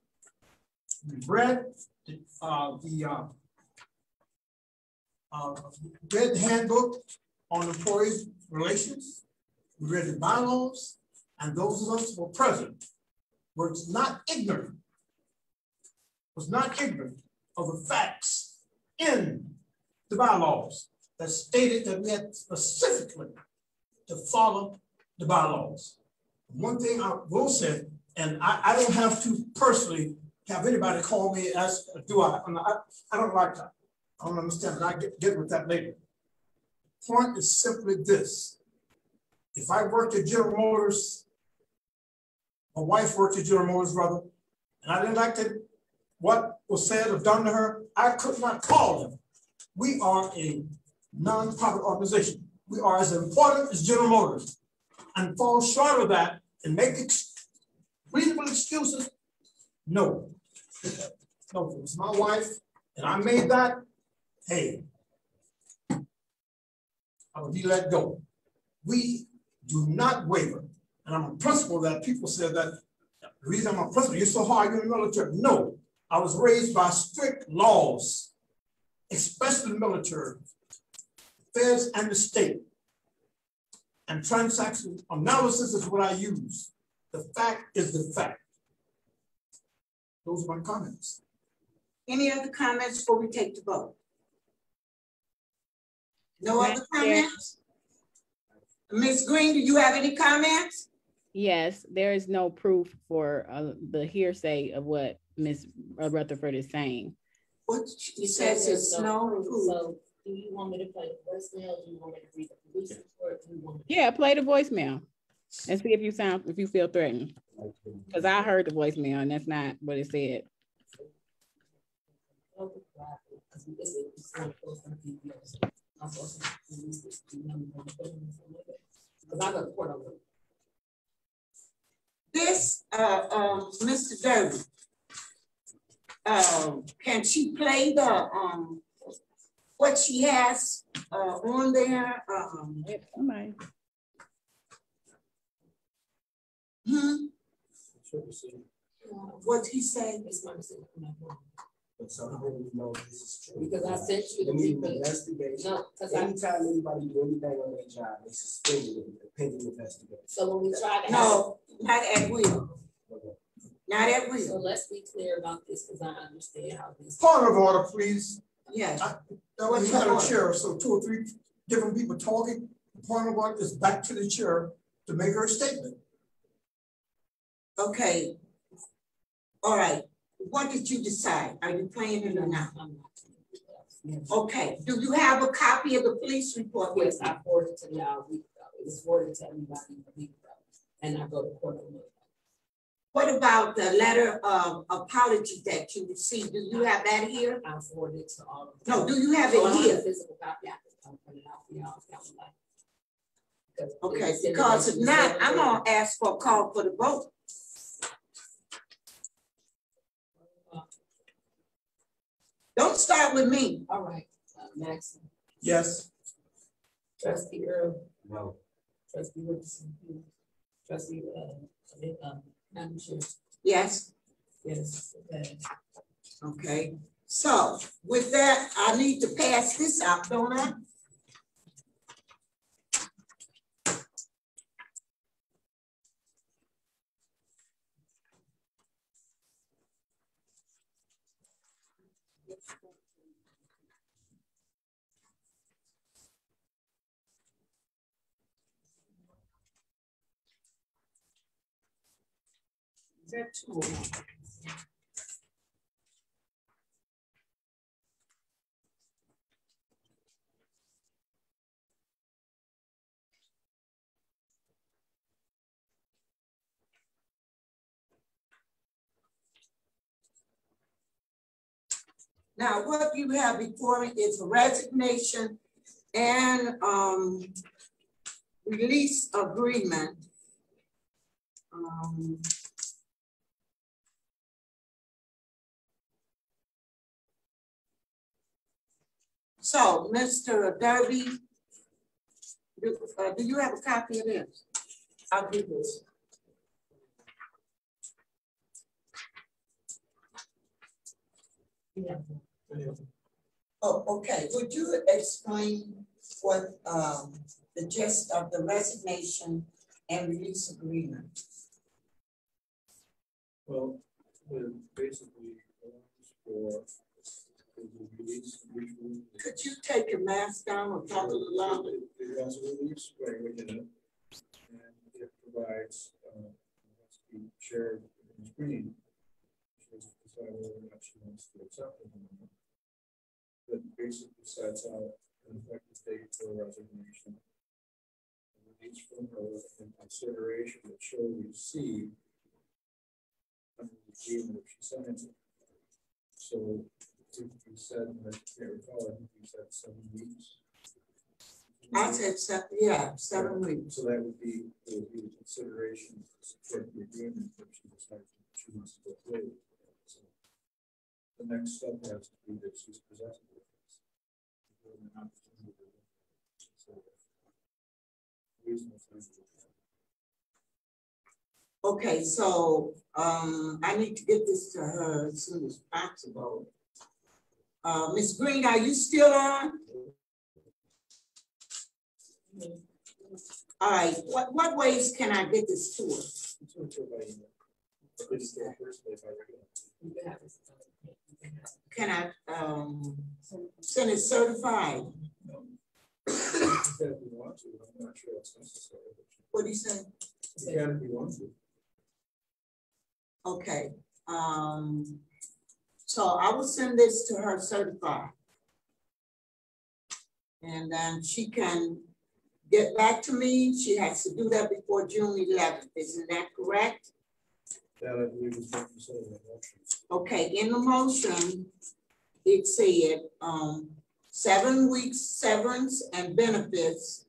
We read the handbook on employees' relations. We read the bylaws, and those of us who were present were not ignorant of the facts in the bylaws that stated that we had specifically to follow the bylaws. One thing I will say, and I don't have to personally have anybody call me as do I don't like that. I don't understand it. I get with that later. Point is simply this. If I worked at General Motors, my wife worked at General Motors, brother, and I didn't like what was said or done to her, I could not call them. We are a non-profit organization. We are as important as General Motors, and fall short of that and make reasonable excuses. No. No, it was my wife, and I made that. Hey, I will be let go. We do not waver. And I'm a principal that people said that the reason I'm a principal, you're so hard, you're in the military. No, I was raised by strict laws, especially the military, feds, and the state. And transaction analysis is what I use. The fact is the fact. Those are my comments. Any other comments before we take the vote? No other comments? Ms. Green, do you have any comments? Yes, there is no proof for the hearsay of what Ms. Rutherford is saying. What she says is no proof. So do you want me to play the voicemail? Do you want me to read the police report? Yeah, play the voicemail and see if you feel threatened. Because I heard the voicemail and that's not what it said. This, Mr. Derby, can she play the what she has on there? What'd he say? It's my mistake. But somehow we know this is true. Because I sent you the investigation. No, because anytime anybody do anything on their job, they suspended it with a pending investigation. So when we try to no, not at will. Okay. Not at will. So let's be clear about this because I understand how this. Point of order, please. Yes. Now we had a chair, so 2 or 3 different people talking. The point of order is back to the chair to make her statement. Okay. All right. What did you decide? Are you playing it or not? Okay. Do you have a copy of the police report? Yes, I forwarded to y'all a week ago. It was forwarded to everybody a week ago. And I go to court on it. What about the letter of apology that you received? Do you have that here? I forwarded it to all of No, them. do you have it here? Physical copy. I can print it out for y'all if y'all would like. Okay, because if not, I'm gonna ask for a call for the vote. Don't start with me. All right, Maxine. Yes. Trustee Earl. No. Trustee Richardson. Trustee Madam Chair. Yes. Yes. Okay. Okay. So with that, I need to pass this out, don't I? Is there 2 of them? Now, what you have before me is a resignation and release agreement. So, Mr. Derby, do you have a copy of this? I'll do this. Yeah. Oh, okay. Would you explain what the gist of the resignation and release agreement? Well, basically for the release. Could you take your mask down or talk a little louder? It has a release language in it, and it provides the chair of the screen. She has to decide whether or not she wants to accept it or not. That basically sets out an effective date for resignation. Release from her in consideration that she'll receive under the agreement if she signs it. So if you said, I can't recall, I think you said 7 weeks. I said 7 weeks. So that would be the consideration to support the agreement if she decides she wants to go forward. So the next step has to be that she's presented with this. Okay, so I need to get this to her as soon as possible. Ms. Green, are you still on? All right, what ways can I get this to her? Can I send it certified? If you want to, I'm not sure it's necessary. What do you say? You can if you want to. Okay. So I will send this to her certified. And then she can get back to me. She has to do that before June 11th. Isn't that correct? That I believe is what you said in the motion. Okay, in the motion, it said 7 weeks severance and benefits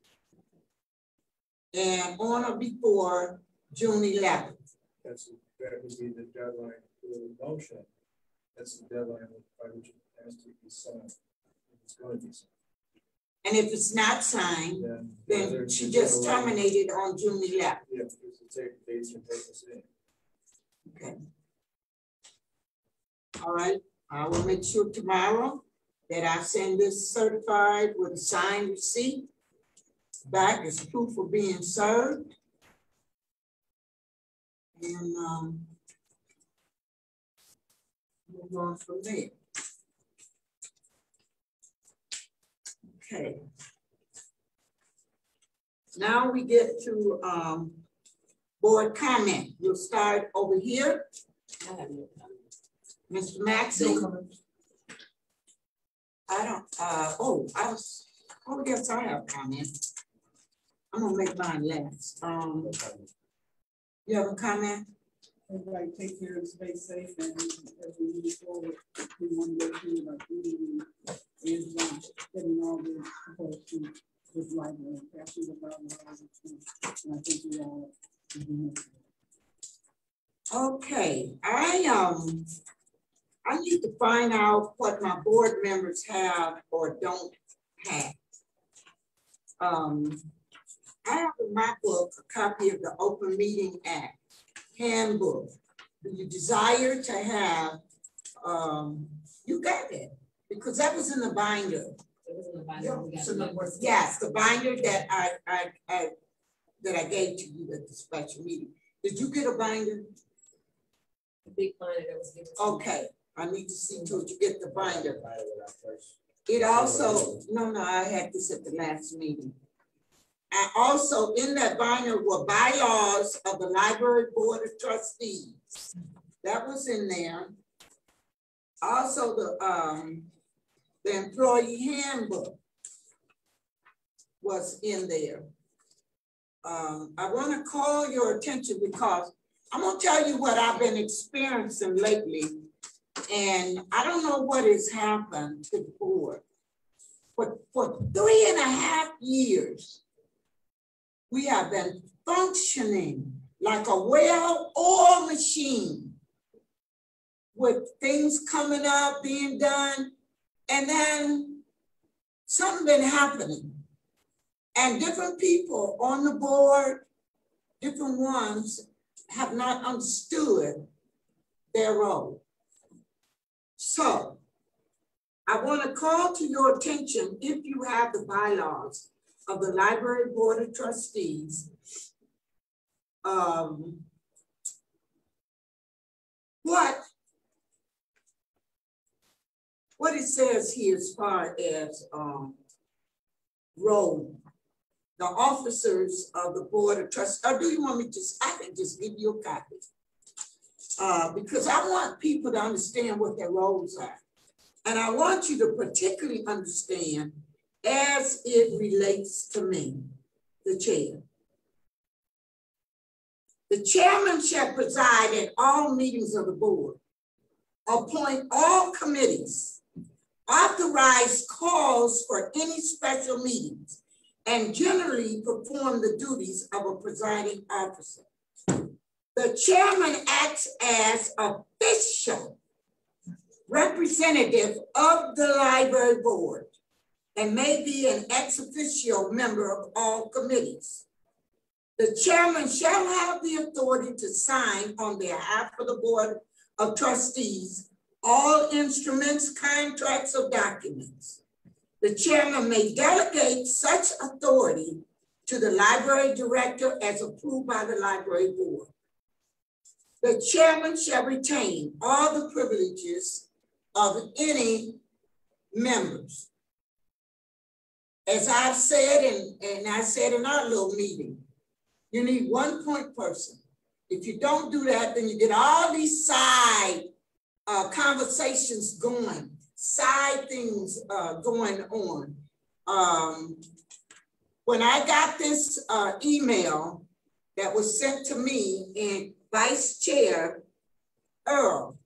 and on or before June 11th. That would be the deadline for the motion. That's the deadline by which it has to be signed. It's going to be signed. And if it's not signed, then she just terminated on June 11th. Yeah, just to take dates and papers in. Okay. All right, I will make sure tomorrow that I send this certified with a signed receipt back as proof of being served. And move on from there. Okay. Now we get to board comment. We'll start over here. Mr. Maxey. I don't, yes, I have comment. I'm gonna make mine last. You have a comment? Everybody take care of stay safe, and as we move forward, we want to make sure that we is getting all the supposed to this library, actually about and I think we all. Okay, I need to find out what my board members have or don't have. I have in my book a copy of the Open Meeting Act handbook. Do you desire to have, you got it, because that was in the binder. It was in the binder. Yes, the binder that I gave to you at the special meeting. Did you get a binder? The big binder that was given to okay, I need to see to it you get the binder. It also, no, I had this at the last meeting. And also in that binder were bylaws of the Library Board of Trustees. That was in there. Also the employee handbook was in there. I want to call your attention because I'm going to tell you what I've been experiencing lately. And I don't know what has happened to the board. But for 3.5 years, we have been functioning like a well-oiled machine with things coming up, being done, and then something been happening. And different people on the board, different ones, have not understood their role. So I want to call to your attention, if you have the bylaws of the Library Board of Trustees, what it says here as far as role. The officers of the Board of Trustees, or do you want me to I can just give you a copy. Because I want people to understand what their roles are. And I want you to particularly understand as it relates to me, the chair. The chairman shall preside at all meetings of the board, appoint all committees, authorize calls for any special meetings, and generally perform the duties of a presiding officer. The chairman acts as official representative of the library board and may be an ex officio member of all committees. The chairman shall have the authority to sign on behalf of the Board of Trustees all instruments, contracts, or documents. The chairman may delegate such authority to the library director as approved by the library board. The chairman shall retain all the privileges of any members. As I've said, and I said in our little meeting, you need one point person. If you don't do that, then you get all these side conversations going, side things going on. When I got this email that was sent to me in Vice Chair Earl,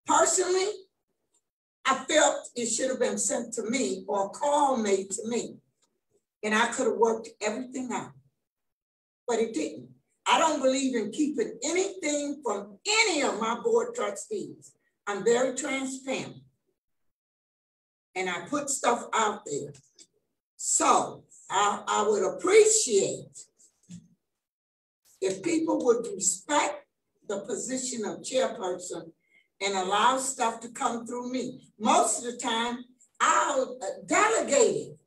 personally, I felt it should have been sent to me or a call made to me, and I could have worked everything out, but it didn't. I don't believe in keeping anything from any of my board trustees. I'm very transparent. And I put stuff out there. So I would appreciate if people would respect the position of chairperson and allow stuff to come through me. Most of the time, I'll delegate it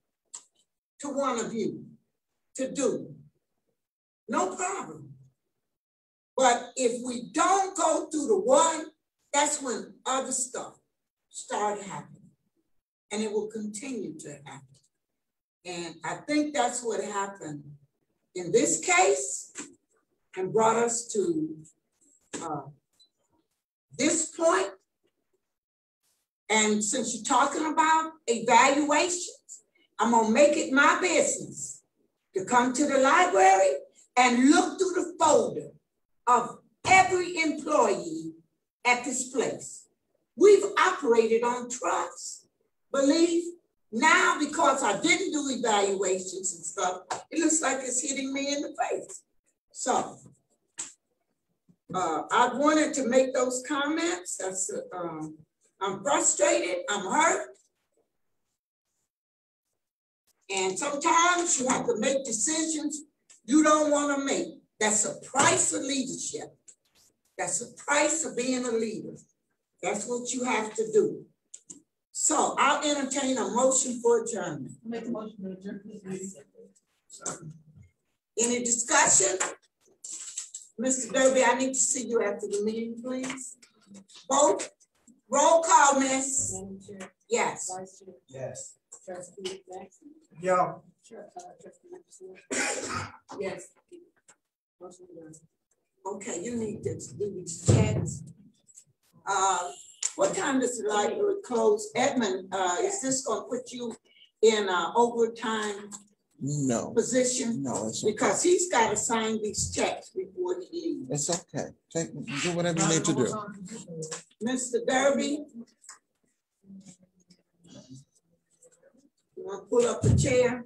to one of you to do. No problem. But if we don't go through the one, that's when other stuff start happening. And it will continue to happen. And I think that's what happened in this case and brought us to this point. And since you're talking about evaluations, I'm gonna make it my business to come to the library and look through the folder of every employee at this place. We've operated on trust, belief. Now, because I didn't do evaluations and stuff, it looks like it's hitting me in the face. So I wanted to make those comments. That's I'm frustrated, I'm hurt. And sometimes you have to make decisions you don't want to make. That's a price of leadership. That's a price of being a leader. That's what you have to do. So I'll entertain a motion for adjournment. Make a motion to adjourn this meeting. Any discussion? Mr. Derby, I need to see you after the meeting, please. Vote. Roll call, miss. Yes. Yes. Trustee Jackson. Yeah. Yes. Okay, you need to do these checks. What time does the library close? Edmund, is this gonna put you in overtime position? No, it's because okay. He's got to sign these checks before he leaves. It's okay. Do whatever you need to do. Mr. Derby, you want to pull up the chair?